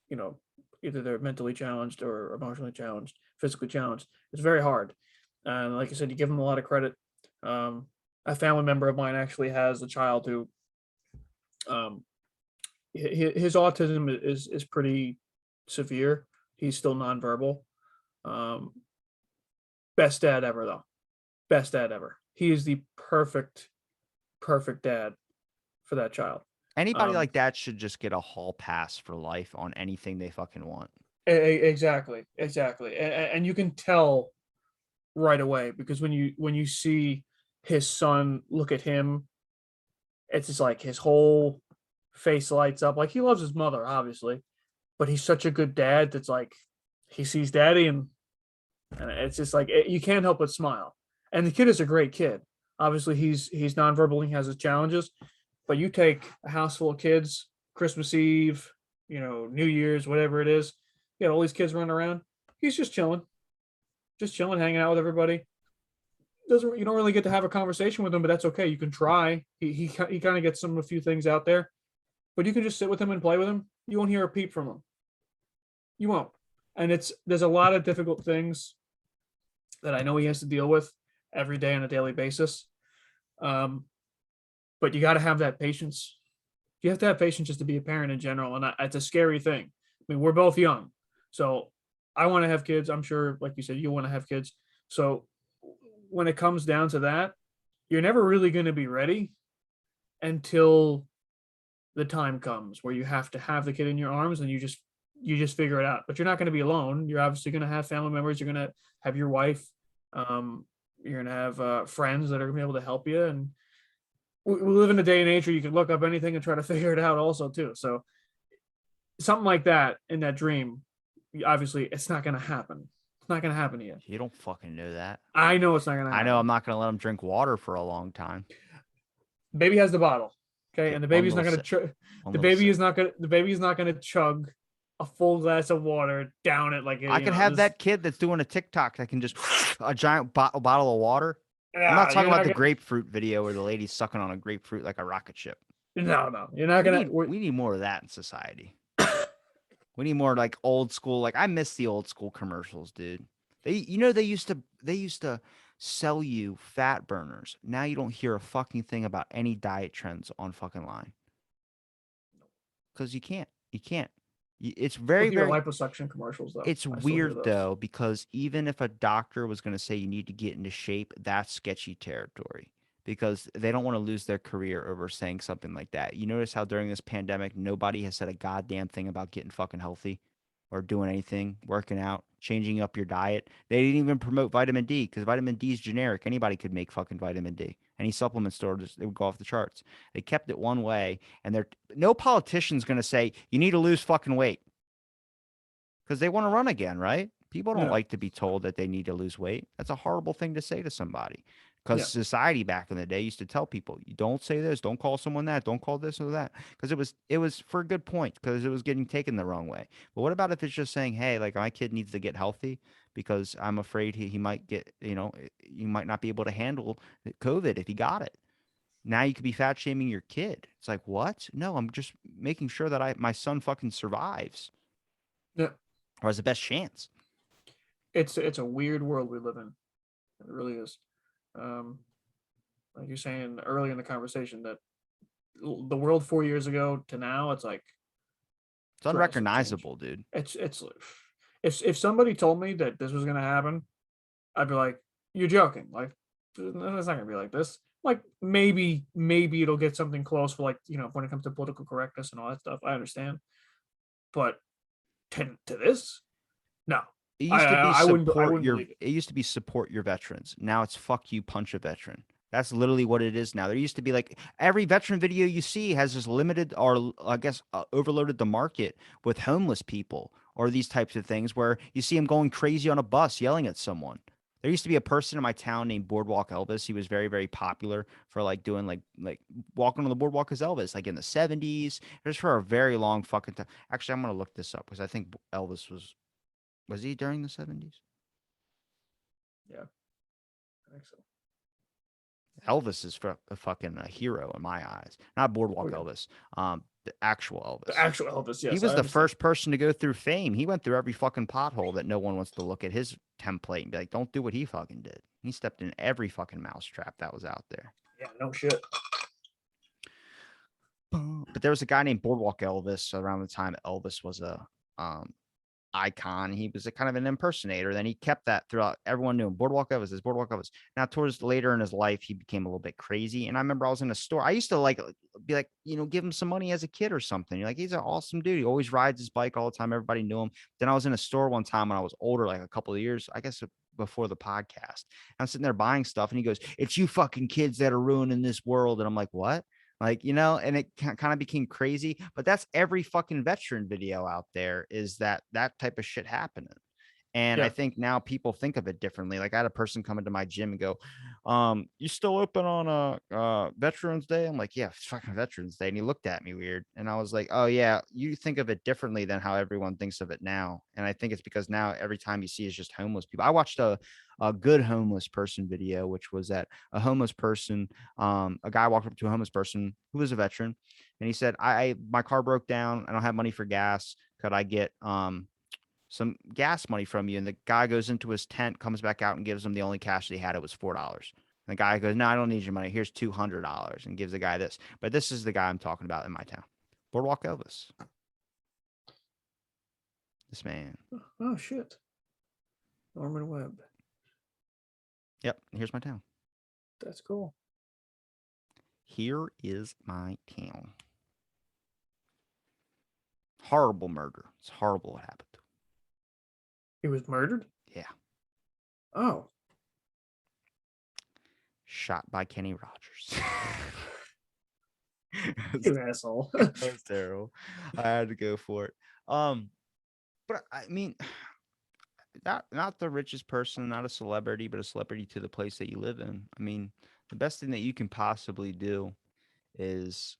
Speaker 2: you know, either they're mentally challenged or emotionally challenged, physically challenged, it's very hard. And like I said, you give them a lot of credit. Um, a family member of mine actually has a child who, um, his autism is pretty severe. He's still nonverbal. Um, Best dad ever though. Best dad ever. He is the perfect dad for that child.
Speaker 1: Anybody
Speaker 2: Um,
Speaker 1: like that should just get a hall pass for life on anything they fucking want.
Speaker 2: exactly, exactly, and you can tell right away because when you see his son look at him, it's just like his whole face lights up. Like he loves his mother, obviously, but he's such a good dad that's like he sees daddy and it's just like you can't help but smile. And the kid is a great kid. Obviously, he's nonverbal. He has his challenges, but you take a house full of kids, Christmas Eve, New Year's, whatever it is, you got all these kids running around. He's just chilling, hanging out with everybody. Doesn't You don't really get to have a conversation with him, but that's okay. You can try. He kind of gets a few things out there, but you can just sit with him and play with him. You won't hear a peep from him. You won't. And there's a lot of difficult things that I know he has to deal with every day on a daily basis. Um, but you got to have that patience. You have to have patience just to be a parent in general, and it's a scary thing. I mean, we're both young, so I want to have kids. I'm sure, like you said, you want to have kids. So when it comes down to that, you're never really going to be ready until the time comes where you have to have the kid in your arms, and you just figure it out. But you're not going to be alone. You're obviously going to have family members. You're going to have your wife. Um, you're going to have friends that are going to be able to help you. And we live in a day and age where you can look up anything and try to figure it out also too. So something like that in that dream, obviously it's not going to happen. It's not going to happen to you.
Speaker 1: You don't fucking know that.
Speaker 2: I know it's not going to
Speaker 1: I know I'm
Speaker 2: happen.
Speaker 1: not going to let him drink water for a long time.
Speaker 2: Baby has the bottle. Okay.
Speaker 1: Okay,
Speaker 2: And the
Speaker 1: one
Speaker 2: baby's not
Speaker 1: little
Speaker 2: going
Speaker 1: sip.
Speaker 2: to,
Speaker 1: One
Speaker 2: the
Speaker 1: little
Speaker 2: baby
Speaker 1: sip.
Speaker 2: is not going to, the baby's not going to chug a full glass of water down it like,
Speaker 1: I
Speaker 2: you
Speaker 1: could
Speaker 2: know,
Speaker 1: have
Speaker 2: this,
Speaker 1: that kid that's doing a TikTok that can just a giant bottle of water. I'm not
Speaker 2: yeah,
Speaker 1: talking
Speaker 2: you're
Speaker 1: about
Speaker 2: not
Speaker 1: the
Speaker 2: going to,
Speaker 1: grapefruit video where the lady's sucking on a grapefruit like a rocket ship.
Speaker 2: no, you're not
Speaker 1: We
Speaker 2: going
Speaker 1: need
Speaker 2: to,
Speaker 1: we need more of that in society. We need more like old school. Like I miss the old school commercials, dude. They used to sell you fat burners. Now you don't hear a fucking thing about any diet trends on fucking line because you can't. You can't. It's
Speaker 2: with
Speaker 1: very
Speaker 2: your
Speaker 1: very.
Speaker 2: liposuction commercials though.
Speaker 1: It's
Speaker 2: I still hear
Speaker 1: weird
Speaker 2: those.
Speaker 1: though because even if a doctor was going to say you need to get into shape, that's sketchy territory because they don't want to lose their career over saying something like that. You notice how during this pandemic nobody has said a goddamn thing about getting fucking healthy or doing anything, working out, changing up your diet. They didn't even promote vitamin D because vitamin D is generic. Anybody could make fucking vitamin D. Any supplement store, they would go off the charts. They kept it one way, and no politician's going to say you need to lose fucking weight because they want to run again, right? People don't
Speaker 2: Yeah.
Speaker 1: like to be told that they need to lose weight. That's a horrible thing to say to somebody. Because
Speaker 2: Yeah.
Speaker 1: society back in the day used to tell people, you don't say this, don't call someone that, don't call this or that. Because it was for a good point, because it was getting taken the wrong way. But what about if it's just saying, hey, like my kid needs to get healthy because I'm afraid he might get, you might not be able to handle COVID if he got it. Now you could be fat shaming your kid. It's like, what? No, I'm just making sure that my son fucking survives
Speaker 2: Yeah.
Speaker 1: or has the best chance.
Speaker 2: It's a weird world we live in. It really is. Um, like you're saying earlier in the conversation that the world 4 years ago to now, it's like
Speaker 1: It's
Speaker 2: drastic change.
Speaker 1: unrecognizable, dude.
Speaker 2: It's if somebody told me that this was gonna happen, I'd be like, "You're joking! Like, it's not gonna be like this. Like, maybe it'll get something close for like when it comes to political correctness and all that stuff. I understand, but to this, no,
Speaker 1: It
Speaker 2: I
Speaker 1: used to be
Speaker 2: I, I wouldn't I
Speaker 1: support
Speaker 2: wouldn't
Speaker 1: your
Speaker 2: believe it.
Speaker 1: it used to be support your veterans. Now it's fuck you, punch a veteran. That's literally what it is now. There used to be like every veteran video you see has just limited or I guess overloaded the market with homeless people or these types of things where you see him going crazy on a bus yelling at someone. There used to be a person in my town named Boardwalk Elvis. He was very, very popular for like doing like walking on the boardwalk as Elvis, like in the 70s, just for a very long fucking time. Actually, I'm gonna look this up because I think Elvis was he during the 70s?
Speaker 2: Yeah, I think so.
Speaker 1: Elvis is a fucking a hero in my eyes. Not
Speaker 2: Oh
Speaker 1: Boardwalk
Speaker 2: yeah,
Speaker 1: Elvis. The actual
Speaker 2: the
Speaker 1: Elvis.
Speaker 2: actual Elvis.
Speaker 1: He
Speaker 2: Yes,
Speaker 1: was
Speaker 2: I
Speaker 1: the
Speaker 2: understand.
Speaker 1: first person to go through fame. He went through every fucking pothole that no one wants to look at his template and be like, don't do what he fucking did. He stepped in every fucking mousetrap that was out there.
Speaker 2: Yeah, no shit.
Speaker 1: But there was a guy named Boardwalk Elvis around the time Elvis was a um icon. He was a kind of an impersonator. Then he kept that throughout. Everyone knew him. Boardwalk Elvis is Boardwalk Elvis. Now, towards later in his life, he became a little bit crazy. And I remember I was in a store. I used to like be like, give him some money as a kid or something. You're like, he's an awesome dude. He always rides his bike all the time. Everybody knew him. Then I was in a store one time when I was older, like a couple of years, I guess before the podcast. I'm sitting there buying stuff, and he goes, "It's you fucking kids that are ruining this world." And I'm like, "What?" Like, and it kind of became crazy, but that's every fucking veteran video out there is that type of shit happening. And I
Speaker 2: Yeah,
Speaker 1: think now people think of it differently. Like I had a person come into my gym and go, you still open on Veterans Day? I'm like, yeah, it's fucking Veterans Day. And he looked at me weird. And I was like, oh yeah, you think of it differently than how everyone thinks of it now. And I think it's because now every time you see is just homeless people. I watched a good homeless person video, which was that a homeless person, a guy walked up to a homeless person who was a veteran, and he said, my car broke down. I don't have money for gas. Could I get some gas money from you? And the guy goes into his tent, comes back out and gives him the only cash that he had. It was $4. And the guy goes, no, I don't need your money. Here's $200, and gives the guy this. But this is the guy I'm talking about in my town. Boardwalk Elvis. This man.
Speaker 2: oh shit. Norman Webb.
Speaker 1: Yep. Here's my town.
Speaker 2: That's cool.
Speaker 1: Here is my town. Horrible murder. It's horrible what happened.
Speaker 2: He was murdered?
Speaker 1: Yeah.
Speaker 2: Oh.
Speaker 1: Shot by Kenny Rogers.
Speaker 2: You asshole.
Speaker 1: That was terrible. I had to go for it. But I mean, not the richest person, not a celebrity, but a celebrity to the place that you live in. I mean, the best thing that you can possibly do is,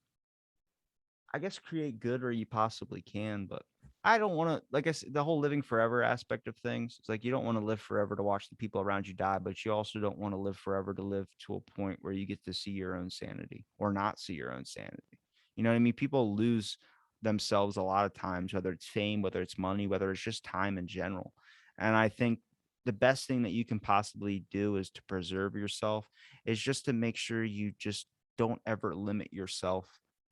Speaker 1: I guess, create good where you possibly can. But I don't want to, like I said, the whole living forever aspect of things. It's like you don't want to live forever to watch the people around you die, but you also don't want to live forever to live to a point where you get to see your own sanity or not see your own sanity. You know what I mean? People lose themselves a lot of times, whether it's fame, whether it's money, whether it's just time in general. And I think the best thing that you can possibly do is to preserve yourself, is just to make sure you just don't ever limit yourself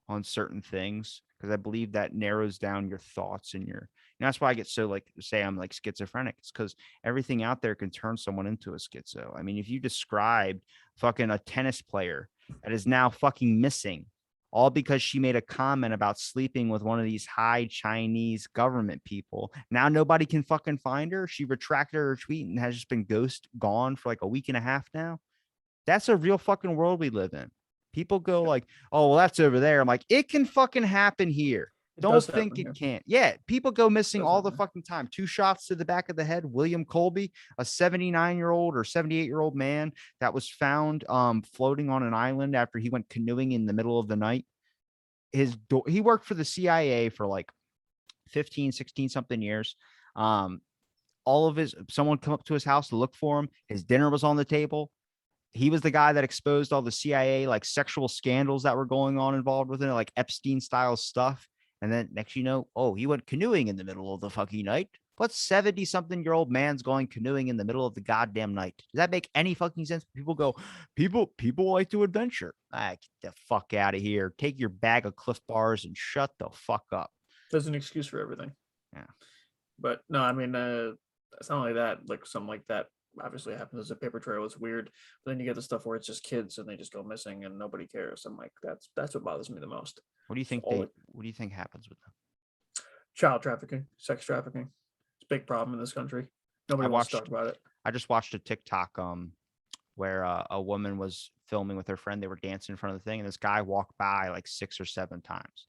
Speaker 1: on certain things, because I believe that narrows down your thoughts and your, and that's why I get so, like, say I'm like schizophrenic. It's because everything out there can turn someone into a schizo. I mean, if you described fucking a tennis player that is now fucking missing, all because she made a comment about sleeping with one of these high Chinese government people. Now nobody can fucking find her. She retracted her tweet and has just been gone for like a week and a half now. That's a real fucking world we live in. People go like, oh, well, that's over there. I'm like, it can fucking happen here.
Speaker 2: It
Speaker 1: Don't
Speaker 2: does
Speaker 1: think
Speaker 2: happen
Speaker 1: it
Speaker 2: here.
Speaker 1: can't. Yeah, people go missing
Speaker 2: Does
Speaker 1: all the
Speaker 2: happen.
Speaker 1: fucking time. 2 shots to the back of the head. William Colby, a 79-year-old or 78-year-old man that was found floating on an island after he went canoeing in the middle of the night. He worked for the CIA for like 15, 16 something years. All of his someone come up to his house to look for him. His dinner was on the table. He was the guy that exposed all the CIA like sexual scandals that were going on involved with it, like Epstein style stuff. And then next, you know, oh, he went canoeing in the middle of the fucking night. What 70 something year old man's going canoeing in the middle of the goddamn night? Does that make any fucking sense? People go, people like to adventure. Get the fuck out of here. Take your bag of Cliff Bars and shut the fuck up.
Speaker 2: There's an excuse for everything.
Speaker 1: Yeah.
Speaker 2: But no, I mean, it's not only that, like something like that obviously happens as a paper trail. It's weird. But then you get the stuff where it's just kids and they just go missing and nobody cares. I'm like, that's what bothers me the most.
Speaker 1: What do you think what do you think happens with them?
Speaker 2: Child trafficking, sex trafficking. It's a big problem in this country. Nobody wants to talk about it.
Speaker 1: I just watched a TikTok where a woman was filming with her friend. They were dancing in front of the thing, and this guy walked by like 6 or 7 times.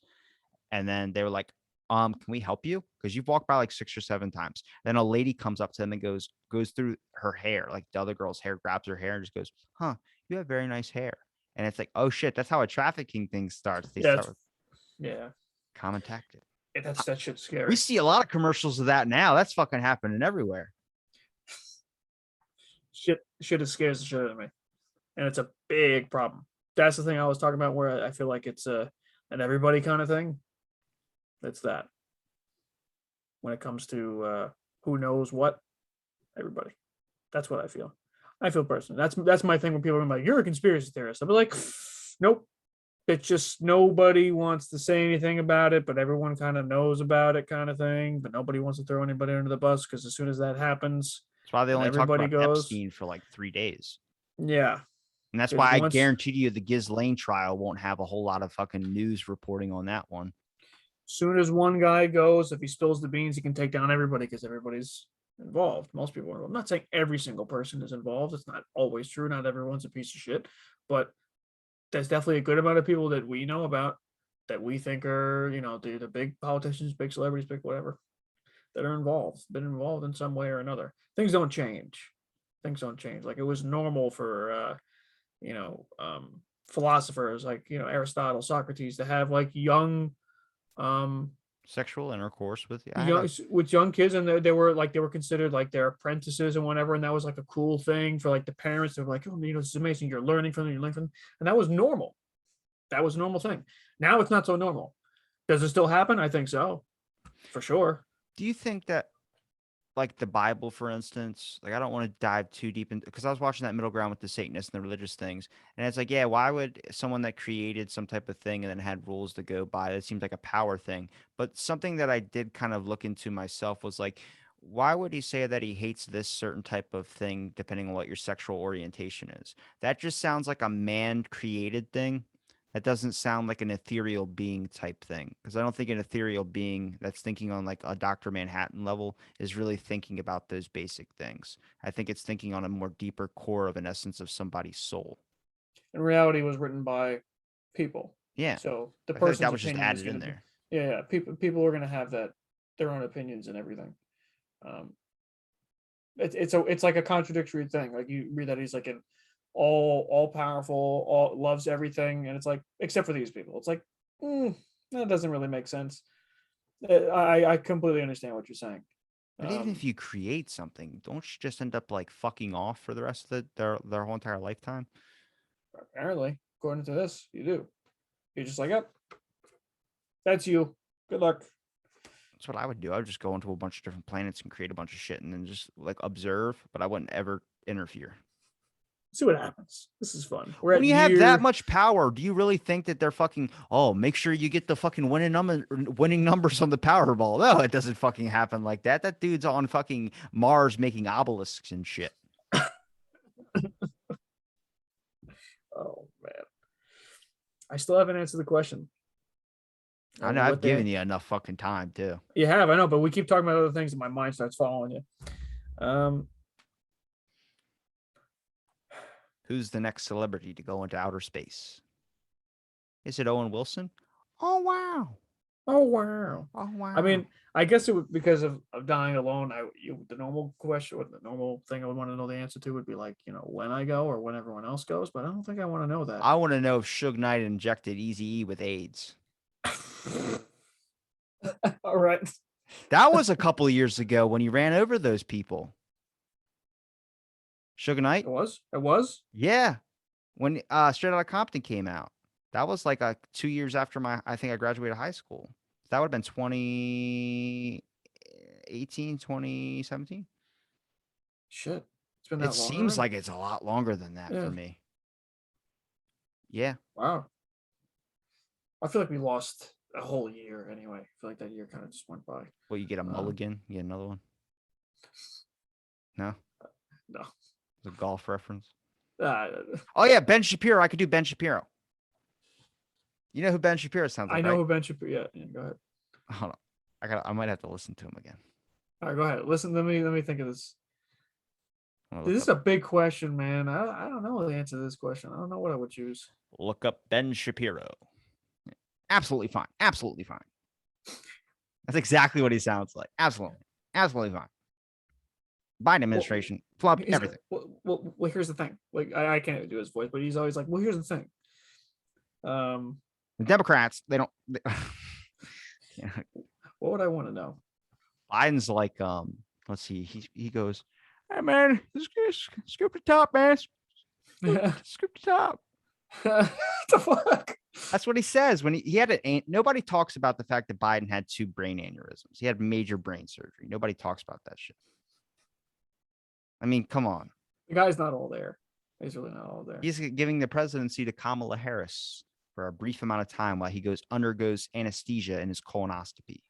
Speaker 1: And then they were like, can we help you? Because you've walked by like 6 or 7 times. Then a lady comes up to them and goes through her hair, like the other girl's hair, grabs her hair and just goes, huh, you have very nice hair. And it's like, oh shit, that's how a trafficking thing starts. They start with
Speaker 2: yeah.
Speaker 1: common tactic.
Speaker 2: That shit's scary.
Speaker 1: We see a lot of commercials of that now. That's fucking happening everywhere.
Speaker 2: Shit scares the shit out of me. And it's a big problem. That's the thing I was talking about where I feel like it's an everybody kind of thing. It's that. When it comes to who knows what, everybody. That's what I feel. I feel personally. That's my thing when people are like, you're a conspiracy theorist. I'll be like, nope. It's just nobody wants to say anything about it, but everyone kind of knows about it, kind of thing. But nobody wants to throw anybody under the bus because as soon as that happens,
Speaker 1: that's why they only talked
Speaker 2: everybody
Speaker 1: about
Speaker 2: goes,
Speaker 1: Epstein for like 3 days.
Speaker 2: Yeah.
Speaker 1: And that's why I guarantee you the Ghislaine trial won't have a whole lot of fucking news reporting on that one.
Speaker 2: Soon as one guy goes, if he spills the beans, he can take down everybody because everybody's involved. Most people are involved. I'm not saying every single person is involved. It's not always true. Not everyone's a piece of shit. But there's definitely a good amount of people that we know about that we think are, the big politicians, big celebrities, big whatever, that are been involved in some way or another. Things don't change. Like it was normal for, philosophers like, Aristotle, Socrates to have like young,
Speaker 1: sexual intercourse with
Speaker 2: young kids, and they were considered like their apprentices and whatever, and that was like a cool thing for like the parents. They were like, oh, this is amazing, you're learning from them, and that was normal. That was a normal thing. Now it's not so normal. Does it still happen? I think so, for sure.
Speaker 1: Do you think that, like the Bible, for instance, like I don't want to dive too deep into, because I was watching that middle ground with the Satanists and the religious things, and it's like, yeah, why would someone that created some type of thing and then had rules to go by, it seems like a power thing. But something that I did kind of look into myself was like, Why would he say that he hates this certain type of thing depending on what your sexual orientation is? That just sounds like a man created thing. That doesn't sound like an ethereal being type thing. Because I don't think an ethereal being that's thinking on like a Dr. Manhattan level is really thinking about those basic things. I think it's thinking on a more deeper core of an essence of somebody's soul.
Speaker 2: In reality, was written by people.
Speaker 1: Yeah.
Speaker 2: So the
Speaker 1: I feel like
Speaker 2: person's
Speaker 1: that was just
Speaker 2: opinion is
Speaker 1: added
Speaker 2: going
Speaker 1: in
Speaker 2: to be,
Speaker 1: there.
Speaker 2: yeah, people are going to have that their own opinions and everything. Um, it's like a contradictory thing. Like you read that he's like an all powerful, all loves everything, and it's like except for these people. It's like that doesn't really make sense. I completely understand what you're saying.
Speaker 1: But even
Speaker 2: Um,
Speaker 1: if you create something, don't you just end up like fucking off for the rest of their whole entire lifetime?
Speaker 2: Apparently, according to this, you do. You're just like, yep, that's you. Good luck.
Speaker 1: That's what I would do. I would just go into a bunch of different planets and create a bunch of shit and then just like observe, but I wouldn't ever interfere.
Speaker 2: See what happens. This is fun. We're
Speaker 1: When
Speaker 2: at
Speaker 1: you have that
Speaker 2: year.
Speaker 1: much power, do you really think that they're fucking, oh, make sure you get the fucking winning numbers on the Powerball? No, it doesn't fucking happen like that. That dude's on fucking Mars making obelisks and shit.
Speaker 2: Oh man, I still haven't answered the question.
Speaker 1: I know I've
Speaker 2: What
Speaker 1: given
Speaker 2: the
Speaker 1: you enough fucking time too.
Speaker 2: you have? I know, but we keep talking about other things, and my mind starts following you. Um,
Speaker 1: Who's the next celebrity to go into outer space? Is it Owen Wilson? Oh wow.
Speaker 2: oh wow.
Speaker 1: Oh
Speaker 2: I
Speaker 1: wow.
Speaker 2: mean, I guess it would because of dying alone. The normal question, or the normal thing I would want to know the answer to would be like, when I go or when everyone else goes. But I don't think I want to know that.
Speaker 1: I want to know if Suge Knight injected Eazy-E with AIDS.
Speaker 2: All right.
Speaker 1: That was a couple of years ago when he ran over those people. Suge
Speaker 2: It
Speaker 1: Knight?
Speaker 2: was. It was.
Speaker 1: Yeah. When Straight Outta Compton came out. That was like 2 years after I think I graduated high school. That would have been 2018, 2017.
Speaker 2: Shit. It's been
Speaker 1: It
Speaker 2: that long
Speaker 1: seems
Speaker 2: already.
Speaker 1: like it's a lot longer than that for
Speaker 2: Yeah.
Speaker 1: me. Yeah.
Speaker 2: Wow. I feel like we lost a whole year anyway. I feel like that year kind of just went by.
Speaker 1: Well, you get a
Speaker 2: Uh,
Speaker 1: mulligan. You get another one. No?
Speaker 2: no.
Speaker 1: It's a golf reference.
Speaker 2: Uh,
Speaker 1: Oh, yeah. Ben Shapiro. I could do Ben Shapiro. You know who Ben Shapiro sounds
Speaker 2: I
Speaker 1: like,
Speaker 2: know
Speaker 1: right?
Speaker 2: who Ben Shapiro. Yeah, go ahead.
Speaker 1: Hold on. I might have to listen to him again.
Speaker 2: All right, go ahead. Listen, let me think of this.
Speaker 1: I'm gonna
Speaker 2: This
Speaker 1: look
Speaker 2: is
Speaker 1: up
Speaker 2: a big question, man. I don't know the answer to this question. I don't know what I would choose.
Speaker 1: Ben Shapiro. Absolutely fine. Absolutely fine. That's exactly what he sounds like. Absolutely. Absolutely fine. Biden
Speaker 2: Well,
Speaker 1: administration flubbed everything.
Speaker 2: here's the thing. Like, I can't do his voice, but he's always like, well, here's the thing. Um,
Speaker 1: The Democrats, they don't. Yeah.
Speaker 2: what would I want to know?
Speaker 1: Biden's like, let's see. He goes, hey man, scoop the top, man. Scoop the top.
Speaker 2: What the fuck?
Speaker 1: That's what he says when he had it. Nobody talks about the fact that Biden had 2 brain aneurysms. He had major brain surgery. Nobody talks about that shit. I mean, come on.
Speaker 2: The guy's not all there. He's really not all there.
Speaker 1: He's giving the presidency to Kamala Harris for a brief amount of time while he undergoes anesthesia in his colonoscopy.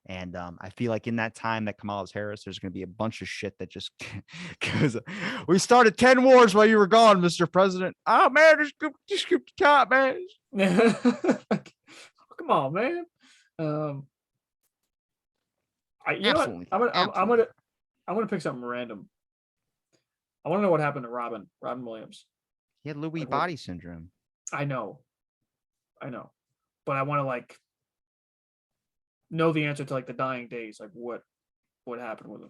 Speaker 1: And I feel like in that time that Kamala Harris, there's going to be a bunch of shit that just goes. We started 10 wars while you were gone, Mr. President. Oh man, just scoop the top, man.
Speaker 2: Come on, man. You know what?
Speaker 1: Absolutely fine. Absolutely.
Speaker 2: I'm gonna pick something random. I want to know what happened to Robin Williams.
Speaker 1: He had Lewy
Speaker 2: Like what?
Speaker 1: body syndrome.
Speaker 2: I know, but I want to like know the answer to like the dying days. Like what happened with him?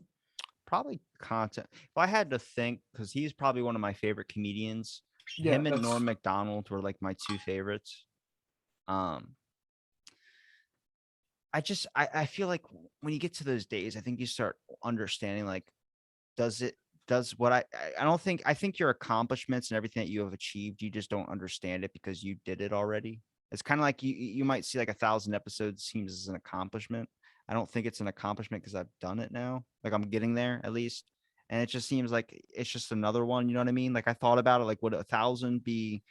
Speaker 1: Probably content. If I had to think, because he's probably one of my favorite comedians.
Speaker 2: Yeah,
Speaker 1: Him and
Speaker 2: that's
Speaker 1: Norm Macdonald were like my 2 favorites. Um, I feel like when you get to those days, I think you start understanding like, does what I don't think I think your accomplishments and everything that you have achieved, you just don't understand it because you did it already. It's kind of like you might see like 1,000 episodes seems as an accomplishment. I don't think it's an accomplishment because I've done it now. Like I'm getting there at least. And it just seems like it's just another one. You know what I mean? Like I thought about it. Like, would 1,000 be,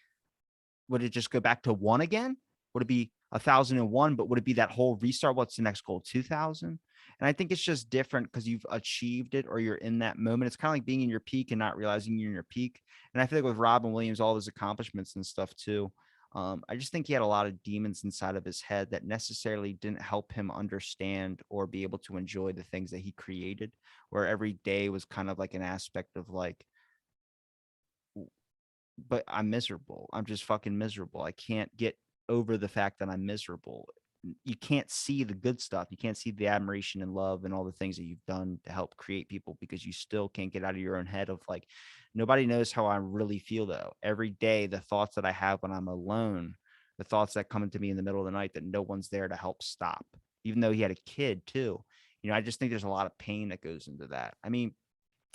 Speaker 1: would it just go back to one again? Would it be 1,001, but would it be that whole restart? What's the next goal? 2,000? And I think it's just different because you've achieved it or you're in that moment. It's kind of like being in your peak and not realizing you're in your peak. And I feel like with Robin Williams, all his accomplishments and stuff too. I just think he had a lot of demons inside of his head that necessarily didn't help him understand or be able to enjoy the things that he created, where every day was kind of like an aspect of like, but I'm miserable. I'm just fucking miserable. I can't get over the fact that I'm miserable. You can't see the good stuff. You can't see the admiration and love and all the things that you've done to help create people because you still can't get out of your own head of like, nobody knows how I really feel though. Every day, the thoughts that I have when I'm alone, the thoughts that come into me in the middle of the night that no one's there to help stop, even though he had a kid too. I just think there's a lot of pain that goes into that. I mean,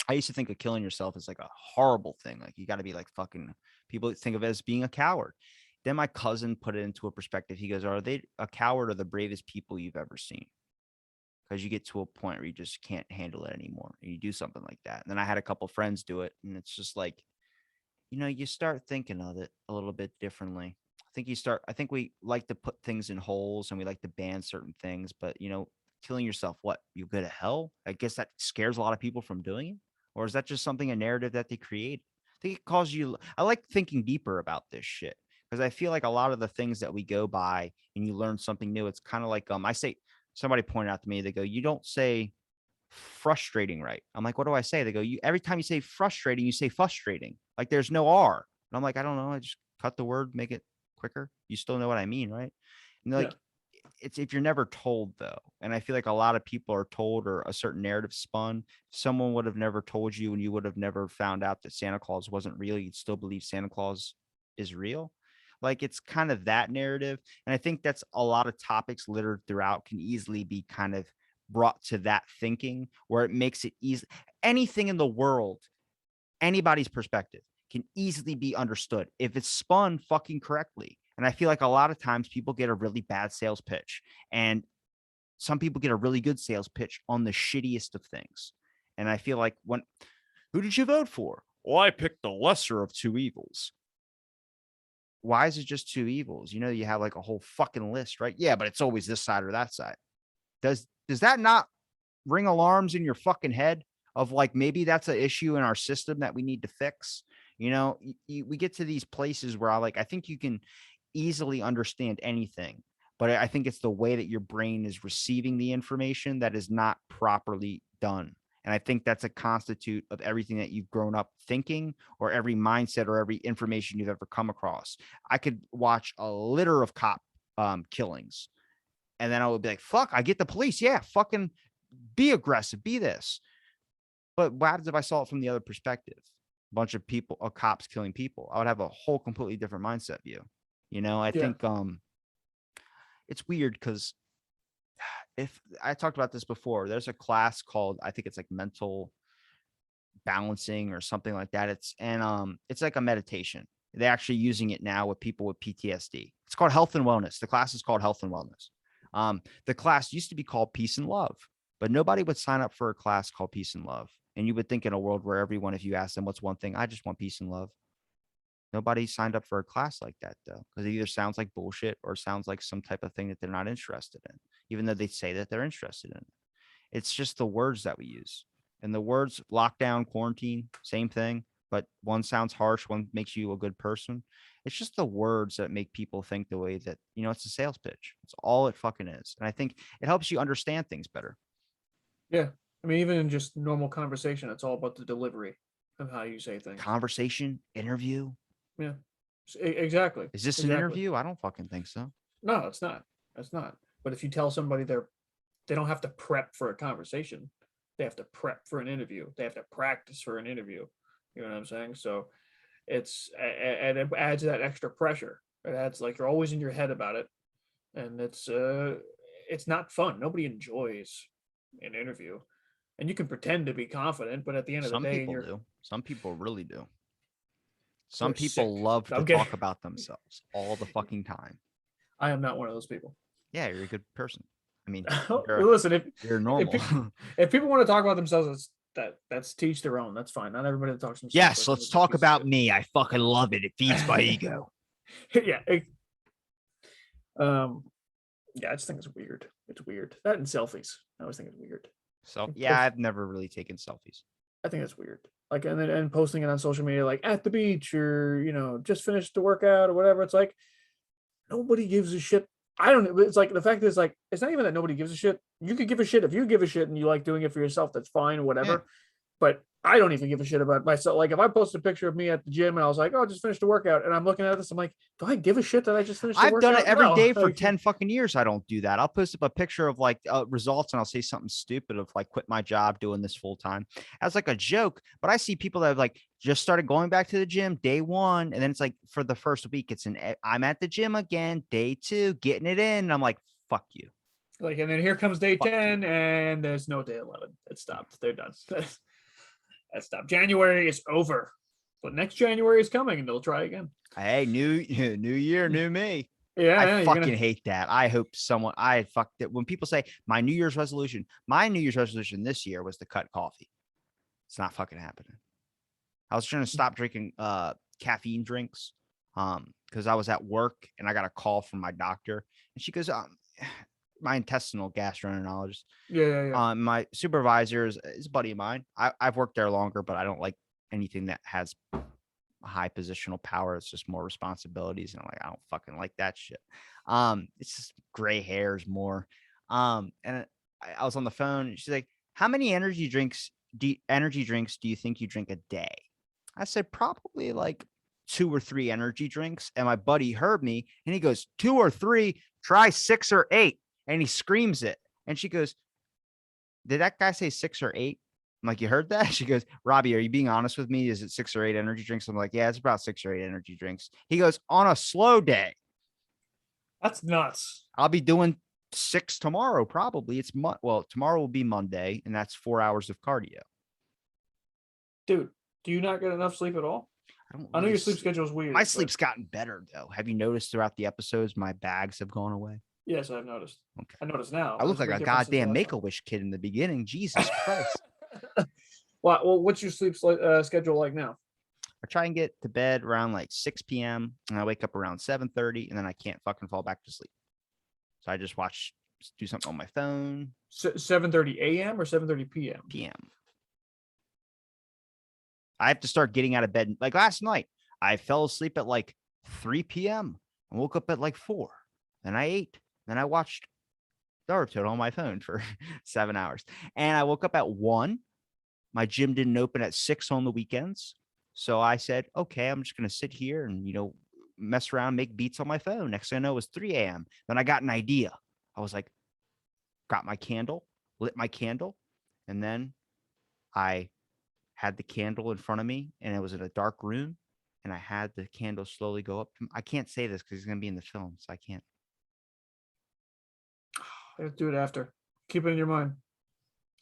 Speaker 1: I used to think of killing yourself as like a horrible thing. Like you got to be like fucking people think of it as being a coward. Then my cousin put it into a perspective. He goes, are they a coward or the bravest people you've ever seen? Because you get to a point where you just can't handle it anymore. And you do something like that. And then I had a couple friends do it. And it's just like, you start thinking of it a little bit differently. I think we like to put things in holes and we like to ban certain things, but killing yourself, what? You go to hell? I guess that scares a lot of people from doing it. Or is that just something, a narrative that they create? I think it calls you, I like thinking deeper about this shit because I feel like a lot of the things that we go by and you learn something new, it's kind of like, I say, somebody pointed out to me, they go, you don't say frustrating right. I'm like, what do I say? They go, you every time you say frustrating, you say frustrating. Like there's no R. And I'm like, I don't know. I just cut the word, make it quicker. You still know what I mean, right? And they're
Speaker 2: Yeah.
Speaker 1: like, it's if you're never told though. And I feel like a lot of people are told or a certain narrative spun. Someone would have never told you and you would have never found out that Santa Claus wasn't real. You'd still believe Santa Claus is real. Like it's kind of that narrative. And I think that's a lot of topics littered throughout can easily be kind of brought to that thinking where it makes it easy. Anything in the world, anybody's perspective can easily be understood if it's spun fucking correctly. And I feel like a lot of times people get a really bad sales pitch and some people get a really good sales pitch on the shittiest of things. And I feel like who did you vote for? Well, I picked the lesser of two evils. Why is it just two evils? You have like a whole fucking list, right? Yeah, but it's always this side or that side. Does that not ring alarms in your fucking head of like maybe that's an issue in our system that we need to fix? We get to these places where I think you can easily understand anything, but I think it's the way that your brain is receiving the information that is not properly done. And I think that's a constitute of everything that you've grown up thinking or every mindset or every information you've ever come across. I could watch a litter of cop killings and then I would be like, fuck, I get the police. Yeah, fucking be aggressive, be this. But what happens if I saw it from the other perspective? A bunch of people, cops killing people. I would have a whole completely different mindset view. I
Speaker 2: Yeah.
Speaker 1: think it's weird because if I talked about this before, there's a class called, I think it's like mental balancing or something like that. It's like a meditation. They're actually using it now with people with PTSD. It's called Health and Wellness. The class is called Health and Wellness. The class used to be called Peace and Love, but nobody would sign up for a class called Peace and Love. And you would think in a world where everyone, if you ask them what's one thing, I just want peace and love. Nobody signed up for a class like that though, because it either sounds like bullshit or sounds like some type of thing that they're not interested in, even though they say that they're interested in it. It's just the words that we use. And the words lockdown, quarantine, same thing, but one sounds harsh, one makes you a good person. It's just the words that make people think the way that, it's a sales pitch. It's all it fucking is. And I think it helps you understand things better.
Speaker 2: Yeah. I mean, even in just normal conversation, it's all about the delivery of how you say things.
Speaker 1: Conversation, interview.
Speaker 2: Yeah. Exactly.
Speaker 1: Is this an
Speaker 2: Exactly.
Speaker 1: interview? I don't fucking think so.
Speaker 2: No, it's not. It's not. But if you tell somebody they don't have to prep for a conversation, they have to prep for an interview. They have to practice for an interview. You know what I'm saying? So and it adds that extra pressure. It adds like you're always in your head about it, and it's not fun. Nobody enjoys an interview, and you can pretend to be confident, but at the end of the
Speaker 1: Some
Speaker 2: day,
Speaker 1: people
Speaker 2: you're
Speaker 1: do. Some people really do. Some
Speaker 2: they're sick.
Speaker 1: people love to
Speaker 2: I'm getting.
Speaker 1: talk about themselves all the fucking time.
Speaker 2: I am not one of those people.
Speaker 1: Yeah, you're a good person. I mean,
Speaker 2: Listen,
Speaker 1: you're
Speaker 2: if
Speaker 1: normal.
Speaker 2: if people want to talk about themselves, that's teach their own. That's fine. Not everybody that talks to themselves.
Speaker 1: Yes, let's talk about me. I fucking love it. It feeds my ego.
Speaker 2: Yeah. Um, yeah, I just think it's weird. It's weird. That and selfies. I always think it's weird.
Speaker 1: So yeah,
Speaker 2: If
Speaker 1: I've never really taken selfies.
Speaker 2: I think it's weird. Like and posting it on social media, like at the beach or just finished the workout or whatever. It's like nobody gives a shit. I don't know. It's like the fact is like it's not even that nobody gives a shit. You could give a shit if you give a shit and you like doing it for yourself. That's fine,
Speaker 1: Yeah.
Speaker 2: whatever. But I don't even give a shit about myself. Like if I post a picture of me at the gym and I was like, "Oh, I just finished the workout," and I'm looking at this, I'm like, "Do I give a shit that I just finished the
Speaker 1: I've done it
Speaker 2: workout?"
Speaker 1: every
Speaker 2: No.
Speaker 1: day for
Speaker 2: Like,
Speaker 1: 10 fucking years. I don't do that. I'll post up a picture of like results and I'll say something stupid of like quit my job doing this full time as like a joke. But I see people that have like just started going back to the gym day one. And then it's like for the first week, I'm at the gym again, day two, getting it in. And I'm like, fuck you.
Speaker 2: and then here comes day
Speaker 1: Fuck
Speaker 2: 10,
Speaker 1: you.
Speaker 2: and there's no day 11. It stopped. They're done. That stopped. January is over, but next January is coming, and they'll try again.
Speaker 1: Hey, new year, new me. I
Speaker 2: Yeah, you're
Speaker 1: fucking
Speaker 2: gonna.
Speaker 1: hate that. I fucked it. When people say my New Year's resolution this year was to cut coffee. It's not fucking happening. I was trying to stop drinking caffeine drinks because I was at work and I got a call from my doctor and she goes, my intestinal gastroenterologist,
Speaker 2: Yeah.
Speaker 1: my supervisor is a buddy of mine. I've worked there longer, but I don't like anything that has high positional power. It's just more responsibilities. And I'm like, I don't fucking like that shit. It's just gray hairs more. And I was on the phone and she's like, how many energy drinks do you think you drink a day? I said, probably like 2 or 3 energy drinks. And my buddy heard me and he goes, 2 or 3, try 6 or 8. And he screams it. And she goes, did that guy say 6 or 8? I'm like, you heard that? She goes, Robbie, are you being honest with me? Is it 6 or 8 energy drinks? I'm like, yeah, it's about 6 or 8 energy drinks. He goes, on a slow day,
Speaker 2: That's nuts.
Speaker 1: I'll be doing 6 tomorrow. Probably tomorrow will be Monday, and that's 4 hours of cardio.
Speaker 2: Dude, do you not get enough sleep at all?
Speaker 1: I don't
Speaker 2: I know
Speaker 1: really
Speaker 2: your sleep schedule is weird.
Speaker 1: My
Speaker 2: but
Speaker 1: sleep's gotten better though. Have you noticed throughout the episodes my bags have gone away?
Speaker 2: yes, I've noticed.
Speaker 1: Okay.
Speaker 2: I noticed now.
Speaker 1: I look
Speaker 2: There's
Speaker 1: like
Speaker 2: big
Speaker 1: a
Speaker 2: difference since the
Speaker 1: goddamn
Speaker 2: last
Speaker 1: Make-A-Wish kid in the beginning. Jesus Christ.
Speaker 2: time. Well, what's your sleep schedule like now?
Speaker 1: I try and get to bed around like 6 p.m. and I wake up around 7:30 and then I can't fucking fall back to sleep. So I just do something on my phone.
Speaker 2: 7:30 a.m. or 7:30 p.m.
Speaker 1: p.m. I have to start getting out of bed. Like last night, I fell asleep at like 3 p.m. and woke up at like 4. Then I ate. Then I watched Naruto on my phone for 7 hours. And I woke up at 1. My gym didn't open at 6 on the weekends. So I said, okay, I'm just going to sit here and, mess around, make beats on my phone. Next thing I know, it was 3 a.m. Then I got an idea. I was like, got my candle, lit my candle, and then I had the candle in front of me and it was in a dark room and I had the candle slowly go up. I can't say this because it's going to be in the film. So I can't.
Speaker 2: I have to do it after. Keep it in your mind.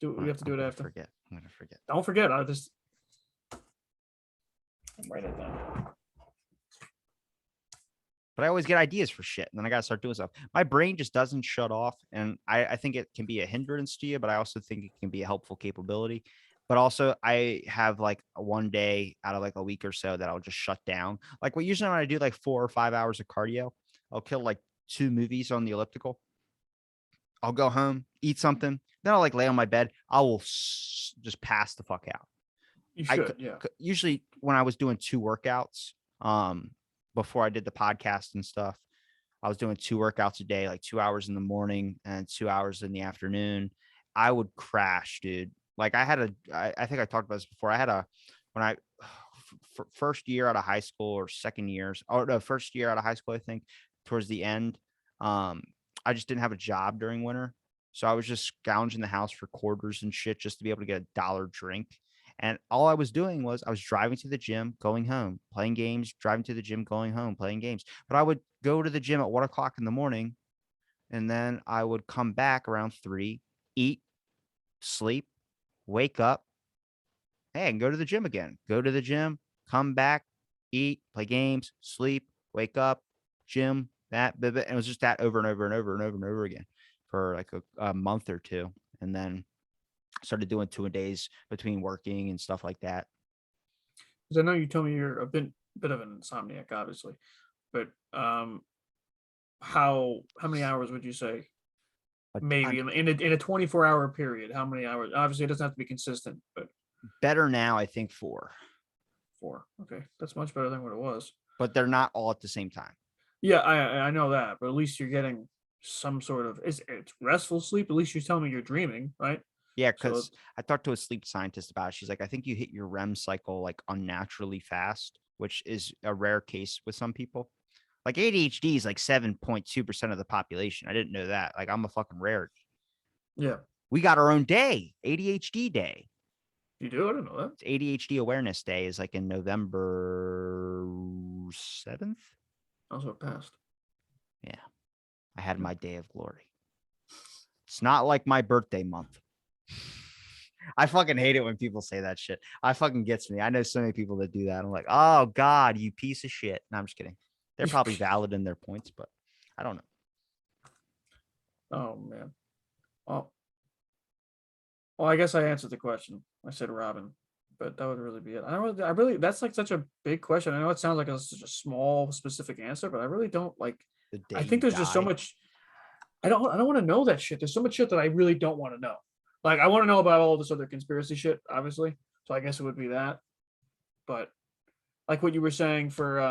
Speaker 2: You have to do it after.
Speaker 1: I'm going to forget.
Speaker 2: Don't forget. I'll just write it down.
Speaker 1: But I always get ideas for shit. And then I got to start doing stuff. My brain just doesn't shut off. And I think it can be a hindrance to you, but I also think it can be a helpful capability. But also, I have like one day out of like a week or so that I'll just shut down. Like what usually when I do like 4 or 5 hours of cardio, I'll kill like 2 movies on the elliptical. I'll go home, eat something, then I'll like lay on my bed. I will just pass the fuck out.
Speaker 2: You should, yeah.
Speaker 1: Usually when I was doing 2 workouts, before I did the podcast and stuff, I was doing 2 workouts a day, like 2 hours in the morning and 2 hours in the afternoon. I would crash, dude. Like I think I talked about this before. When I first year out of high school or second years, or no, first year out of high school, I think towards the end, I just didn't have a job during winter. So I was just gouging the house for quarters and shit just to be able to get a $1 drink. And all I was doing was I was driving to the gym, going home, playing games, driving to the gym, going home, playing games. But I would go to the gym at 1 o'clock in the morning and then I would come back around 3, eat, sleep, wake up, hey, and go to the gym again. Go to the gym, come back, eat, play games, sleep, wake up, gym, that, and it was just that over and over and over and over and over again for like a month or 2. And then started doing 2-a-days between working and stuff like that.
Speaker 2: Because I know you told me you're a bit of an insomniac, obviously, but how many hours would you say?
Speaker 1: I'm
Speaker 2: Maybe in a 24-hour period, how many hours? Obviously, it doesn't have to be consistent, but
Speaker 1: better now, I think 4,
Speaker 2: 4. Okay, that's much better than what it was.
Speaker 1: but they're not all at the same time.
Speaker 2: Yeah, I know that, but at least you're getting some sort of it's restful sleep. At least you're telling me you're dreaming, right?
Speaker 1: Yeah,
Speaker 2: So
Speaker 1: because I talked to a sleep scientist about it. She's like, I think you hit your REM cycle like unnaturally fast, which is a rare case with some people. Like ADHD is like 7.2% of the population. I didn't know that. Like I'm a fucking rarity.
Speaker 2: yeah,
Speaker 1: We got our own day, ADHD day.
Speaker 2: you do. I don't know that.
Speaker 1: It's ADHD Awareness Day is like in November 7th.
Speaker 2: Also, it passed.
Speaker 1: Yeah, I had
Speaker 2: Okay.
Speaker 1: my day of glory. It's not like my birthday month. I fucking hate it when people say that shit. I fucking gets me. I know so many people that do that. I'm like, oh God, you piece of shit. No, I'm just kidding. They're probably valid in their points, but I don't know.
Speaker 2: Oh man. Oh, well, I guess I answered the question. I said Robin, but that would really be it. I really, that's like such a big question. I know it sounds like such a small, specific answer, but I really don't like.
Speaker 1: The day
Speaker 2: I think
Speaker 1: you
Speaker 2: there's just so
Speaker 1: die.
Speaker 2: much. I don't want to know that shit. There's so much shit that I really don't want to know. Like I want to know about all this other conspiracy shit, obviously. So I guess it would be that. But like what you were saying for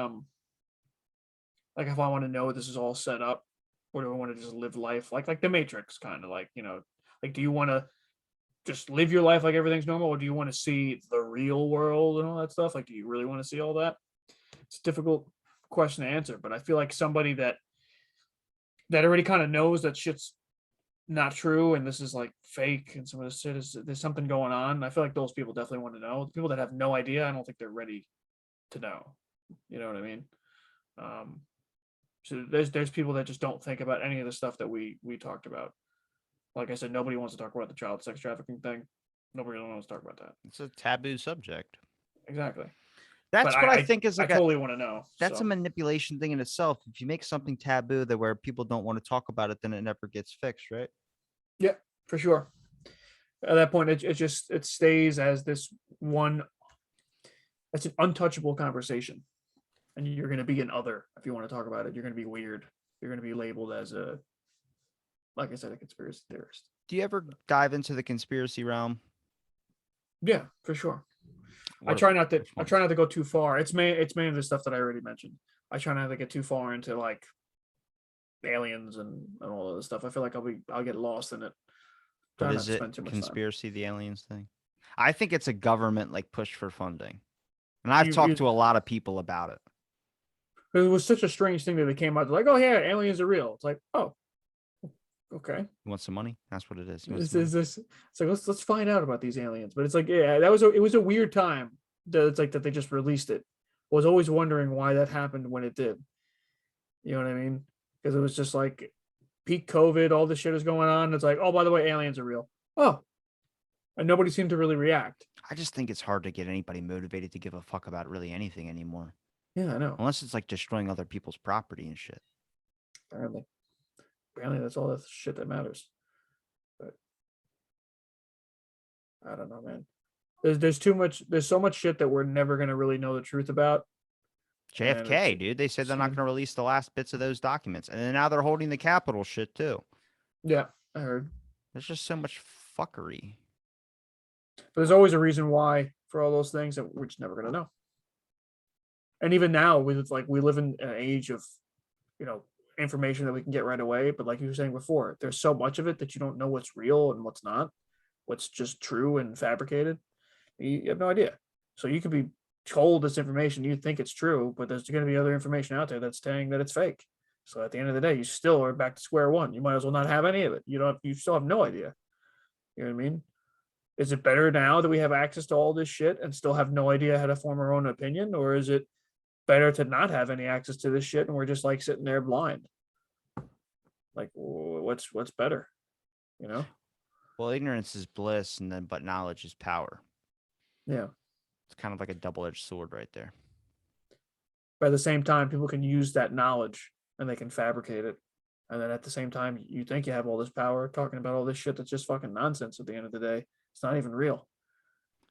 Speaker 2: like if I want to know this is all set up, or do I want to just live life like the Matrix kind of like, like do you want to just live your life like everything's normal, or do you want to see the real world and all that stuff? Like do you really want to see all that? It's a difficult question to answer, but I feel like somebody that already kind of knows that shit's not true and this is like fake and some of this shit is there's something going on. I feel like those people definitely want to know. The people that have no idea, I don't think they're ready to know. You know what I mean? Um, so there's people that just don't think about any of the stuff that we talked about. Like I said, nobody wants to talk about the child sex trafficking thing. Nobody really wants to talk about that.
Speaker 1: It's a taboo subject.
Speaker 2: Exactly. But
Speaker 1: That's what I think is
Speaker 2: I
Speaker 1: like a
Speaker 2: totally want to know.
Speaker 1: that's a
Speaker 2: So
Speaker 1: manipulation thing in itself. If you make something taboo that where people don't want to talk about it, then it never gets fixed, right?
Speaker 2: yeah, for sure. At that point, it just it stays as this one. It's an untouchable conversation, and you're going to be an other if you want to talk about it. You're going to be weird. You're going to be labeled as a, like I said, a conspiracy theorist.
Speaker 1: Do you ever dive into the conspiracy realm?
Speaker 2: Yeah, for sure. I
Speaker 1: What
Speaker 2: try not to.
Speaker 1: which
Speaker 2: I try
Speaker 1: ones?
Speaker 2: not to go too far. It's mainly the stuff that I already mentioned. I try not to get too far into like aliens and all of this stuff. I feel like I'll get lost in it.
Speaker 1: But
Speaker 2: Try not
Speaker 1: is
Speaker 2: to
Speaker 1: it
Speaker 2: spend too much time.
Speaker 1: conspiracy, the aliens thing? I think it's a government like push for funding. And I've
Speaker 2: You
Speaker 1: talked to a lot of people about it.
Speaker 2: it was such a strange thing that they came out like, oh yeah, aliens are real. It's like, oh, okay.
Speaker 1: You want some money? That's what it is. You want
Speaker 2: This
Speaker 1: some money?
Speaker 2: is this. It's like let's find out about these aliens. But it's like, yeah, it was a weird time. That it's like that they just released it. I was always wondering why that happened when it did. You know what I mean? Because it was just like peak COVID, all this shit is going on. It's like, oh, by the way, aliens are real. Oh, and nobody seemed to really react.
Speaker 1: I just think it's hard to get anybody motivated to give a fuck about really anything anymore.
Speaker 2: Yeah, I know.
Speaker 1: Unless it's like destroying other people's property and shit.
Speaker 2: Apparently, apparently that's all that shit that matters. But I don't know, man. There's too much. There's so much shit that we're never gonna really know the truth about, and
Speaker 1: JFK, dude. They said they're not
Speaker 2: seems
Speaker 1: going to release the last bits of those documents. And then now they're holding the Capitol shit too.
Speaker 2: yeah, I heard.
Speaker 1: There's just so much fuckery.
Speaker 2: But there's always a reason why for all those things that we're just never gonna know. And even now, with like we live in an age of, you know, information that we can get right away. But like you were saying before, there's so much of it that you don't know what's real and what's not, what's just true and fabricated. You have no idea. So you could be told this information, you think it's true, but there's going to be other information out there that's saying that it's fake. So at the end of the day, you still are back to square one. You might as well not have any of it. You still have no idea. You know what I mean? Is it better now that we have access to all this shit and still have no idea how to form our own opinion? Or is it better to not have any access to this shit and we're just like sitting there blind? Like what's better? You know?
Speaker 1: Well, ignorance is bliss, and then but knowledge is power.
Speaker 2: Yeah.
Speaker 1: It's kind of like a double-edged sword right there.
Speaker 2: But at the same time, people can use that knowledge and they can fabricate it. And then at the same time, you think you have all this power talking about all this shit that's just fucking nonsense at the end of the day. It's not even real.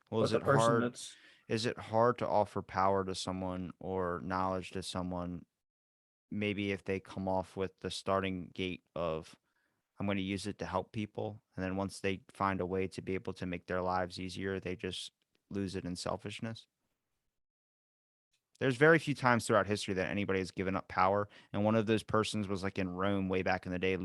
Speaker 1: Well,
Speaker 2: But the person that's
Speaker 1: is it hard to offer power to someone or knowledge to someone maybe if they come off with the starting gate of I'm going to use it to help people, and then once they find a way to be able to make their lives easier, they just lose it in selfishness. There's very few times throughout history that anybody has given up power, and one of those persons was like in Rome way back in the day,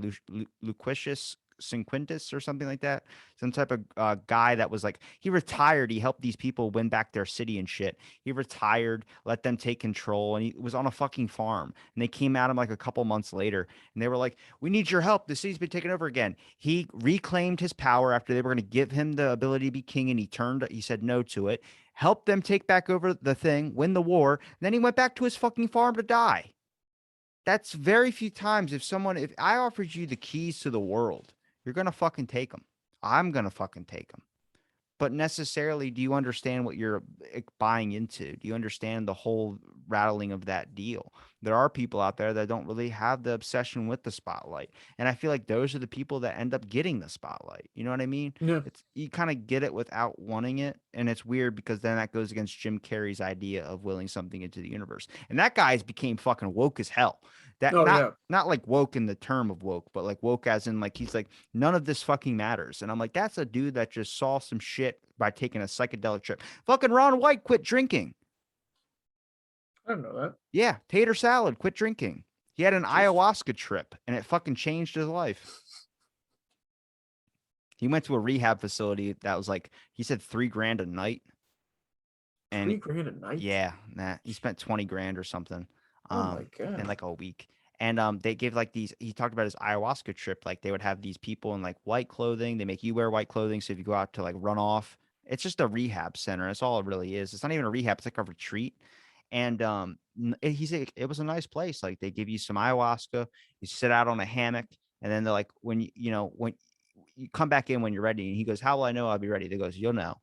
Speaker 1: Luquitius Cinquentus or something like that. Some type of guy that was like he retired. He helped these people win back their city and shit. He retired, let them take control, and he was on a fucking farm. And they came at him like a couple months later, and they were like, "We need your help. The city's been taken over again." He reclaimed his power after they were going to give him the ability to be king, and he said no to it, helped them take back over the thing, win the war, and then he went back to his fucking farm to die. That's very few times. If I offered you the keys to the world, you're gonna fucking take them. I'm gonna fucking take them. But necessarily, do you understand what you're buying into? Do you understand the whole rattling of that deal? There are people out there that don't really have the obsession with the spotlight. And I feel like those are the people that end up getting the spotlight. You know what I mean?
Speaker 2: Yeah.
Speaker 1: It's you kind of get it without wanting it. And it's weird because then that goes against Jim Carrey's idea of willing something into the universe. And that guy's became fucking woke as hell. That
Speaker 2: Oh yeah.
Speaker 1: not like woke in the term of woke, but like woke as in like he's like none of this fucking matters. And I'm like, that's a dude that just saw some shit by taking a psychedelic trip. Fucking Ron White quit drinking.
Speaker 2: I don't know that.
Speaker 1: Yeah, tater salad, quit drinking. He had an
Speaker 2: Jesus.
Speaker 1: ayahuasca trip and it fucking changed his life. He went to a rehab facility that was like, he said $3,000 a night. And
Speaker 2: 3 grand a night.
Speaker 1: yeah, nah, he spent 20 grand or something
Speaker 2: Oh my
Speaker 1: in
Speaker 2: god.
Speaker 1: like a week. And they gave like these, he talked about his ayahuasca trip. Like they would have these people in like white clothing. They make you wear white clothing. So if you go out to like run off, it's just a rehab center. That's all it really is. It's not even a rehab, it's like a retreat. And he said it was a nice place. Like they give you some ayahuasca, you sit out on a hammock, and then they're like, when you come back in when you're ready. And he goes, how will I know I'll be ready? They goes, you'll know.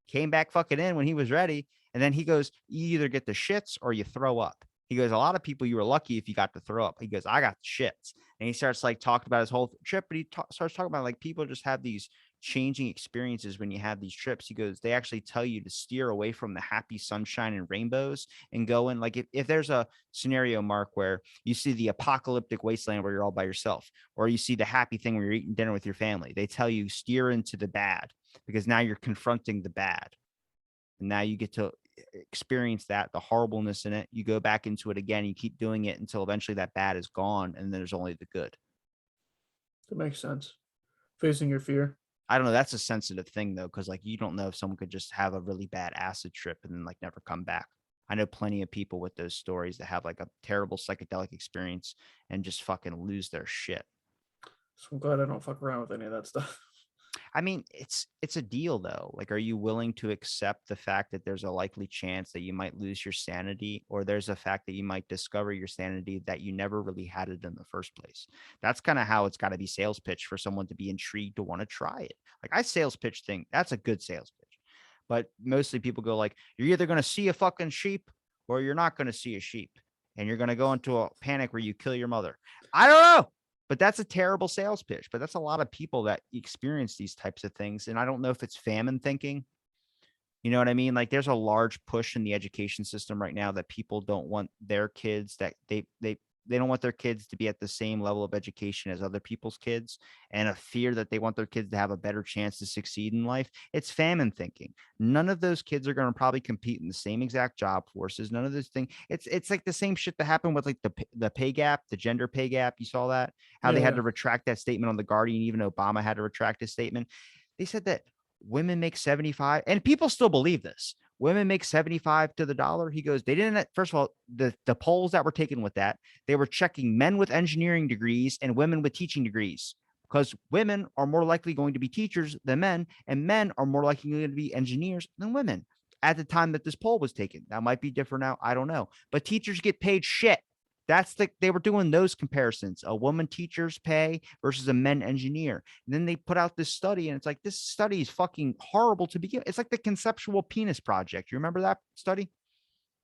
Speaker 1: Came back fucking in when he was ready. And then he goes, you either get the shits or you throw up. He goes, a lot of people, you were lucky if you got to throw up. He goes, I got the shits. And he starts like talking about his whole trip, but starts talking about like people just have these changing experiences when you have these trips. He goes, they actually tell you to steer away from the happy sunshine and rainbows and go in. Like if there's a scenario, Mark, where you see the apocalyptic wasteland where you're all by yourself, or you see the happy thing where you're eating dinner with your family, they tell you steer into the bad because now you're confronting the bad. And now you get to experience that, the horribleness in it. You go back into it again. You keep doing it until eventually that bad is gone. And then there's only the good.
Speaker 2: That makes sense. Facing your fear.
Speaker 1: I don't know. That's a sensitive thing though, because like you don't know if someone could just have a really bad acid trip and then like never come back. I know plenty of people with those stories that have like a terrible psychedelic experience and just fucking lose their shit.
Speaker 2: So I'm glad I don't fuck around with any of that stuff.
Speaker 1: I mean, it's a deal though. Like, are you willing to accept the fact that there's a likely chance that you might lose your sanity, or there's a fact that you might discover your sanity that you never really had it in the first place? That's kind of how it's got to be sales pitch for someone to be intrigued to want to try it. Like I sales pitch thing, that's a good sales pitch. But mostly people go like, you're either going to see a fucking sheep or you're not going to see a sheep. And you're going to go into a panic where you kill your mother. I don't know. But that's a terrible sales pitch. But that's a lot of people that experience these types of things. And I don't know if it's famine thinking. You know what I mean? Like there's a large push in the education system right now that people don't want their kids that they don't want their kids to be at the same level of education as other people's kids, and a fear that they want their kids to have a better chance to succeed in life. It's famine thinking. None of those kids are going to probably compete in the same exact job forces. None of those things. It's like the same shit that happened with like the pay gap, the gender pay gap. You saw that, how
Speaker 2: Yeah,
Speaker 1: they had
Speaker 2: yeah.
Speaker 1: to retract that statement on the Guardian. Even Obama had to retract his statement. They said that women make 75, and people still believe this. Women make 75 to the dollar. He goes, they didn't, first of all, the polls that were taken with that, they were checking men with engineering degrees and women with teaching degrees, because women are more likely going to be teachers than men, and men are more likely going to be engineers than women at the time that this poll was taken. That might be different now. I don't know. But teachers get paid shit. They were doing those comparisons, a woman teacher's pay versus a men engineer. And then they put out this study, and it's like, this study is fucking horrible to begin. It's like the conceptual penis project. You remember that study?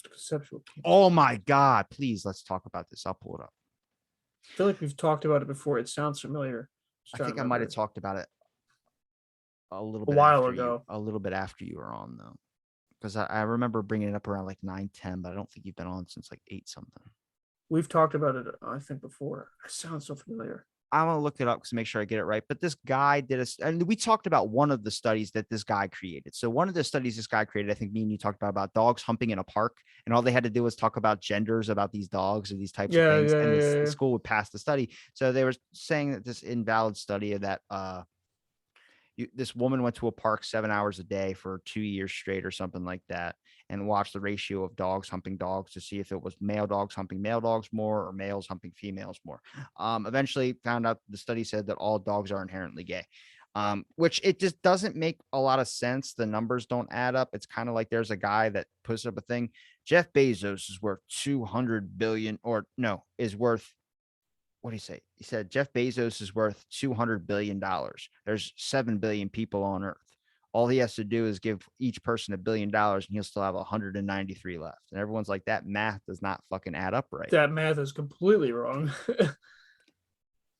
Speaker 2: Conceptual penis.
Speaker 1: Oh my God. Please, let's talk about this. I'll pull it up.
Speaker 2: I feel like we've talked about it before. It sounds familiar. Just
Speaker 1: I
Speaker 2: trying to
Speaker 1: think I might
Speaker 2: remember
Speaker 1: have
Speaker 2: it.
Speaker 1: talked about it
Speaker 2: A while ago.
Speaker 1: a little bit after you were on though. Because I remember bringing it up around like 9, 10, but I don't think you've been on since like 8 something.
Speaker 2: We've talked about it, I think, before. It sounds so familiar.
Speaker 1: I'm gonna look it up to make sure I get it right. But this guy did and we talked about one of the studies that this guy created. So one of the studies this guy created, I think me and you talked about dogs humping in a park, and all they had to do was talk about genders about these dogs or these types of
Speaker 2: Yeah,
Speaker 1: things,
Speaker 2: yeah,
Speaker 1: and
Speaker 2: yeah,
Speaker 1: the
Speaker 2: yeah.
Speaker 1: school would pass the study. So they were saying that this invalid study of that this woman went to a park 7 hours a day for 2 years straight or something like that, and watched the ratio of dogs humping dogs to see if it was male dogs humping male dogs more or males humping females more. Eventually found out the study said that all dogs are inherently gay. Which it just doesn't make a lot of sense. The numbers don't add up. It's kind of like there's a guy that puts up a thing. Jeff Bezos is worth 200 billion, or no, is worth, what do you say? He said Jeff Bezos is worth $200 billion. There's 7 billion people on Earth. All he has to do is give each person $1 billion, and he'll still have 193 left. And everyone's like, that math does not fucking add up right.
Speaker 2: That math is completely wrong.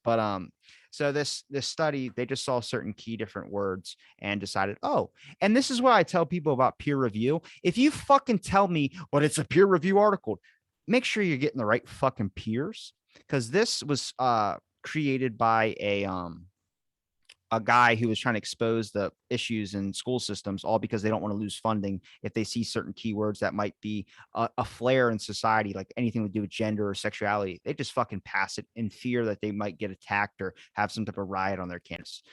Speaker 1: But so this study, they just saw certain key different words and decided, oh, and this is what I tell people about peer review. If you fucking tell me, but it's a peer review article, make sure you're getting the right fucking peers, because this was created by a guy who was trying to expose the issues in school systems, all because they don't want to lose funding if they see certain keywords that might be a flare in society, like anything to do with gender or sexuality. They just fucking pass it in fear that they might get attacked or have some type of riot on their campus.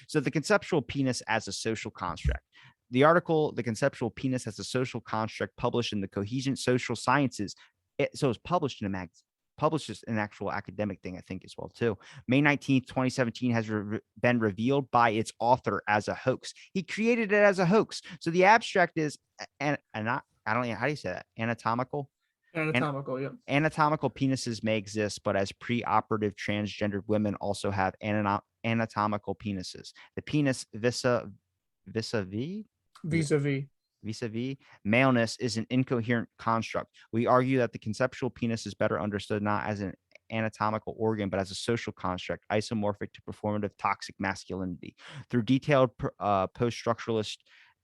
Speaker 1: So the conceptual penis as a social construct. The article, The Conceptual Penis as a Social Construct, published in the Cohesion Social Sciences. So it's published in a magazine, published as an actual academic thing, I think, as well, too. May 19th, 2017 has been revealed by its author as a hoax. He created it as a hoax. So the abstract is, and not, I don't know, how do you say that? Anatomical?
Speaker 2: Anatomical, yeah.
Speaker 1: Anatomical penises may exist, but as preoperative transgendered women also have anatomical penises. The penis vis-a-vis
Speaker 2: Vis-a-vis.
Speaker 1: vis-a-vis maleness is an incoherent construct. We argue that the conceptual penis is better understood not as an anatomical organ, but as a social construct, isomorphic to performative toxic masculinity. Through detailed post-structuralist,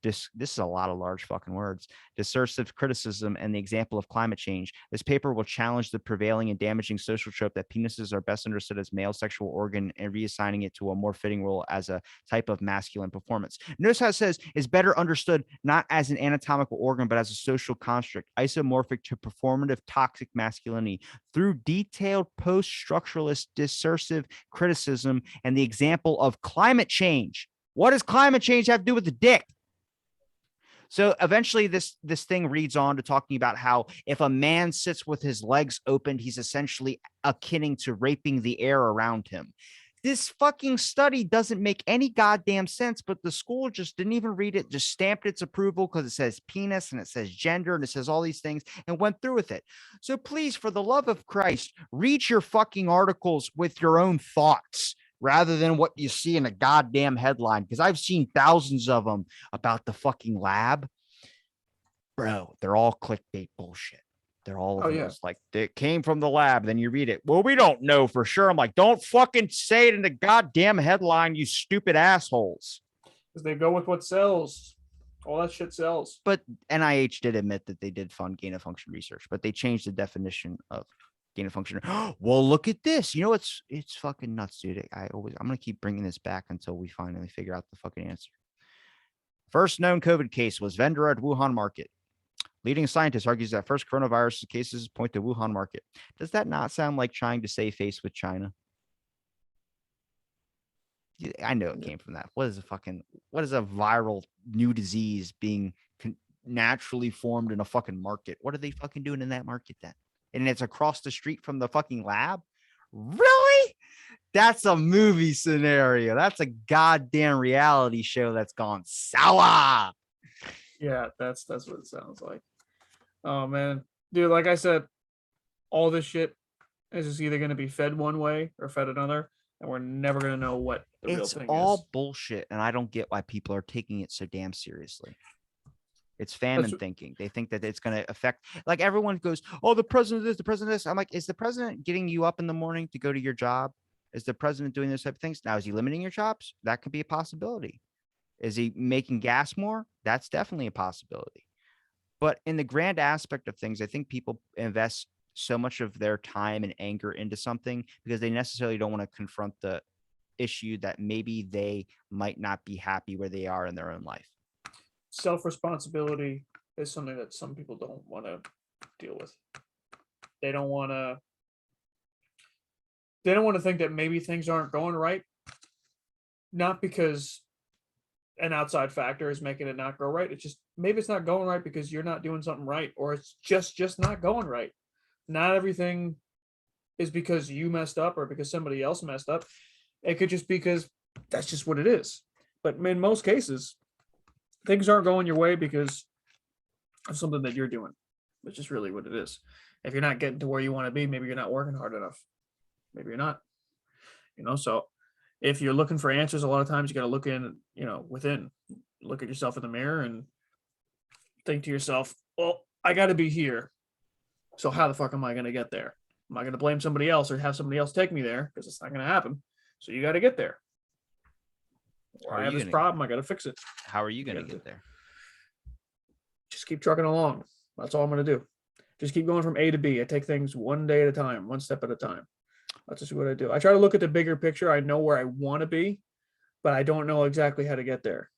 Speaker 1: this is a lot of large fucking words, discursive criticism and the example of climate change, this paper will challenge the prevailing and damaging social trope that penises are best understood as male sexual organ and reassigning it to a more fitting role as a type of masculine performance. Notice how it says is better understood not as an anatomical organ, but as a social construct, isomorphic to performative toxic masculinity. Through detailed post-structuralist discursive criticism and the example of climate change. What does climate change have to do with the dick? So eventually this thing reads on to talking about how if a man sits with his legs opened, he's essentially akin to raping the air around him. This fucking study doesn't make any goddamn sense, but the school just didn't even read it, just stamped its approval because it says penis and it says gender and it says all these things and went through with it. So please, for the love of Christ, read your fucking articles with your own thoughts rather than what you see in a goddamn headline, because I've seen thousands of them about the fucking lab. Bro, they're all clickbait bullshit. They're all like, it came from the lab. Then you read it. Well, we don't know for sure. I'm like, don't fucking say it in the goddamn headline, you stupid assholes.
Speaker 2: Because they go with what sells. All that shit sells.
Speaker 1: But NIH did admit that they did fund gain of function research, but they changed the definition of gain of function. Well, look at this. You know, it's fucking nuts, dude. I'm gonna keep bringing this back until we finally figure out the fucking answer. First known COVID case was vendor at Wuhan market. Leading scientist argues that first coronavirus cases point to Wuhan market. Does that not sound like trying to save face with China? I know it came from that. What is a viral new disease being naturally formed in a fucking market? What are they fucking doing in that market then? And it's across the street from the fucking lab? Really? That's a movie scenario. That's a goddamn reality show that's gone sour.
Speaker 2: Yeah, that's what it sounds like. Oh man, dude, like I said, all this shit is just either going to be fed one way or fed another, and we're never going to know what the real thing is. It's
Speaker 1: all bullshit, and I don't get why people are taking it so damn seriously. It's famine thinking. They think that it's going to affect, like everyone goes, oh, the president is the president. I'm like, is the president getting you up in the morning to go to your job? Is the president doing those type of things? Now, is he limiting your jobs? That could be a possibility. Is he making gas more? That's definitely a possibility. But in the grand aspect of things, I think people invest so much of their time and anger into something because they necessarily don't want to confront the issue that maybe they might not be happy where they are in their own life.
Speaker 2: Self-responsibility is something that some people don't want to deal with. They don't want to. They don't want to think that maybe things aren't going right, not because an outside factor is making it not go right. It's just maybe it's not going right because you're not doing something right, or it's just not going right. Not everything is because you messed up or because somebody else messed up. It could just be because that's just what it is. But in most cases, things aren't going your way because of something that you're doing, which is really what it is. If you're not getting to where you want to be, maybe you're not working hard enough. Maybe you're not. So if you're looking for answers, a lot of times you got to look in, within, look at yourself in the mirror and think to yourself, well, I got to be here. So how the fuck am I going to get there? Am I going to blame somebody else or have somebody else take me there? Because it's not going to happen. So you got to get there. Or I have this problem. I got to fix it.
Speaker 1: How are you going to get there?
Speaker 2: Just keep trucking along. That's all I'm going to do. Just keep going from A to B. I take things one day at a time, one step at a time. That's just what I do. I try to look at the bigger picture. I know where I want to be, but I don't know exactly how to get there.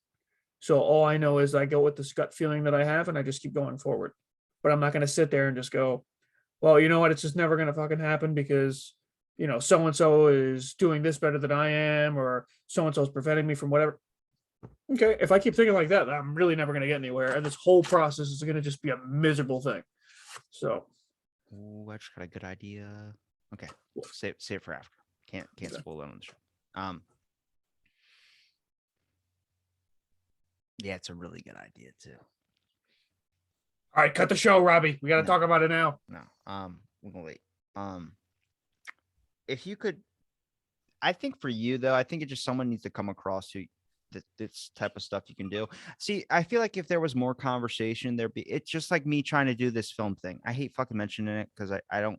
Speaker 2: So all I know is I go with the gut feeling that I have and I just keep going forward. But I'm not going to sit there and just go, well, you know what? It's just never going to fucking happen because, so-and-so is doing this better than I am, or so-and-so is preventing me from whatever. Okay. If I keep thinking like that, I'm really never going to get anywhere. And this whole process is going to just be a miserable thing. So.
Speaker 1: Oh, I just got a good idea. Okay. Save it for after. Can't spoil it on the show. Yeah, it's a really good idea too.
Speaker 2: All right, cut the show, Robbie. We got to talk about it now.
Speaker 1: No, we're gonna wait. If you could, I think for you though, I think it just someone needs to come across who this type of stuff you can do. See, I feel like if there was more conversation, it's just like me trying to do this film thing. I hate fucking mentioning it because I don't,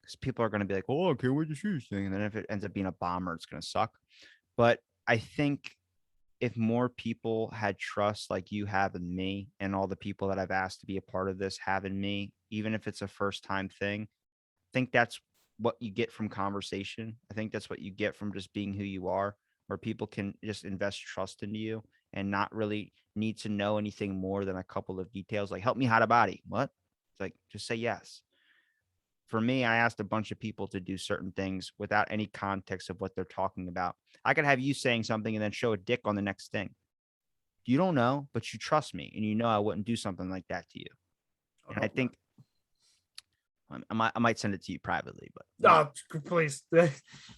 Speaker 1: because people are gonna be like, oh, okay, where'd you shoot this thing? And then if it ends up being a bomber, it's gonna suck. But I think if more people had trust like you have in me and all the people that I've asked to be a part of this have in me, even if it's a first time thing, I think that's what you get from conversation. I think that's what you get from just being who you are, where people can just invest trust into you and not really need to know anything more than a couple of details. Like, help me hide a body. What? It's like, just say yes. For me, I asked a bunch of people to do certain things without any context of what they're talking about. I could have you saying something and then show a dick on the next thing. You don't know, but you trust me and you know I wouldn't do something like that to you. And I think I might send it to you privately, but
Speaker 2: please.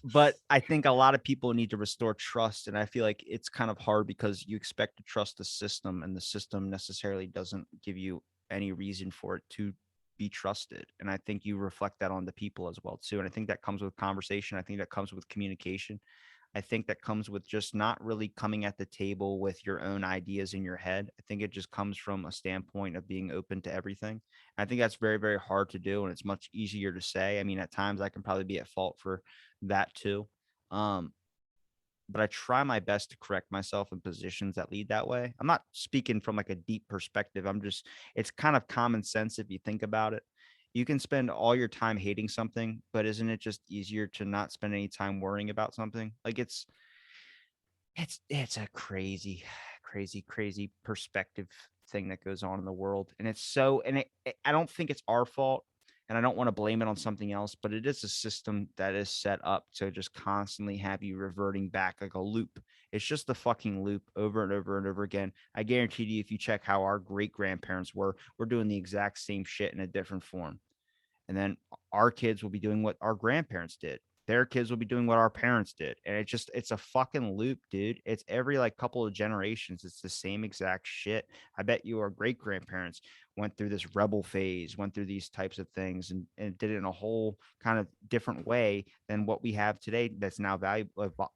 Speaker 1: But I think a lot of people need to restore trust. And I feel like it's kind of hard because you expect to trust the system and the system necessarily doesn't give you any reason for it to be trusted. And I think you reflect that on the people as well too. And I think that comes with conversation. I think that comes with communication. I think that comes with just not really coming at the table with your own ideas in your head. I think it just comes from a standpoint of being open to everything. I think that's very, very hard to do. And it's much easier to say. I mean, at times I can probably be at fault for that too. But I try my best to correct myself in positions that lead that way. I'm not speaking from like a deep perspective. It's kind of common sense if you think about it. You can spend all your time hating something, but isn't it just easier to not spend any time worrying about something? Like it's a crazy, crazy, crazy perspective thing that goes on in the world. And I don't think it's our fault. And I don't want to blame it on something else, but it is a system that is set up to just constantly have you reverting back like a loop. It's just the fucking loop over and over and over again. I guarantee you, if you check how our great grandparents were, we're doing the exact same shit in a different form. And then our kids will be doing what our grandparents did. Their kids will be doing what our parents did. And it's a fucking loop, dude. It's every like couple of generations. It's the same exact shit. I bet you our great grandparents went through this rebel phase, went through these types of things and did it in a whole kind of different way than what we have today that's now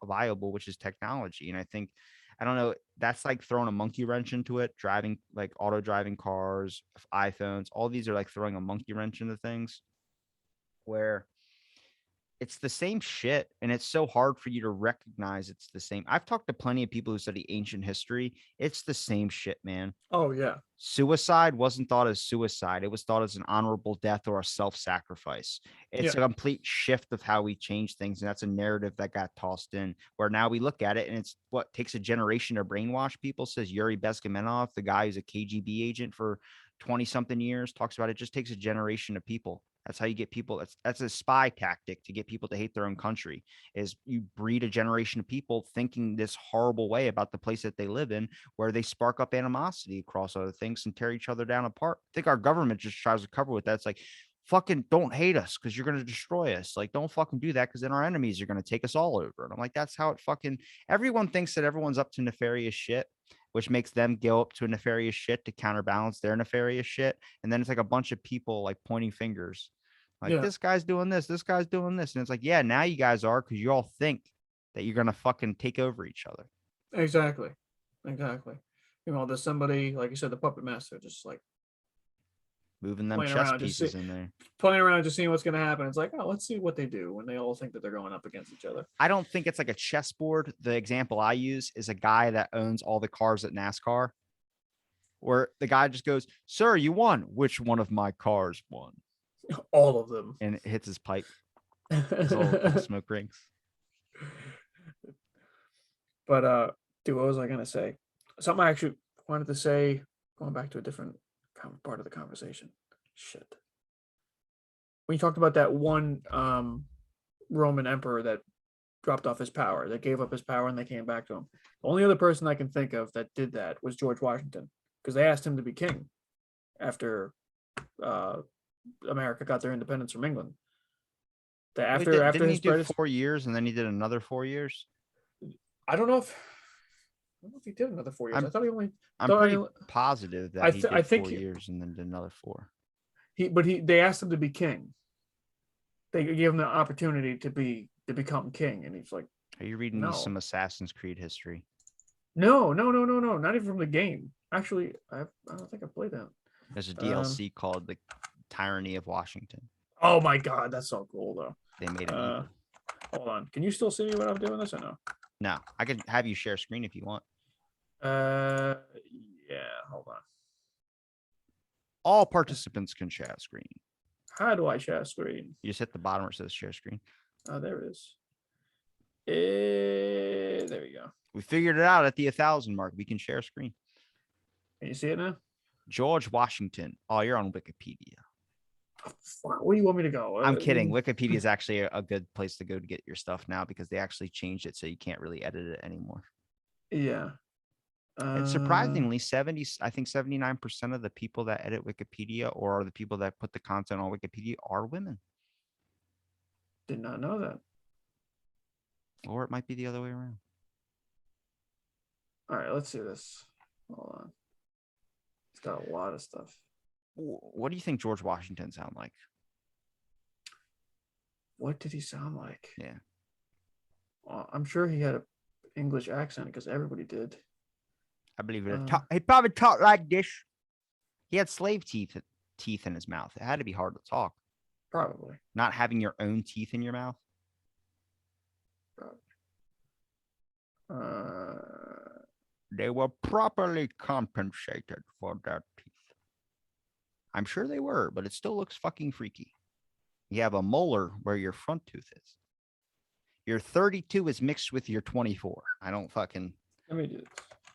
Speaker 1: viable, which is technology. And I think, I don't know, that's like throwing a monkey wrench into it, driving like auto driving cars, iPhones, all these are like throwing a monkey wrench into things where it's the same shit, and it's so hard for you to recognize it's the same. I've talked to plenty of people who study ancient history. It's the same shit, man.
Speaker 2: Oh yeah,
Speaker 1: Suicide wasn't thought as suicide. It was thought as an honorable death or a self-sacrifice. It's
Speaker 2: yeah,
Speaker 1: a complete shift of how we change things. And that's a narrative that got tossed in where now we look at it and it's what takes a generation to brainwash people, says Yuri Bezkamenov, the guy who's a KGB agent for 20 something years, talks about it just takes a generation of people. That's how you get people. That's a spy tactic to get people to hate their own country. Is you breed a generation of people thinking this horrible way about the place that they live in, where they spark up animosity across other things and tear each other down apart. I think our government just tries to cover with that. It's like, fucking don't hate us because you're going to destroy us. Like, don't fucking do that because then our enemies are going to take us all over. And I'm like, that's how it fucking, everyone thinks that everyone's up to nefarious shit, which makes them go up to a nefarious shit to counterbalance their nefarious shit. And then it's like a bunch of people like pointing fingers. Like,
Speaker 2: yeah.
Speaker 1: this guy's doing this guy's doing this. And it's like, yeah, now you guys are because you all think that you're going to fucking take over each other.
Speaker 2: Exactly, exactly. There's somebody like you said, the puppet master, just like
Speaker 1: Moving them
Speaker 2: playing
Speaker 1: chess
Speaker 2: around, just
Speaker 1: pieces in there.
Speaker 2: playing around, just seeing what's going to happen. It's like, oh, let's see what they do when they all think that they're going up against each other.
Speaker 1: I don't think it's like a chessboard. The example I use is a guy that owns all the cars at NASCAR, where the guy just goes, "Sir, you won. Which one of my cars won?"
Speaker 2: All of them.
Speaker 1: And it hits his pipe, his little smoke rings.
Speaker 2: But dude, what was I gonna say? Something I actually wanted to say, going back to a different part of the conversation. Shit. When you talked about that one Roman emperor that dropped off his power, that gave up his power and they came back to him. The only other person I can think of that did that was George Washington, because they asked him to be king after uh, America got their independence from England. After
Speaker 1: Didn't he
Speaker 2: his
Speaker 1: do
Speaker 2: predecessor,
Speaker 1: 4 years and then he did another 4 years?
Speaker 2: I don't know if he did another 4 years.
Speaker 1: I'm
Speaker 2: I thought he only.
Speaker 1: I'm
Speaker 2: Thought
Speaker 1: pretty
Speaker 2: I,
Speaker 1: positive
Speaker 2: I,
Speaker 1: that he
Speaker 2: th- I
Speaker 1: did
Speaker 2: think
Speaker 1: 4 years and then did another 4.
Speaker 2: they asked him to be king. They gave him the opportunity to become king, and he's like,
Speaker 1: Are you reading me
Speaker 2: no,
Speaker 1: some Assassin's Creed history?
Speaker 2: no, no, no, no, no, not even from the game. Actually, I don't think I played that.
Speaker 1: There's a DLC called The Tyranny of Washington.
Speaker 2: Oh my god, that's so cool though.
Speaker 1: They made him evil.
Speaker 2: Hold on, can you still see me when I'm doing this or no?
Speaker 1: No, I could have you share screen if you want.
Speaker 2: Uh, yeah, hold on.
Speaker 1: All participants can share screen.
Speaker 2: How do I share screen?
Speaker 1: You just hit the bottom where it says share screen.
Speaker 2: Oh, there it is. There we go.
Speaker 1: We figured it out at the 1,000 mark. We can share screen.
Speaker 2: Can you see it now?
Speaker 1: George Washington. Oh, you're on Wikipedia.
Speaker 2: Where do you want me to go?
Speaker 1: I'm kidding. Wikipedia is actually a good place to go to get your stuff now because they actually changed it so you can't really edit it anymore.
Speaker 2: Yeah.
Speaker 1: And surprisingly, 79% of the people that edit Wikipedia or are the people that put the content on Wikipedia are women.
Speaker 2: Did not know that.
Speaker 1: Or it might be the other way around.
Speaker 2: All right, let's see this. Hold on. It's got a lot of stuff.
Speaker 1: What do you think George Washington sound like?
Speaker 2: What did he sound like?
Speaker 1: Yeah.
Speaker 2: I'm sure he had an English accent because everybody did.
Speaker 1: I believe it. He probably talked like this. He had slave teeth in his mouth. It had to be hard to talk.
Speaker 2: Probably.
Speaker 1: Not having your own teeth in your mouth. They were properly compensated for their teeth. I'm sure they were, but it still looks fucking freaky. You have a molar where your front tooth is. Your 32 is mixed with your 24. I don't fucking.
Speaker 2: Let me do this.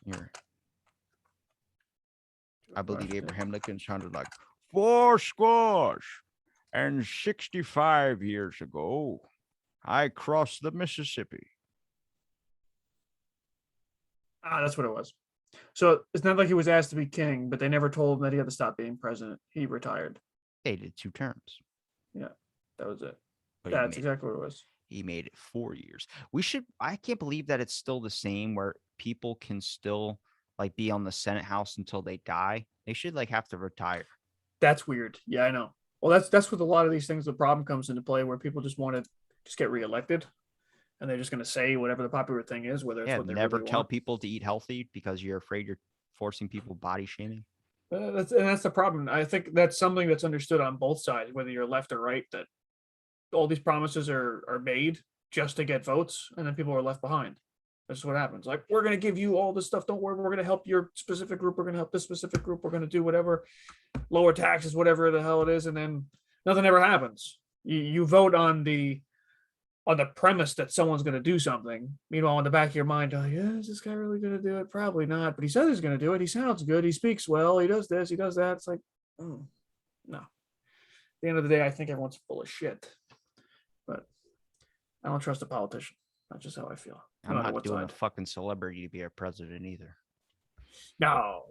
Speaker 1: Here. I believe Abraham Lincoln sounded like 65 years ago, I crossed the Mississippi.
Speaker 2: That's what it was. So it's not like he was asked to be king, but they never told him that he had to stop being president. He retired.
Speaker 1: They did 2 terms.
Speaker 2: Yeah, that was it.
Speaker 1: But
Speaker 2: That's exactly what it was.
Speaker 1: He made it 4 years. I can't believe that it's still the same where people can still like be on the Senate House until they die. They should like have to retire.
Speaker 2: That's weird. Yeah, I know. Well, that's with a lot of these things. The problem comes into play where people just want to just get reelected, and they're just going to say whatever the popular thing is, whether it's what they
Speaker 1: never
Speaker 2: really
Speaker 1: tell
Speaker 2: want.
Speaker 1: people to eat healthy because you're afraid you're forcing people body shaming.
Speaker 2: That's the problem. I think that's something that's understood on both sides, whether you're left or right. That all these promises are made just to get votes, and then people are left behind. That's what happens. Like, we're going to give you all this stuff. Don't worry. We're going to help your specific group. We're going to help this specific group. We're going to do whatever, lower taxes, whatever the hell it is. And then nothing ever happens. You vote on the premise that someone's going to do something. Meanwhile, in the back of your mind, oh, yeah, is this guy really going to do it? Probably not. But he says he's going to do it. He sounds good. He speaks well. He does this. He does that. It's like, no. At the end of the day, I think everyone's full of shit. But I don't trust a politician. That's just how I feel.
Speaker 1: I'm not doing a fucking celebrity to be our president either.
Speaker 2: No.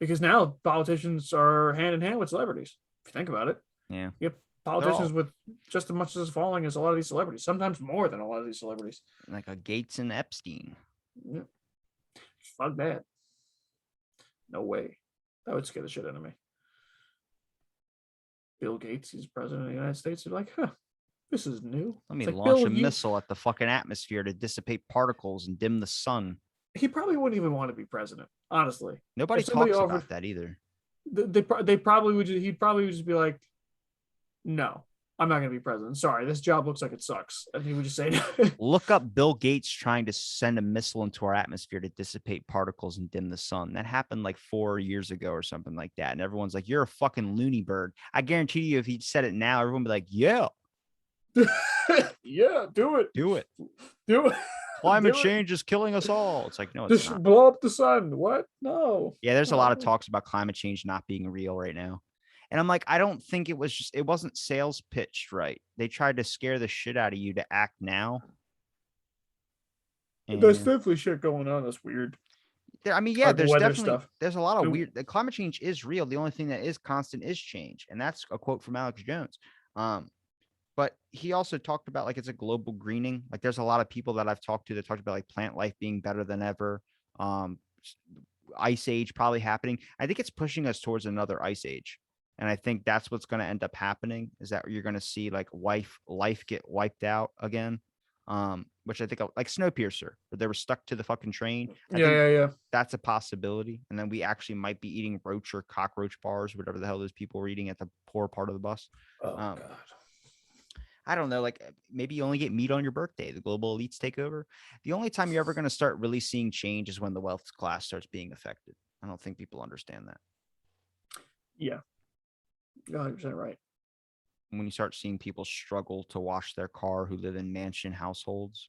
Speaker 2: Because now politicians are hand in hand with celebrities. If you think about it.
Speaker 1: Yeah.
Speaker 2: You have politicians with just as much as following as a lot of these celebrities. Sometimes more than a lot of these celebrities.
Speaker 1: Like a Gates and Epstein.
Speaker 2: Yeah. Fuck that. No way. That would scare the shit out of me. Bill Gates, he's president of the United States. You're like, this is new.
Speaker 1: Let me launch a missile at the fucking atmosphere to dissipate particles and dim the sun.
Speaker 2: He probably wouldn't even want to be president, honestly.
Speaker 1: Nobody talks about that either.
Speaker 2: They probably would. He'd probably just be like, "No, I'm not going to be president. Sorry, this job looks like it sucks," and he would just say, no.
Speaker 1: Look up Bill Gates trying to send a missile into our atmosphere to dissipate particles and dim the sun. That happened like 4 years ago or something like that, and everyone's like, "You're a fucking loony bird." I guarantee you, if he said it now, everyone would be like, "Yeah."
Speaker 2: Yeah, do it.
Speaker 1: Climate change is killing us all. It's like, no, it's
Speaker 2: just
Speaker 1: not.
Speaker 2: Blow up the sun. What? No.
Speaker 1: Yeah, there's a lot of talks about climate change not being real right now. And I'm like, I don't think it wasn't sales pitched right. They tried to scare the shit out of you to act now.
Speaker 2: And there's definitely shit going on that's weird.
Speaker 1: I mean, yeah, there's definitely stuff. There's a lot of weird. The climate change is real. The only thing that is constant is change. And that's a quote from Alex Jones. But he also talked about like it's a global greening. Like there's a lot of people that I've talked to that talked about like plant life being better than ever. Ice age probably happening. I think it's pushing us towards another ice age. And I think that's what's going to end up happening is that you're going to see like life get wiped out again. Which I think like Snowpiercer, where they were stuck to the fucking train.
Speaker 2: Yeah.
Speaker 1: That's a possibility. And then we actually might be eating roach or cockroach bars, whatever the hell those people were eating at the poor part of the bus.
Speaker 2: Oh, God.
Speaker 1: I don't know, like maybe you only get meat on your birthday. The global elites take over. The only time you're ever going to start really seeing change is when the wealth class starts being affected. I don't think people understand that.
Speaker 2: Yeah. 100% right.
Speaker 1: When you start seeing people struggle to wash their car who live in mansion households,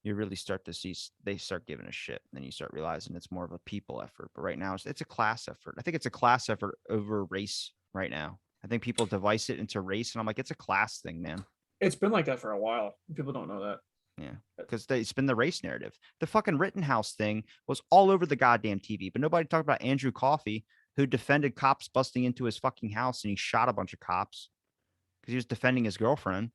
Speaker 1: you really start to see they start giving a shit. Then you start realizing it's more of a people effort. But right now it's a class effort. I think it's a class effort over race right now. I think people device it into race, and I'm like, it's a class thing, man.
Speaker 2: It's been like that for a while. People don't know that.
Speaker 1: Yeah, because it's been the race narrative. The fucking Rittenhouse thing was all over the goddamn TV, but nobody talked about Andrew Coffey, who defended cops busting into his fucking house, and he shot a bunch of cops because he was defending his girlfriend.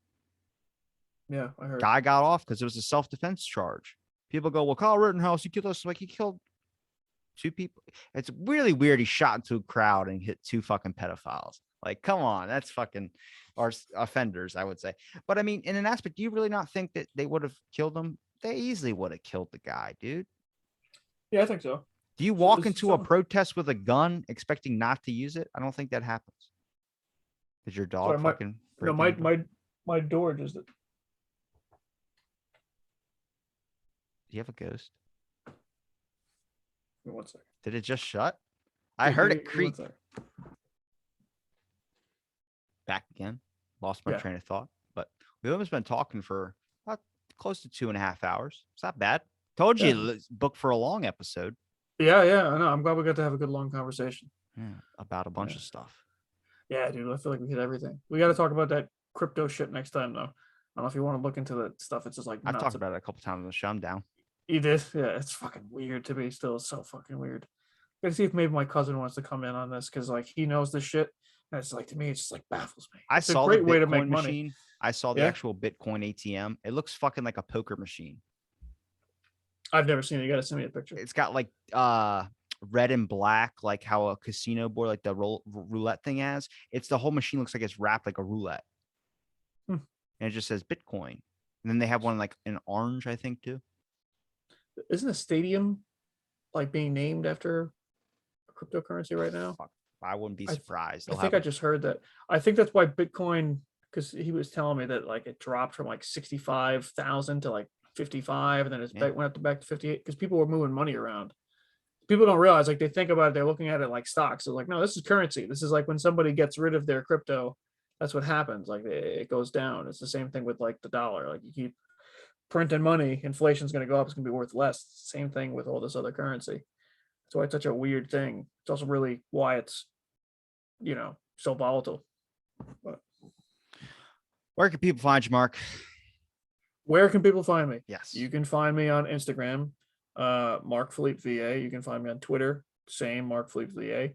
Speaker 2: Yeah, I heard.
Speaker 1: Guy got off because it was a self-defense charge. People go, well, Kyle Rittenhouse, he killed us. Like, he killed 2 people. It's really weird. He shot into a crowd and hit 2 fucking pedophiles. Like, come on, that's fucking our offenders, I would say. But I mean, in an aspect, do you really not think that they would have killed him? They easily would have killed the guy, dude.
Speaker 2: Yeah, I think so.
Speaker 1: Do you walk into a protest with a gun expecting not to use it? I don't think that happens. Is your dog fucking?
Speaker 2: No, my door just. Do
Speaker 1: you have a ghost?
Speaker 2: Give me 1 second.
Speaker 1: Did it just shut? I heard it creak. Back again. Lost my train of thought. But we've almost been talking for about close to 2.5 hours. It's not bad. Told you, book for a long episode.
Speaker 2: Yeah, I know. I'm glad we got to have a good long conversation.
Speaker 1: Yeah, about a bunch of stuff.
Speaker 2: Yeah, dude. I feel like we hit everything. We got to talk about that crypto shit next time, though. I don't know if you want to look into that stuff. It's just like
Speaker 1: I've talked about it a couple times on the show. I'm down.
Speaker 2: You did? Yeah, it's fucking weird to me. Still, it's so fucking weird. Gotta see if maybe my cousin wants to come in on this because like he knows this shit. And it's like to me, it just like baffles me.
Speaker 1: I saw a great way to make money. I saw the actual Bitcoin ATM. It looks fucking like a poker machine.
Speaker 2: I've never seen it. You gotta send me a picture.
Speaker 1: It's got like red and black, like how a casino board, like the roulette thing has. It's the whole machine looks like it's wrapped like a roulette. And it just says Bitcoin. And then they have one like in orange, I think, too.
Speaker 2: Isn't a stadium like being named after a cryptocurrency right now?
Speaker 1: I wouldn't be surprised.
Speaker 2: I think I just heard that. I think that's why Bitcoin because he was telling me that like it dropped from like 65,000 to like 55, and then it's
Speaker 1: Yeah.
Speaker 2: went up to back to 58 because people were moving money around. People don't realize, like, they think about it, they're looking at it like stocks. So like, no, this is currency. This is like when somebody gets rid of their crypto, that's what happens. Like it goes down. It's the same thing with like the dollar. Like you keep printing money, inflation's going to go up. It's going to be worth less. Same thing with all this other currency. That's why it's such a weird thing. It's also really why it's, so volatile. But
Speaker 1: Where can people find you, Mark?
Speaker 2: where can people find me?
Speaker 1: Yes.
Speaker 2: You can find me on Instagram, Mark Filipe VA. You can find me on Twitter, same Mark Filipe VA.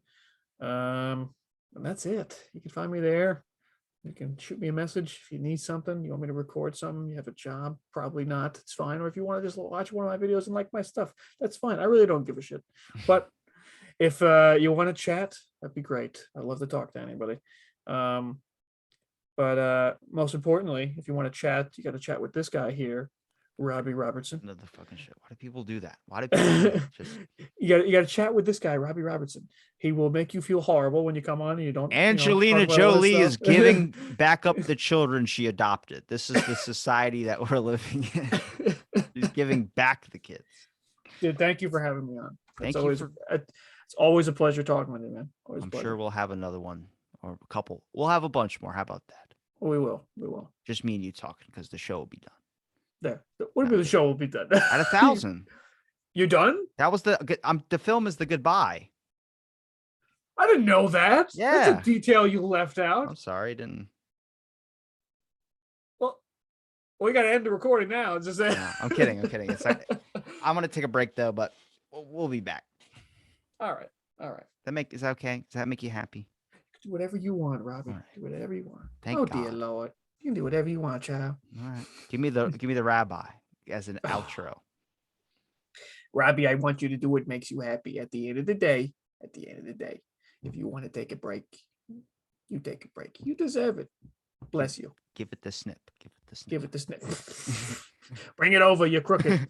Speaker 2: And that's it. You can find me there. You can shoot me a message if you need something. You want me to record something? You have a job? Probably not. It's fine. Or if you want to just watch one of my videos and like my stuff, that's fine. I really don't give a shit. But if you want to chat, that'd be great. I'd love to talk to anybody. But most importantly, if you want to chat, you got to chat with this guy here, Robbie Robertson.
Speaker 1: Another fucking shit. Why do people do that? Why do people just
Speaker 2: you got to chat with this guy, Robbie Robertson. He will make you feel horrible when you come on and you don't.
Speaker 1: Angelina
Speaker 2: talk about all this
Speaker 1: Jolie is
Speaker 2: stuff.
Speaker 1: giving back up the children she adopted. This is the society that we're living in. She's giving back the kids.
Speaker 2: Dude, thank you for having me on.
Speaker 1: Thank
Speaker 2: It's
Speaker 1: you
Speaker 2: it's always a pleasure talking with you, man. Always a
Speaker 1: I'm
Speaker 2: pleasure.
Speaker 1: sure we'll have another one or a couple. We'll have a bunch more. How about that?
Speaker 2: We will.
Speaker 1: Just me and you talking because the show will be done.
Speaker 2: There. What about the show will be done?
Speaker 1: At 1,000.
Speaker 2: You done?
Speaker 1: That was the film is the goodbye.
Speaker 2: I didn't know that.
Speaker 1: Yeah.
Speaker 2: That's a detail you left out.
Speaker 1: I'm sorry, didn't.
Speaker 2: Well, we got to end the recording now. It's just
Speaker 1: No, I'm kidding. It's like, I'm gonna take a break though, but we'll be back.
Speaker 2: All right.
Speaker 1: Is that okay? Does that make you happy?
Speaker 2: Do whatever you want, Robbie.
Speaker 1: Right.
Speaker 2: Do whatever you want.
Speaker 1: Thank
Speaker 2: oh,
Speaker 1: God.
Speaker 2: dear Lord. You can do whatever you want, child.
Speaker 1: All right. Give me the rabbi as an outro.
Speaker 2: Robbie, I want you to do what makes you happy. At the end of the day, if you want to take a break, you take a break. You deserve it. Bless you.
Speaker 1: Give it the snip.
Speaker 2: Give it the snip. Bring it over, you crooked.